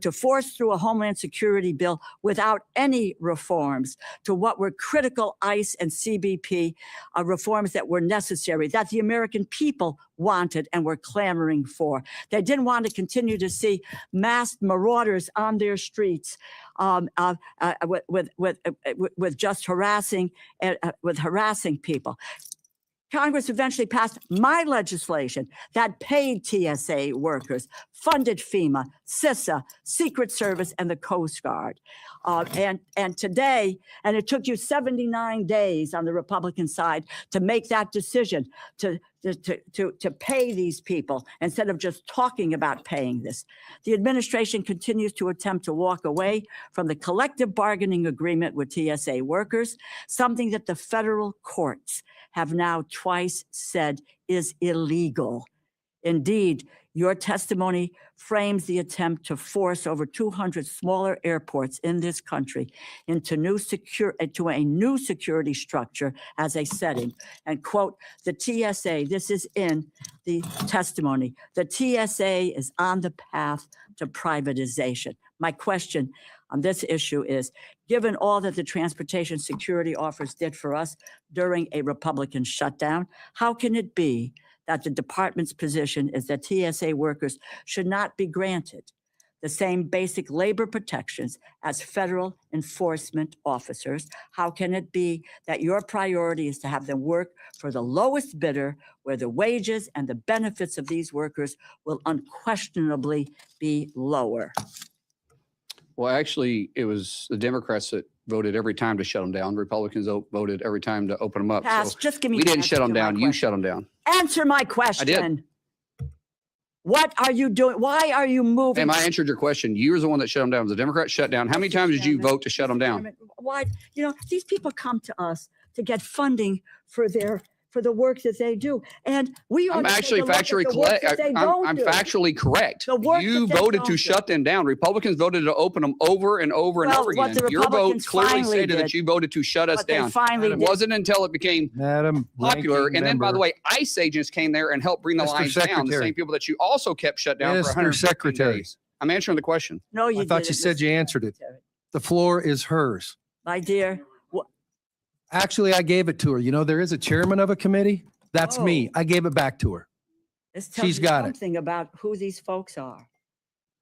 to force through a Homeland Security bill without any reforms to what were critical ICE and CBP reforms that were necessary, that the American people wanted and were clamoring for. They didn't want to continue to see masked marauders on their streets with just harassing people. Congress eventually passed my legislation that paid TSA workers, funded FEMA, CISA, Secret Service, and the Coast Guard. And today, and it took you 79 days on the Republican side to make that decision to pay these people instead of just talking about paying this. The administration continues to attempt to walk away from the collective bargaining agreement with TSA workers, something that the federal courts have now twice said is illegal. Indeed, your testimony frames the attempt to force over 200 smaller airports in this country into a new security structure as a setting. And quote, the TSA, this is in the testimony, the TSA is on the path to privatization. My question on this issue is, given all that the transportation security offers did for us during a Republican shutdown, how can it be that the department's position is that TSA workers should not be granted the same basic labor protections as federal enforcement officers? How can it be that your priority is to have them work for the lowest bidder, where the wages and the benefits of these workers will unquestionably be lower? Well, actually, it was the Democrats that voted every time to shut them down. Republicans voted every time to open them up. Pass, So just give me. we the didn't answer shut them to my down. You question. shut them down. Answer my question. What are you doing? Why are you moving? Ma'am, I answered your question. You were the one that shut them down. The Democrats shut down. How many Mr. times did you Chairman, vote to shut them Mr. down? Chairman, why, these people come to us to get funding for the work that they do. And we ought I'm to take actually a look at factually the work correct. that they I'm don't do. factually correct. The work You that they voted don't to do. shut them down. Republicans voted to open them over and over and Well, over what again. the Your vote Republicans clearly finally stated did- that you voted to shut us What they down. finally It did. wasn't until it became Madam popular. Ranking And then, by the Member, way, ICE agents came there and helped bring the Mr. lines down. The Secretary. same people that you also kept shut down for Mr. 115 Secretary. days. I'm answering the question. No, you I thought you didn't, said Mr. you answered it. Secretary. The floor is hers. My dear, Actually, I gave it to her. There is a chairman of a committee. That's me. Oh. I gave it back to her. this tells She's you got it. something about who these folks are.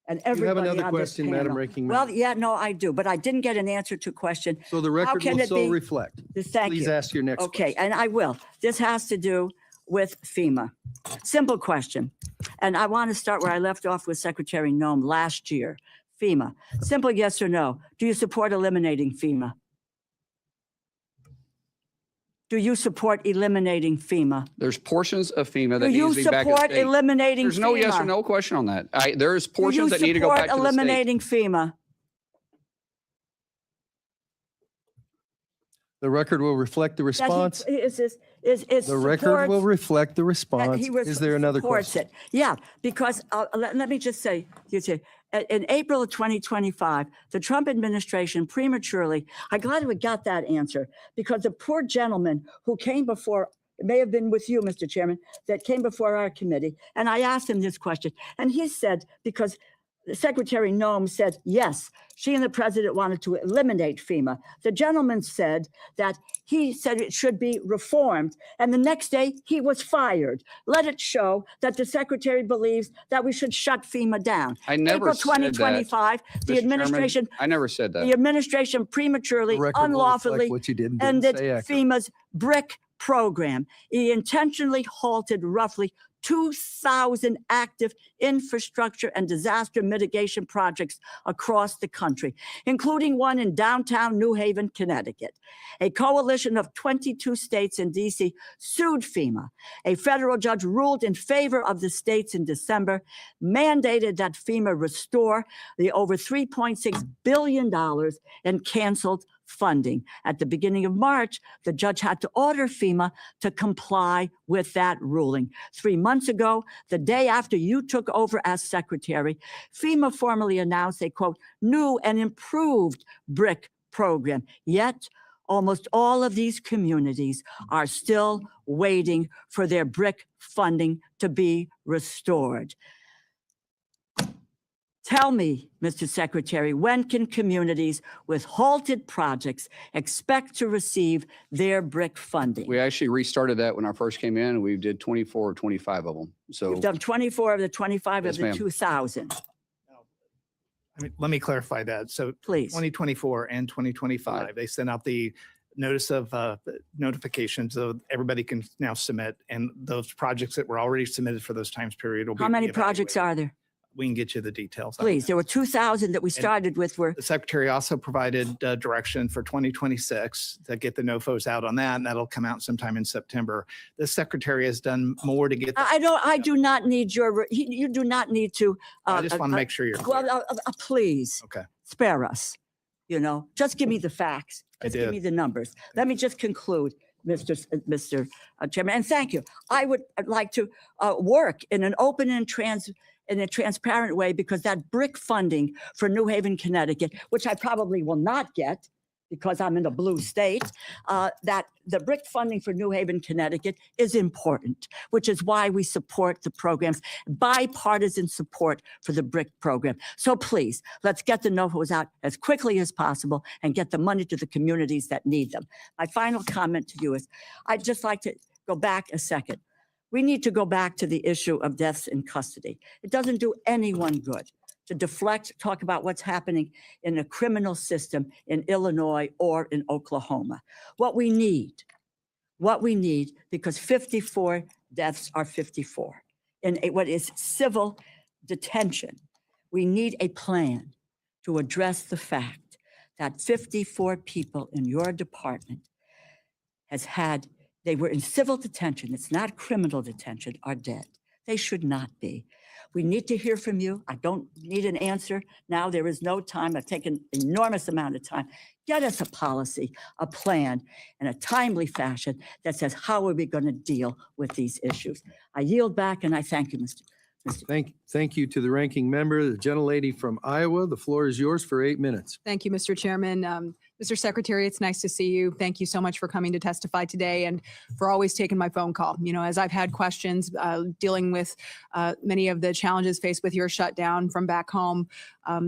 And You have everybody another on this question, Madam panel. Ranking Well, Member. yeah, no, I do, but I didn't get an answer to question. So the record can will it so be- reflect. Thank you. Please ask your next Okay, question. and I will. This has to do with FEMA. Simple question. And I want to start where I left off with Secretary Noem last year. FEMA. Simple yes or no. Do you support eliminating FEMA? Do you support eliminating FEMA? There's portions of FEMA Do that need you to be back at support state. eliminating FEMA? There's no yes or no question on that. There's Do you portions that need to go back support to the state. eliminating FEMA? The record will reflect the That he- response. is The record supports- will reflect the that response. he was- Is there another supports question? it. Yeah, because let me just say, in April of 2025, the Trump administration prematurely, I'm glad we got that answer, because the poor gentleman who came before, it may have been with you, Mr. Chairman, that came before our committee, and I asked him this question, and he said, because Secretary Noem said, yes, she and the president wanted to eliminate FEMA. The gentleman said that he said it should be reformed. And the next day he was fired. Let it show that the secretary believes that we should shut FEMA down. I never April said that, 2025, Mr. the Chairman. administration, I never said the that. administration prematurely, The record will reflect unlawfully what you did and ended didn't say accurately. FEMA's BRIC program. He intentionally halted roughly 2,000 active infrastructure and disaster mitigation projects across the country, including one in downtown New Haven, Connecticut. A coalition of 22 states and DC sued FEMA. A federal judge ruled in favor of the states in December, mandated that FEMA restore the over $3.6 billion in canceled funding. At the beginning of March, the judge had to order FEMA to comply with that ruling. 3 months ago, the day after you took over as secretary, FEMA formally announced a, quote, new and improved BRIC program. Yet, almost all of these communities are still waiting for their BRIC funding to be restored. Tell me, Mr. Secretary, when can communities with halted projects expect to receive their BRIC funding? We actually restarted that when I first came in, and we did 24 or 25 of them. So You've done 24 of the 25 Yes, of the ma'am. 2,000, Let me clarify that. So please. 2024 and 2025, they sent out the notice of notifications, so everybody can now submit. And those projects that were already submitted for those times period will be How many projects reevaluated. are there? We can get you the details. on Please, that. there were 2,000 that we started with were, The secretary also provided direction for 2026 to get the NOFOs out on that, and that'll come out sometime in September. The secretary has done more to get. I do not need you do not need to. I just want to make sure you're clear. Well, please. Okay. Spare us, just give me the facts. I Just give did. me the numbers. Let me just conclude, Mr. Chairman, and thank you. I'd like to work in an open and transparent way, because that BRIC funding for New Haven, Connecticut, which I probably will not get because I'm in a blue state, that the BRIC funding for New Haven, Connecticut is important, which is why we support the programs, bipartisan support for the BRIC program. So please, let's get the NOFOs out as quickly as possible and get the money to the communities that need them. My final comment to you is, I'd just like to go back a second. We need to go back to the issue of deaths in custody. It doesn't do anyone good to deflect, talk about what's happening in the criminal system in Illinois or in Oklahoma. What we need, because 54 deaths are 54 in what is civil detention, we need a plan to address the fact that 54 people in your department they were in civil detention, it's not criminal detention, are dead. They should not be. We need to hear from you. I don't need an answer now. There is no time. I've taken an enormous amount of time. Get us a policy, a plan, in a timely fashion that says, how are we going to deal with these issues? I yield back and I thank you, Mr. Thank you to the ranking member, the gentlelady from Iowa. The floor is yours for 8 minutes. Thank you, Mr. Chairman. Mr. Secretary, it's nice to see you. Thank you so much for coming to testify today and for always taking my phone call. You know, as I've had questions dealing with many of the challenges faced with your shutdown from back home,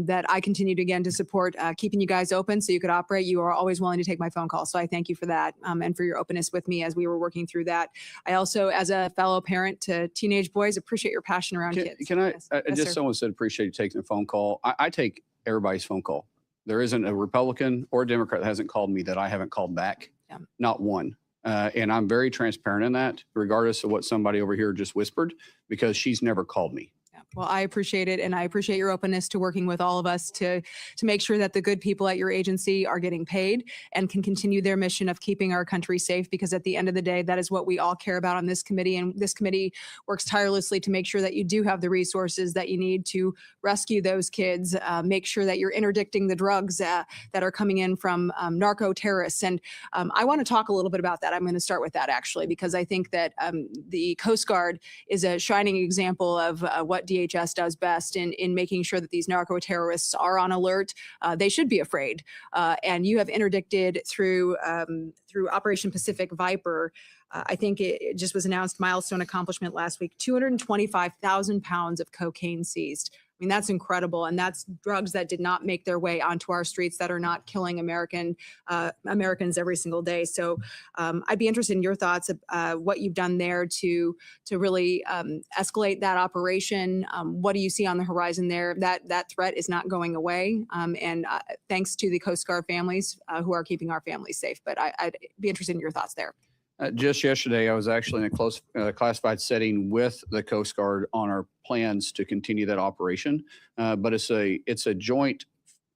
that I continued again to support keeping you guys open so you could operate. You are always willing to take my phone call. So I thank you for that and for your openness with me as we were working through that. I also, as a fellow parent to teenage boys, appreciate your passion around kids. Can I, Yes. Yes, just sir. someone said, appreciate you taking the phone call. I take everybody's phone call. There isn't a Republican or a Democrat that hasn't called me that I haven't called back. Yeah. Not one. And I'm very transparent in that, regardless of what somebody over here just whispered, because she's never called me. Yeah. Well, I appreciate it. And I appreciate your openness to working with all of us to make sure that the good people at your agency are getting paid and can continue their mission of keeping our country safe, because at the end of the day, that is what we all care about on this committee. And this committee works tirelessly to make sure that you do have the resources that you need to rescue those kids, make sure that you're interdicting the drugs that are coming in from narco terrorists. And I want to talk a little bit about that. I'm going to start with that, actually, because I think that the Coast Guard is a shining example of what DHS does best in making sure that these narco terrorists are on alert. They should be afraid. And you have interdicted through Operation Pacific Viper. I think it just was announced, milestone accomplishment last week, 225,000 pounds of cocaine seized. I mean, that's incredible. And that's drugs that did not make their way onto our streets, that are not killing Americans every single day. So I'd be interested in your thoughts of what you've done there to really escalate that operation. What do you see on the horizon there? That threat is not going away. And thanks to the Coast Guard families who are keeping our families safe. But I'd be interested in your thoughts there. Just yesterday, I was actually in a close classified setting with the Coast Guard on our plans to continue that operation. But it's a joint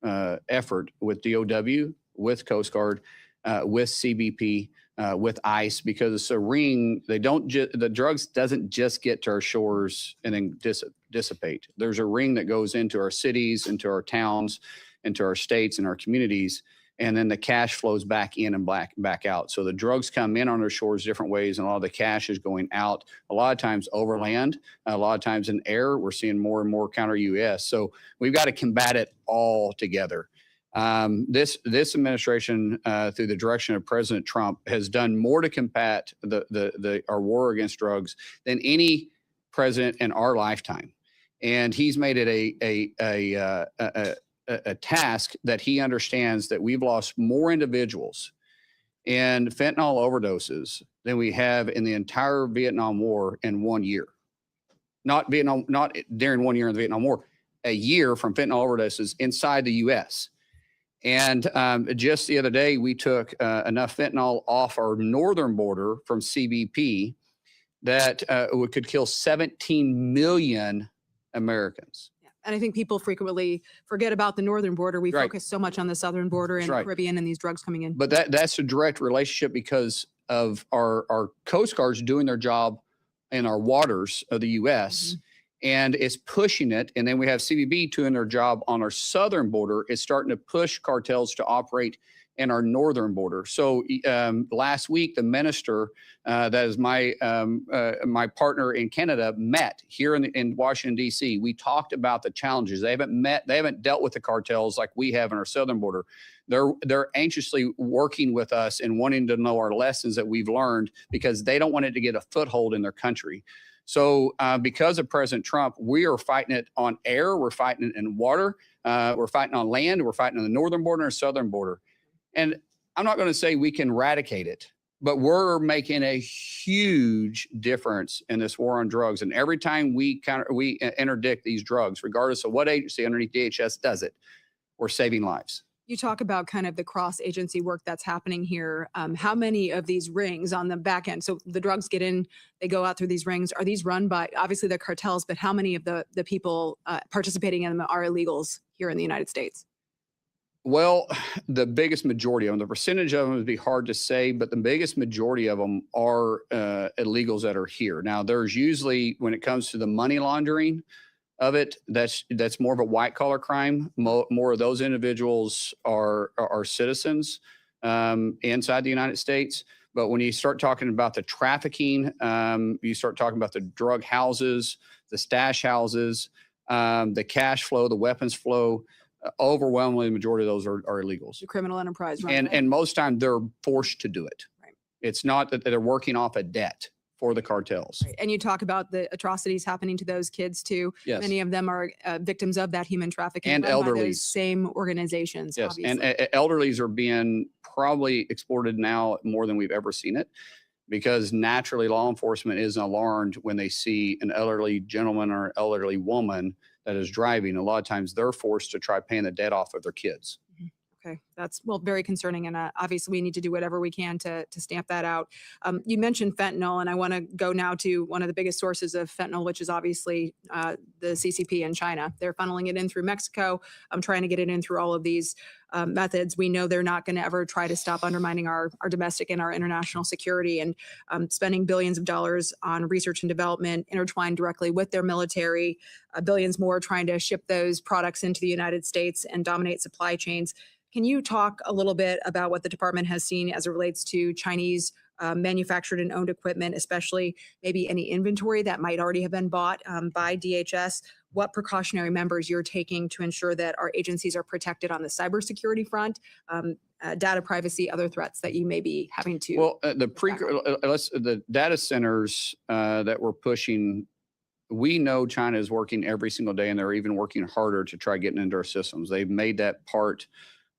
effort with DOW, with Coast Guard, with CBP, with ICE, because it's a ring. The drugs doesn't just get to our shores and then dissipate. There's a ring that goes into our cities, into our towns, into our states and our communities. And then the cash flows back in and back out. So the drugs come in on our shores different ways, and a lot of the cash is going out, a lot of times overland, a lot of times in air. We're seeing more and more counter US. So we've got to combat it all together. This administration, through the direction of President Trump, has done more to combat our war against drugs than any president in our lifetime. And he's made it a task that he understands that we've lost more individuals in fentanyl overdoses than we have in the entire Vietnam War in 1 year. Not during 1 year in the Vietnam War, a year from fentanyl overdoses inside the U.S. And just the other day, we took enough fentanyl off our northern border from CBP that could kill 17 million Americans. And I think people frequently forget about the northern border. We Right. focus so much on the southern border and That's right. the Caribbean and these drugs coming in. But that's a direct relationship because of our Coast Guards doing their job in our waters of the U.S. And it's pushing it. And then we have CBP doing their job on our southern border. It's starting to push cartels to operate in our northern border. So last week, the minister, that is my partner in Canada, met here in Washington, D.C. We talked about the challenges. They haven't dealt with the cartels like we have in our southern border. They're anxiously working with us and wanting to know our lessons that we've learned, because they don't want it to get a foothold in their country. So because of President Trump, we are fighting it on air. We're fighting it in water. We're fighting on land. We're fighting on the northern border and southern border. And I'm not going to say we can eradicate it, but we're making a huge difference in this war on drugs. And every time we interdict these drugs, regardless of what agency underneath DHS does it, we're saving lives. You talk about kind of the cross-agency work that's happening here. How many of these rings on the back end? So the drugs get in, they go out through these rings. Are these run by, obviously the cartels, but how many of the people participating in them are illegals here in the United States? Well, the biggest majority of them, the percentage of them would be hard to say, but the biggest majority of them are illegals that are here. Now, there's usually, when it comes to the money laundering of it, that's more of a white collar crime. More of those individuals are citizens inside the United States. But when you start talking about the trafficking, you start talking about the drug houses, the stash houses, the cash flow, the weapons flow, overwhelmingly the majority of those are illegals. The criminal enterprise. And most time they're forced to do it. Right. It's not that they're working off a debt for the cartels. Right. And you talk about the atrocities happening to those kids too. Yes. Many of them are victims of that human trafficking. And run by those elderlies. same organizations. Yes, Obviously. and elderlies are being probably exploited now more than we've ever seen it, because naturally law enforcement isn't alarmed when they see an elderly gentleman or an elderly woman that is driving. A lot of times they're forced to try paying the debt off of their kids. Okay, that's very concerning, and obviously we need to do whatever we can to stamp that out. You mentioned fentanyl, and I want to go now to one of the biggest sources of fentanyl, which is obviously the CCP in China. They're funneling it in through Mexico. I'm trying to get it in through all of these methods. We know they're not going to ever try to stop undermining our domestic and our international security, and spending billions of dollars on research and development intertwined directly with their military, billions more trying to ship those products into the United States and dominate supply chains. Can you talk a little bit about what the department has seen as it relates to Chinese manufactured and owned equipment, especially maybe any inventory that might already have been bought by DHS? What precautionary measures you're taking to ensure that our agencies are protected on the cybersecurity front, data privacy, other threats that you may be having to? Well, the data centers that we're pushing, we know China is working every single day, and they're even working harder to try getting into our systems. They've made that part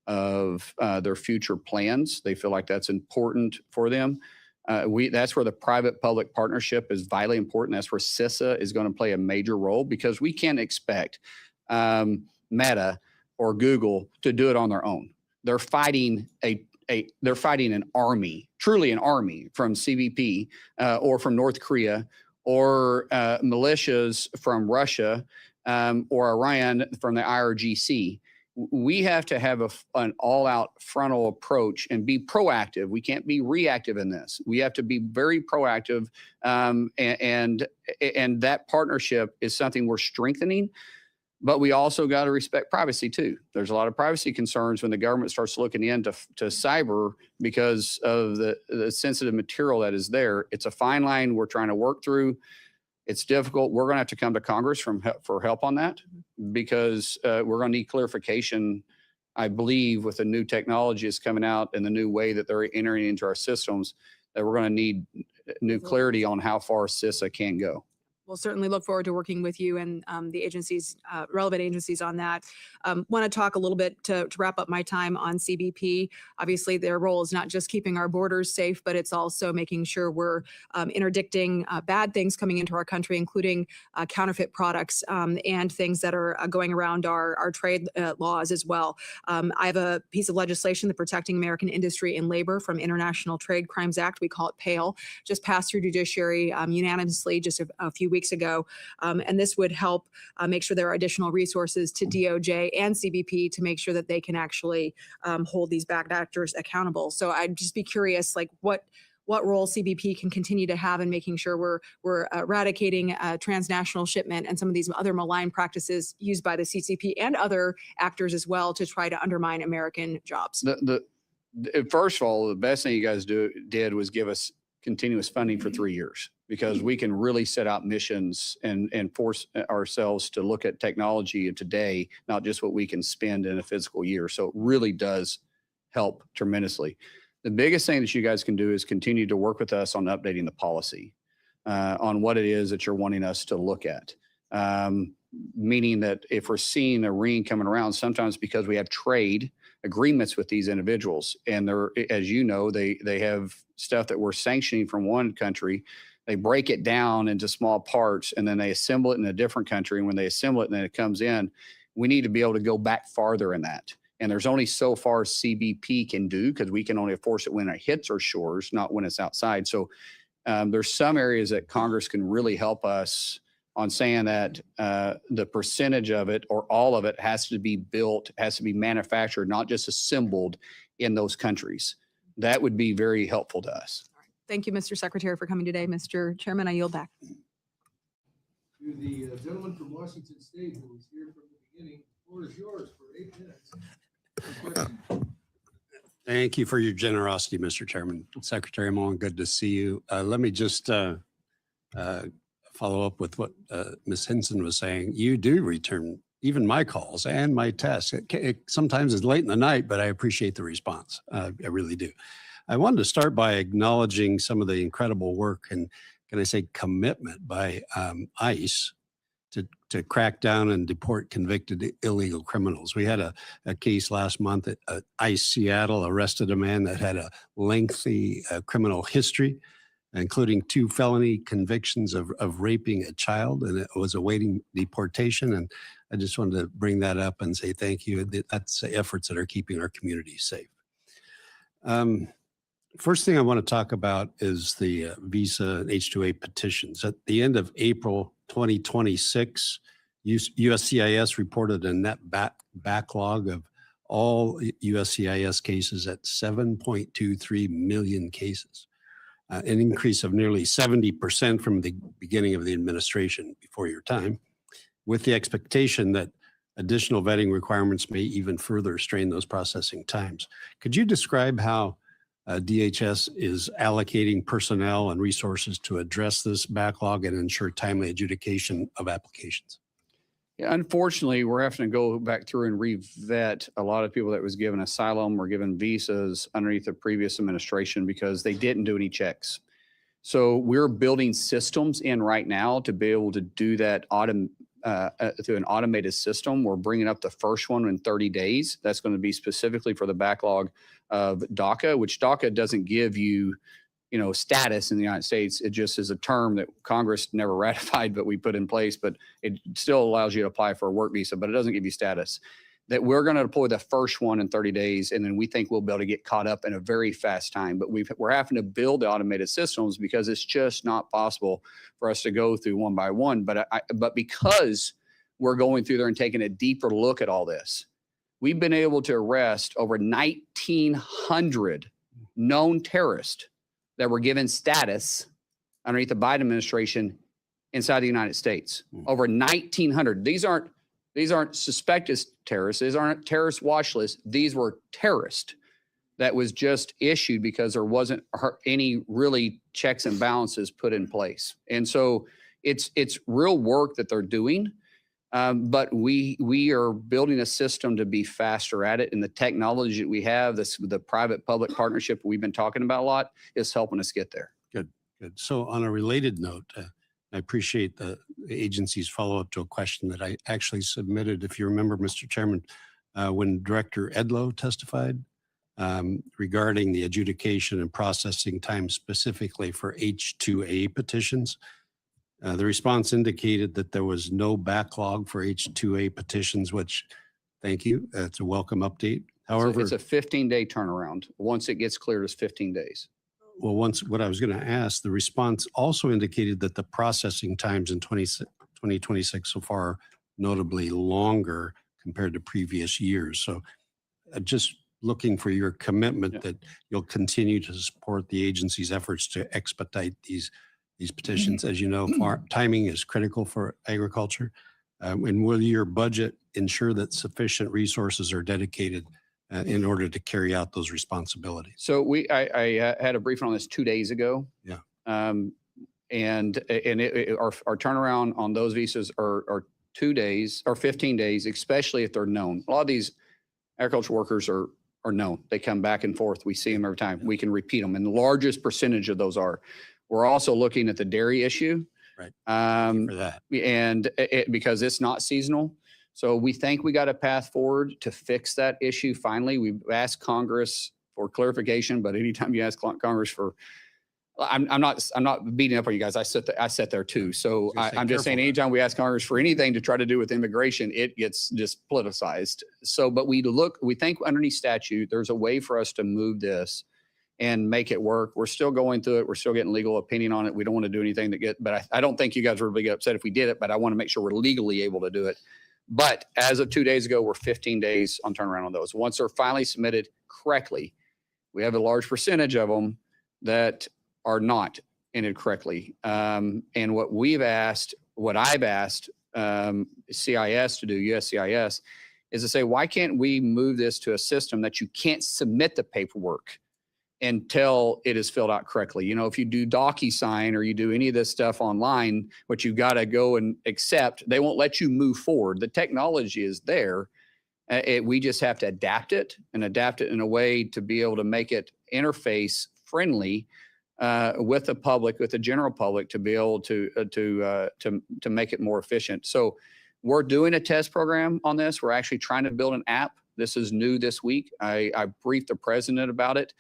of their future plans. They feel like that's important for them. That's where the private-public partnership is vitally important. That's where CISA is going to play a major role, because we can't expect Meta or Google to do it on their own. They're fighting they're fighting an army, truly an army, from CBP or from North Korea, or militias from Russia or Iran from the IRGC. We have to have an all-out frontal approach and be proactive. We can't be reactive in this. We have to be very proactive, and that partnership is something we're strengthening. But we also got to respect privacy too. There's a lot of privacy concerns when the government starts looking into cyber because of the sensitive material that is there. It's a fine line we're trying to work through. It's difficult. We're going to have to come to Congress for help on that, because we're going to need clarification, I believe, with the new technology that's coming out and the new way that they're entering into our systems, that we're going to need new clarity on how far CISA can go. We'll certainly look forward to working with you and the agencies, relevant agencies on that. Want to talk a little bit to wrap up my time on CBP. Obviously, their role is not just keeping our borders safe, but it's also making sure we're interdicting bad things coming into our country, including counterfeit products and things that are going around our trade laws as well. I have a piece of legislation, the Protecting American Industry and Labor from International Trade Crimes Act, we call it PALE, just passed through judiciary unanimously just a few weeks ago. And this would help make sure there are additional resources to DOJ and CBP to make sure that they can actually hold these bad actors accountable. So I'd just be curious, like what role CBP can continue to have in making sure we're eradicating transnational shipment and some of these other malign practices used by the CCP and other actors as well to try to undermine American jobs. First of all, the best thing you guys did was give us continuous funding for 3 years, because we can really set out missions and force ourselves to look at technology of today, not just what we can spend in a fiscal year. So it really does help tremendously. The biggest thing that you guys can do is continue to work with us on updating the policy on what it is that you're wanting us to look at. Meaning that if we're seeing a ring coming around, sometimes because we have trade agreements with these individuals. And they're, as you know, they have stuff that we're sanctioning from one country. They break it down into small parts and then they assemble it in a different country. And when they assemble it and then it comes in, we need to be able to go back farther in that. And there's only so far CBP can do because we can only enforce it when it hits our shores, not when it's outside. So there's some areas that Congress can really help us on saying that the percentage of it or all of it has to be built, has to be manufactured, not just assembled in those countries. That would be very helpful to us. Thank you, Mr. Secretary, for coming today. Mr. Chairman, I yield back. To the gentleman from Washington State who was here from the beginning, the floor is yours for 8 minutes. Thank you for your generosity, Mr. Chairman. Secretary Mullin, good to see you. Let me just follow up with what Ms. Hinson was saying. You do return even my calls and my texts. Sometimes it's late in the night, but I appreciate the response. I really do. I wanted to start by acknowledging some of the incredible work and, can I say, commitment by ICE to crack down and deport convicted illegal criminals. We had a case last month at ICE Seattle arrested a man that had a lengthy criminal history, including 2 felony convictions of raping a child, and it was awaiting deportation. And I just wanted to bring that up and say thank you. That's efforts that are keeping our communities safe. First thing I want to talk about is the visa and H-2A petitions. At the end of April 2026, USCIS reported a net backlog of all USCIS cases at 7.23 million cases, an increase of nearly 70% from the beginning of the administration before your time, with the expectation that additional vetting requirements may even further strain those processing times. Could you describe how DHS is allocating personnel and resources to address this backlog and ensure timely adjudication of applications? Yeah, unfortunately, we're having to go back through and revet a lot of people that was given asylum or given visas underneath the previous administration because they didn't do any checks. So we're building systems in right now to be able to do that through an automated system. We're bringing up the first one in 30 days. That's going to be specifically for the backlog of DACA, which DACA doesn't give you, status in the United States. It just is a term that Congress never ratified, but we put in place, but it still allows you to apply for a work visa, but it doesn't give you status. That we're going to deploy the first one in 30 days, and then we think we'll be able to get caught up in a very fast time. But we're having to build the automated systems because it's just not possible for us to go through one by one. But because we're going through there and taking a deeper look at all this, we've been able to arrest over 1,900 known terrorists that were given status underneath the Biden administration inside the United States. Over 1,900. These aren't suspected terrorists. These aren't terrorist watch lists. These were terrorists that was just issued because there wasn't any really checks and balances put in place. And so it's real work that they're doing. But we are building a system to be faster at it. And the technology that we have, the private-public partnership we've been talking about a lot, is helping us get there. Good. So on a related note, I appreciate the agency's follow-up to a question that I actually submitted, if you remember, Mr. Chairman, when Director Edlow testified regarding the adjudication and processing time specifically for H-2A petitions. The response indicated that there was no backlog for H-2A petitions, which, thank you, it's a welcome update. However, it's a 15-day turnaround. Once it gets cleared, it's 15 days. Well, what I was going to ask, the response also indicated that the processing times in 2026 so far are notably longer compared to previous years. So just looking for your commitment that you'll continue to support the agency's efforts to expedite these petitions. As you know, timing is critical for agriculture. And will your budget ensure that sufficient resources are dedicated in order to carry out those responsibilities? So I had a briefing on this 2 days ago. Yeah. And our turnaround on those visas are 2 days or 15 days, especially if they're known. A lot of these agriculture workers are known. They come back and forth. We see them every time. We can repeat them. And the largest percentage of those are. We're also looking at the dairy issue. Right. For that. And because it's not seasonal. So we think we got a path forward to fix that issue. Finally, we've asked Congress for clarification, but anytime you ask Congress for, I'm not beating up on you guys. I sat there too. So I'm just saying, anytime we ask Congress for anything to try to do with immigration, it gets just politicized. So, but we think underneath statute, there's a way for us to move this and make it work. We're still going through it. We're still getting legal opinion on it. We don't want to do anything but I don't think you guys would really get upset if we did it, but I want to make sure we're legally able to do it. But as of 2 days ago, we're 15 days on turnaround on those. Once they're finally submitted correctly, we have a large percentage of them that are not entered correctly. And what I've asked CIS to do, USCIS, is to say, why can't we move this to a system that you can't submit the paperwork until it is filled out correctly? You know, if you do DocuSign or you do any of this stuff online, what you've got to go and accept, they won't let you move forward. The technology is there. We just have to adapt it in a way to be able to make it interface friendly with the public, with the general public, to be able to make it more efficient. So we're doing a test program on this. We're actually trying to build an app. This is new this week. I briefed the president about it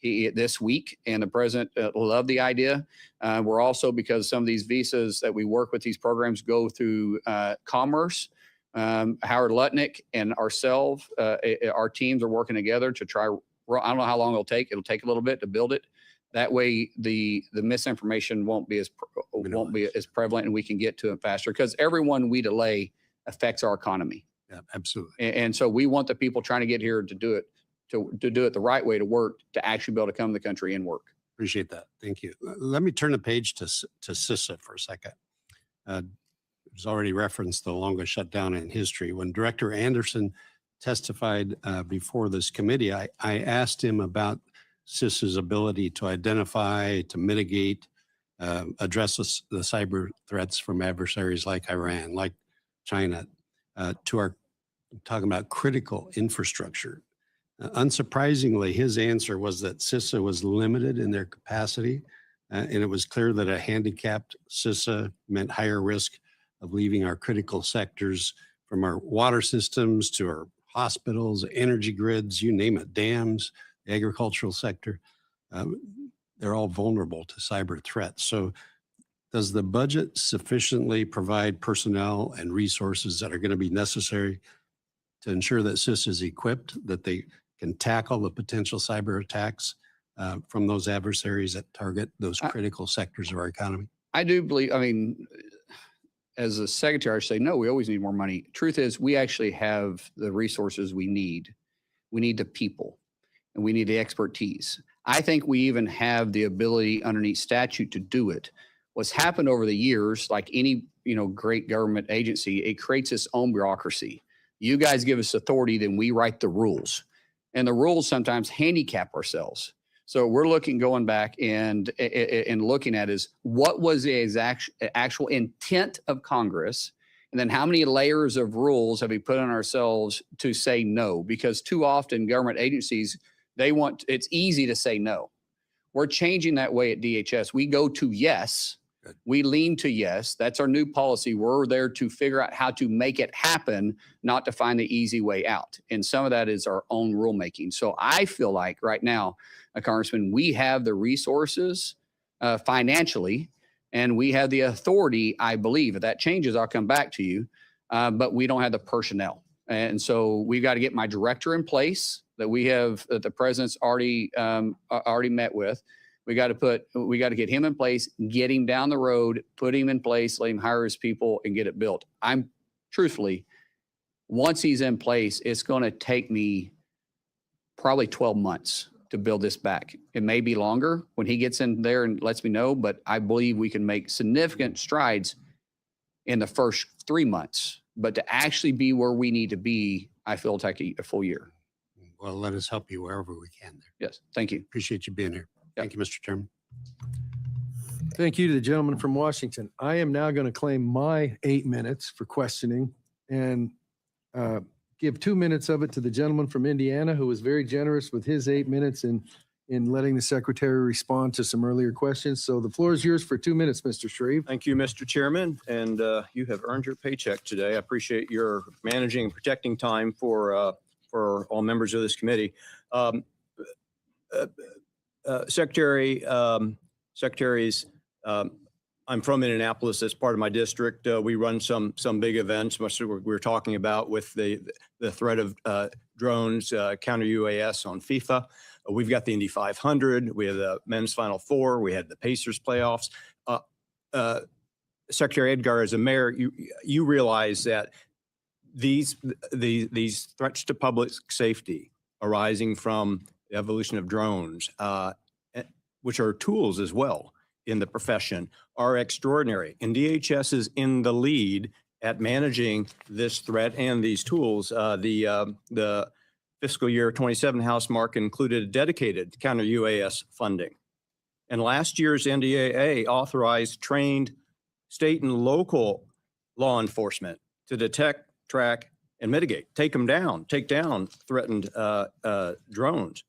this week, and the president loved the idea. We're also, because some of these visas that we work with, these programs go through Commerce. Howard Lutnick and ourselves, our teams are working together to try. I don't know how long it'll take. It'll take a little bit to build it. That way, the misinformation won't be as prevalent, and we can get to it faster. Because everyone we delay affects our economy. Yeah, absolutely. And so we want the people trying to get here to do it, to do it the right way, to work, to actually be able to come to the country and work. Appreciate that. Thank you. Let me turn the page to CISA for a second. It was already referenced the longest shutdown in history. When Director Anderson testified before this committee, I asked him about CISA's ability to identify, to mitigate, address the cyber threats from adversaries like Iran, like China, talking about critical infrastructure. Unsurprisingly, his answer was that CISA was limited in their capacity, and it was clear that a handicapped CISA meant higher risk of leaving our critical sectors, from our water systems to our hospitals, energy grids, you name it, dams, the agricultural sector. They're all vulnerable to cyber threats. So does the budget sufficiently provide personnel and resources that are going to be necessary to ensure that CISA is equipped, that they can tackle the potential cyber attacks from those adversaries that target those critical sectors of our economy? I do believe, I mean, as a secretary, I say, no, we always need more money. Truth is, we actually have the resources we need. We need the people, and we need the expertise. I think we even have the ability underneath statute to do it. What's happened over the years, like any great government agency, it creates its own bureaucracy. You guys give us authority, then we write the rules. And the rules sometimes handicap ourselves. So we're going back and looking at is what was the actual intent of Congress, and then how many layers of rules have we put on ourselves to say no? Because too often government agencies, it's easy to say no. We're changing that way at DHS. We go to yes. Good. We lean to yes. That's our new policy. We're there to figure out how to make it happen, not to find the easy way out. And some of that is our own rulemaking. So I feel like right now, Congressman, we have the resources financially, and we have the authority, I believe. If that changes, I'll come back to you. But we don't have the personnel. And so we've got to get my director in place that the president's already met with. We got to get him in place, get him down the road, put him in place, let him hire his people, and get it built. Truthfully, once he's in place, it's going to take me probably 12 months to build this back. It may be longer when he gets in there and lets me know, but I believe we can make significant strides in the first 3 months. But to actually be where we need to be, I feel it'll take a full year. Well, let us help you wherever we can there. Yes, thank you. Appreciate you being here. Thank you, Mr. Chairman. Thank you to the gentleman from Washington. I am now going to claim my 8 minutes for questioning and give 2 minutes of it to the gentleman from Indiana, who was very generous with his 8 minutes in in letting the secretary respond to some earlier questions. So the floor is yours for 2 minutes, Mr. Shreve. Thank you, Mr. Chairman, and you have earned your paycheck today. I appreciate your managing and protecting time for all members of this committee. Secretaries, I'm from Indianapolis. That's part of my district. We run some big events, much as we're talking about with the threat of drones, counter UAS on FIFA. We've got the Indy 500. We have the men's Final Four. We had the Pacers playoffs. Secretary Edgar, as a mayor, you realize that these threats to public safety arising from the evolution of drones, which are tools as well in the profession, are extraordinary. And DHS is in the lead at managing this threat and these tools. The fiscal year 27 House mark included dedicated counter UAS funding. And last year's NDAA authorized trained state and local law enforcement to detect, track, and mitigate, take down threatened drones.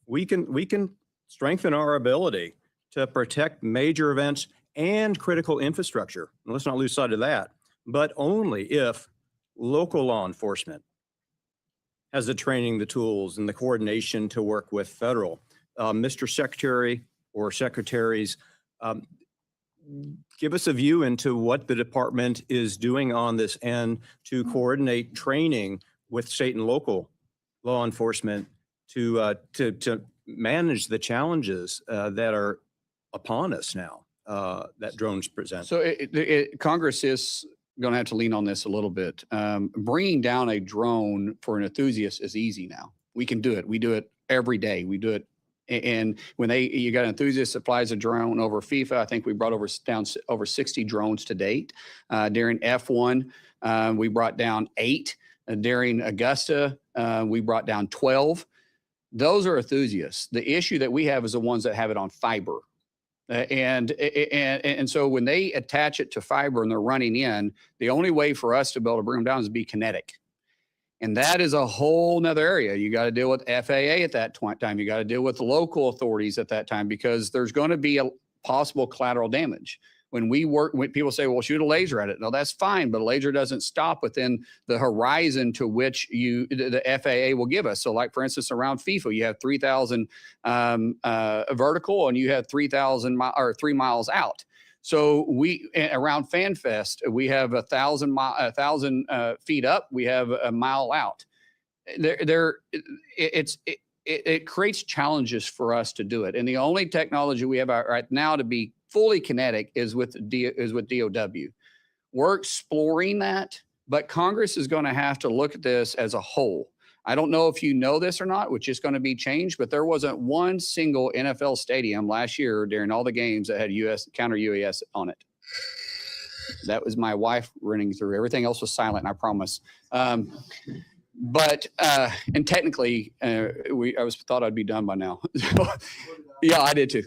We can strengthen our ability to protect major events and critical infrastructure. And let's not lose sight of that, but only if local law enforcement has the training, the tools, and the coordination to work with federal. Mr. Secretary or secretaries, give us a view into what the department is doing on this end to coordinate training with state and local law enforcement to manage the challenges that are upon us now that drones present. So Congress is going to have to lean on this a little bit. Bringing down a drone for an enthusiast is easy now. We can do it. We do it every day. We do it. And when you got an enthusiast that flies a drone over FIFA, I think we brought down over 60 drones to date. During F1, we brought down 8. During Augusta, we brought down 12. Those are enthusiasts. The issue that we have is the ones that have it on fiber. And so when they attach it to fiber and they're running in, the only way for us to be able to bring them down is to be kinetic. And that is a whole nother area. You got to deal with FAA at that time. You got to deal with the local authorities at that time, because there's going to be a possible collateral damage. When people say, well, shoot a laser at it. No, that's fine, but a laser doesn't stop within the horizon to which the FAA will give us. So like, for instance, around FIFA, you have 3,000 vertical and you have 3,000 or 3 miles out. So around FanFest, we have 1,000 feet up, we have a mile out. It creates challenges for us to do it. And the only technology we have right now to be fully kinetic is with DOW. We're exploring that, but Congress is going to have to look at this as a whole. I don't know if you know this or not, which is going to be changed, but there wasn't one single NFL stadium last year during all the games that had counter UAS on it. That was my wife running through. Everything else was silent, I promise. But technically, I thought I'd be done by now. Yeah, I did too.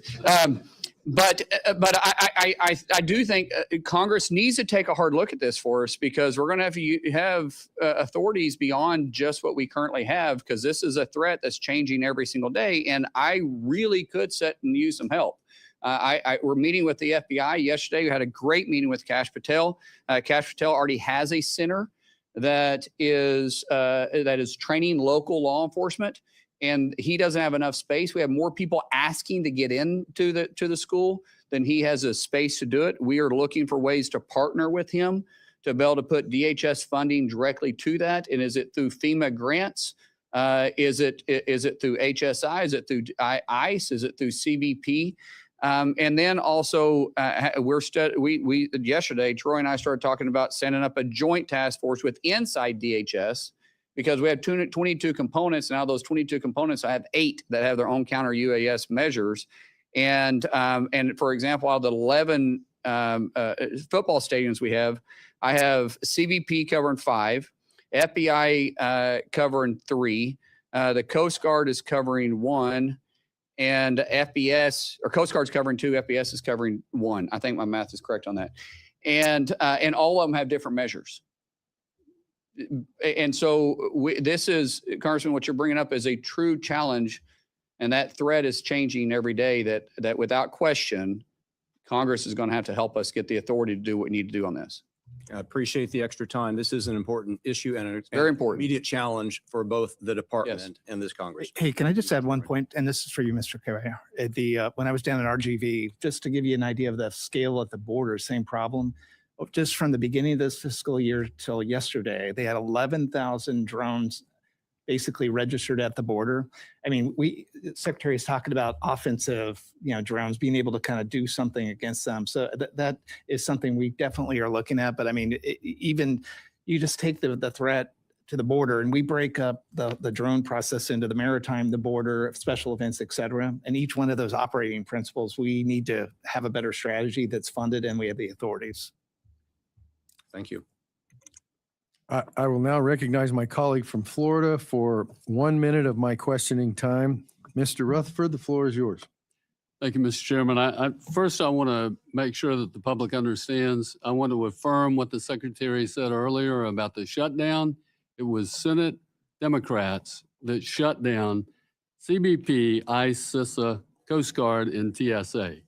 But I do think Congress needs to take a hard look at this for us, because we're going to have authorities beyond just what we currently have, because this is a threat that's changing every single day. And I really could sit and use some help. We're meeting with the FBI yesterday. We had a great meeting with Kash Patel. Kash Patel already has a center that is training local law enforcement. And he doesn't have enough space. We have more people asking to get into the school than he has a space to do it. We are looking for ways to partner with him to be able to put DHS funding directly to that. And is it through FEMA grants? Is it through HSI? Is it through ICE? Is it through CBP? And then also, yesterday, Troy and I started talking about setting up a joint task force with inside DHS, because we have 22 components. Now those 22 components, I have 8 that have their own counter UAS measures. And for example, out of the 11 football stadiums we have, I have CBP covering 5, FBI covering 3, the Coast Guard is covering 1, and FBS, or Coast Guard's covering 2, FBS is covering 1. I think my math is correct on that. And all of them have different measures. And so this is, Congressman, what you're bringing up is a true challenge And that threat is changing every day that without question, Congress is going to have to help us get the authority to do what we need to do on this. I appreciate the extra time. This is an important issue and an Very important. immediate challenge for both the department and this Congress. Hey, can I just add one point? And this is for you, Mr. Carey. When I was down at RGV, just to give you an idea of the scale at the border, same problem. Just from the beginning of this fiscal year till yesterday, they had 11,000 drones basically registered at the border. I mean, Secretary is talking about offensive, drones, being able to kind of do something against them. So that is something we definitely are looking at. But I mean, even you just take the threat to the border, and we break up the drone process into the maritime, the border, special events, et cetera. And each one of those operating principles, we need to have a better strategy that's funded, and we have the authorities. Thank you. I will now recognize my colleague from Florida for 1 minute of my questioning time. Mr. Rutherford, the floor is yours. Thank you, Mr. Chairman. First, I want to make sure that the public understands. I want to affirm what the Secretary said earlier about the shutdown. It was Senate Democrats that shut down CBP, ICE, CISA, Coast Guard, and TSA.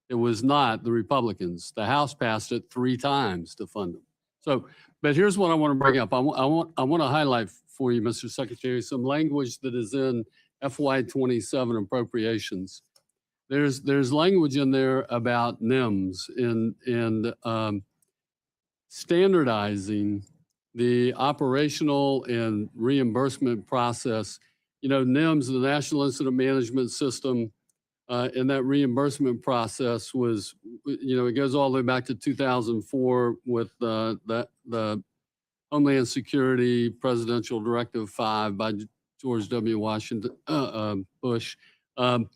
It was not the Republicans. The House passed it 3 times to fund them. So, but here's what I want to bring up. I want to highlight for you, Mr. Secretary, some language that is in FY27 appropriations. There's language in there about NIMS and standardizing the operational and reimbursement process. NIMS, the National Incident Management System, and that reimbursement process was, it goes all the way back to 2004 with the Homeland Security Presidential Directive 5 by George W. Washington Bush. And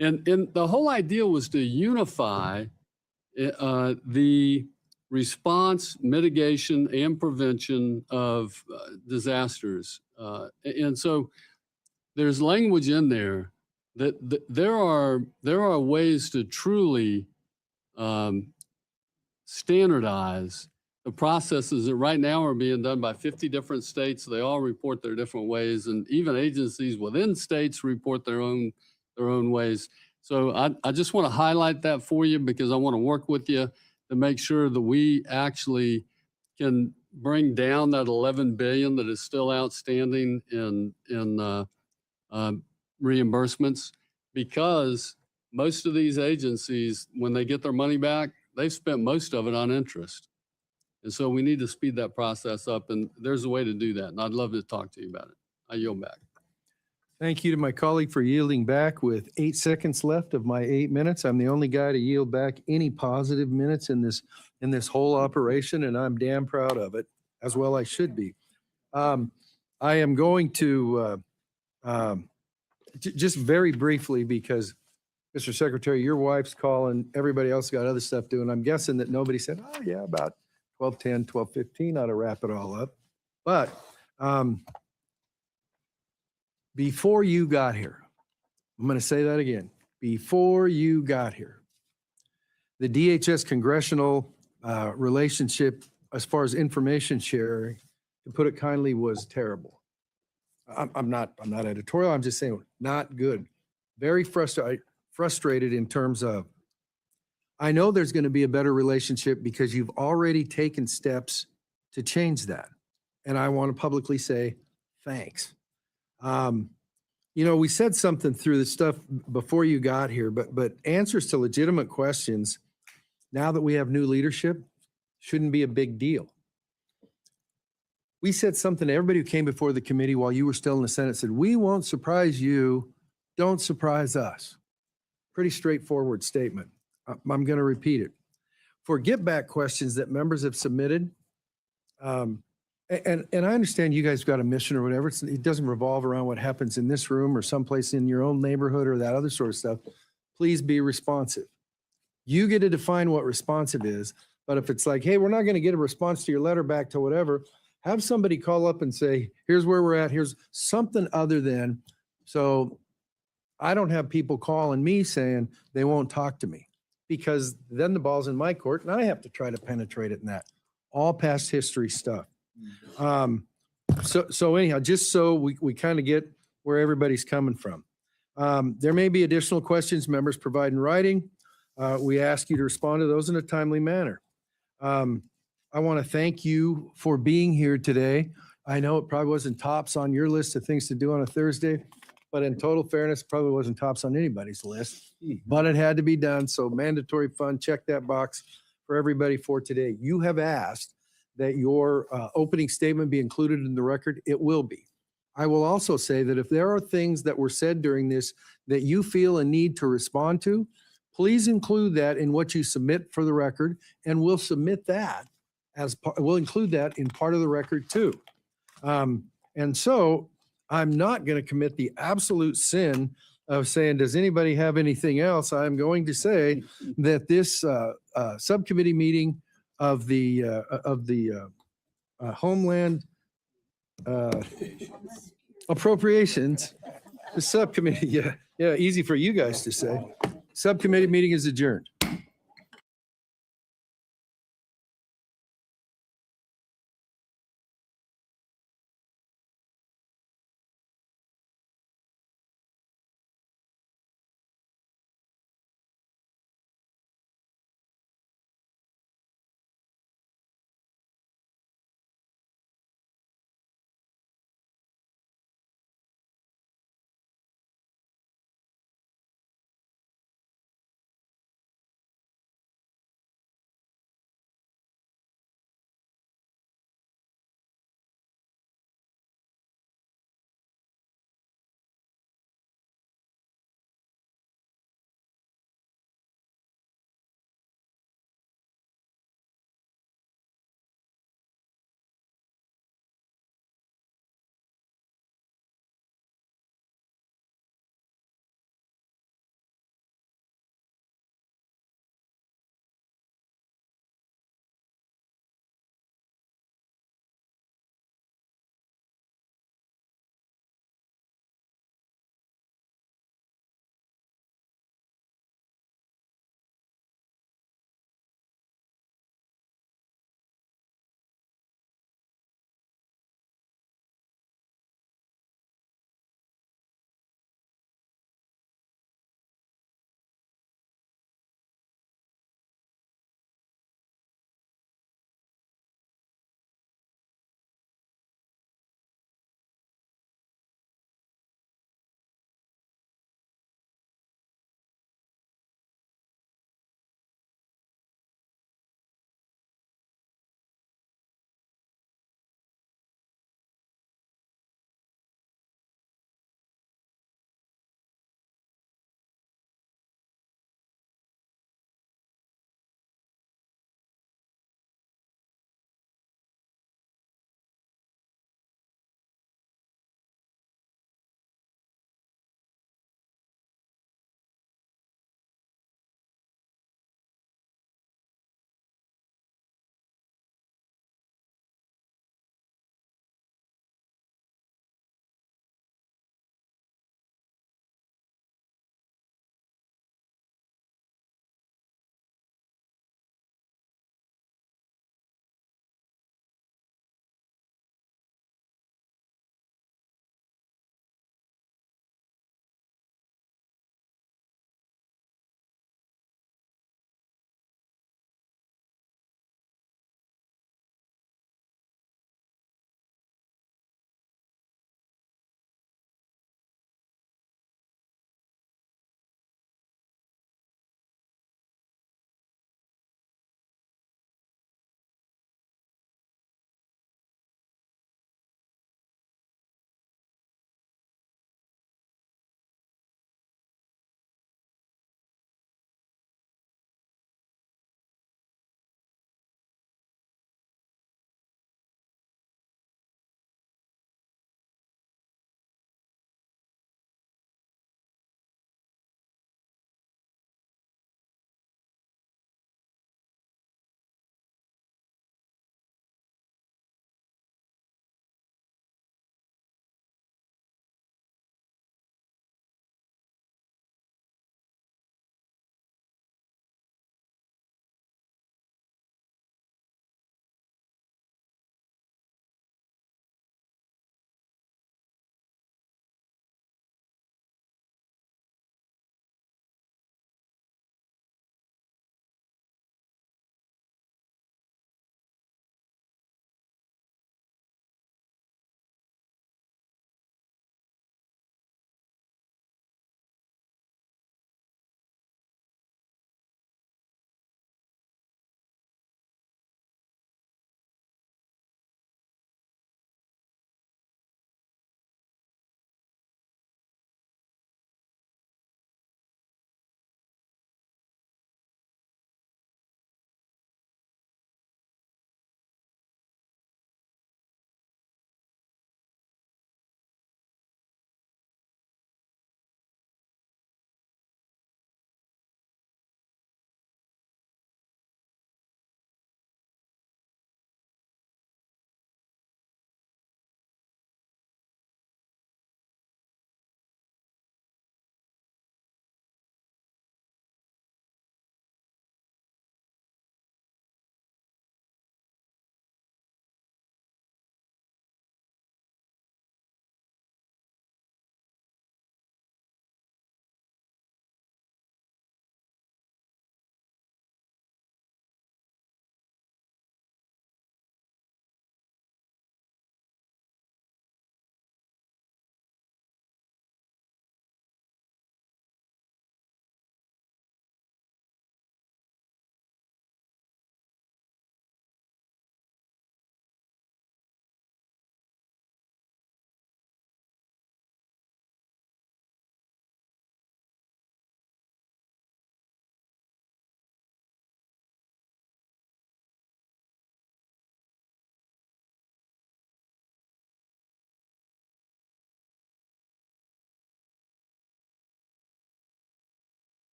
the whole idea was to unify the response, mitigation, and prevention of disasters. And so there's language in there that there are ways to truly standardize the processes that right now are being done by 50 different states. They all report their different ways, and even agencies within states report their own ways. So I just want to highlight that for you because I want to work with you to make sure that we actually can bring down that 11 billion that is still outstanding in reimbursements, because most of these agencies, when they get their money back, they've spent most of it on interest. And so we need to speed that process up, and there's a way to do that. And I'd love to talk to you about it. I yield back. Thank you to my colleague for yielding back with 8 seconds left of my 8 minutes. I'm the only guy to yield back any positive minutes in this whole operation, and I'm damn proud of it, as well I should be. I am going to just very briefly, because Mr. Secretary, your wife's calling, everybody else got other stuff doing. I'm guessing that nobody said, oh yeah, about 12:10, 12:15 ought to wrap it all up. But before you got here, I'm going to say that again. Before you got here, the DHS congressional relationship, as far as information sharing, to put it kindly, was terrible. I'm not editorial. I'm just saying not good. Very frustrated in terms of, I know there's going to be a better relationship because you've already taken steps to change that. And I want to publicly say thanks. We said something through the stuff before you got here, but answers to legitimate questions, now that we have new leadership, shouldn't be a big deal. We said something to everybody who came before the committee while you were still in the Senate, said, we won't surprise you, don't surprise us. Pretty straightforward statement. I'm going to repeat it. For get back questions that members have submitted, and I understand you guys got a mission or whatever. It doesn't revolve around what happens in this room or someplace in your own neighborhood or that other sort of stuff. Please be responsive. You get to define what responsive is, but if it's like, hey, we're not going to get a response to your letter back to whatever, have somebody call up and say, here's where we're at. Here's something other than, so I don't have people calling me saying they won't talk to me, because then the ball's in my court and I have to try to penetrate it in that. All past history stuff. So anyhow, just so we kind of get where everybody's coming from. There may be additional questions members provide in writing. We ask you to respond to those in a timely manner. I want to thank you for being here today. I know it probably wasn't tops on your list of things to do on a Thursday, but in total fairness, probably wasn't tops on anybody's list, but it had to be done. So mandatory fund, check that box for everybody for today. You have asked that your opening statement be included in the record. It will be. I will also say that if there are things that were said during this that you feel a need to respond to, please include that in what you submit for the record, and we'll submit that we'll include that in part of the record too. And so I'm not going to commit the absolute sin of saying, does anybody have anything else? I'm going to say that this subcommittee meeting of the Homeland Appropriations, the subcommittee, yeah, easy for you guys to say. Subcommittee meeting is adjourned.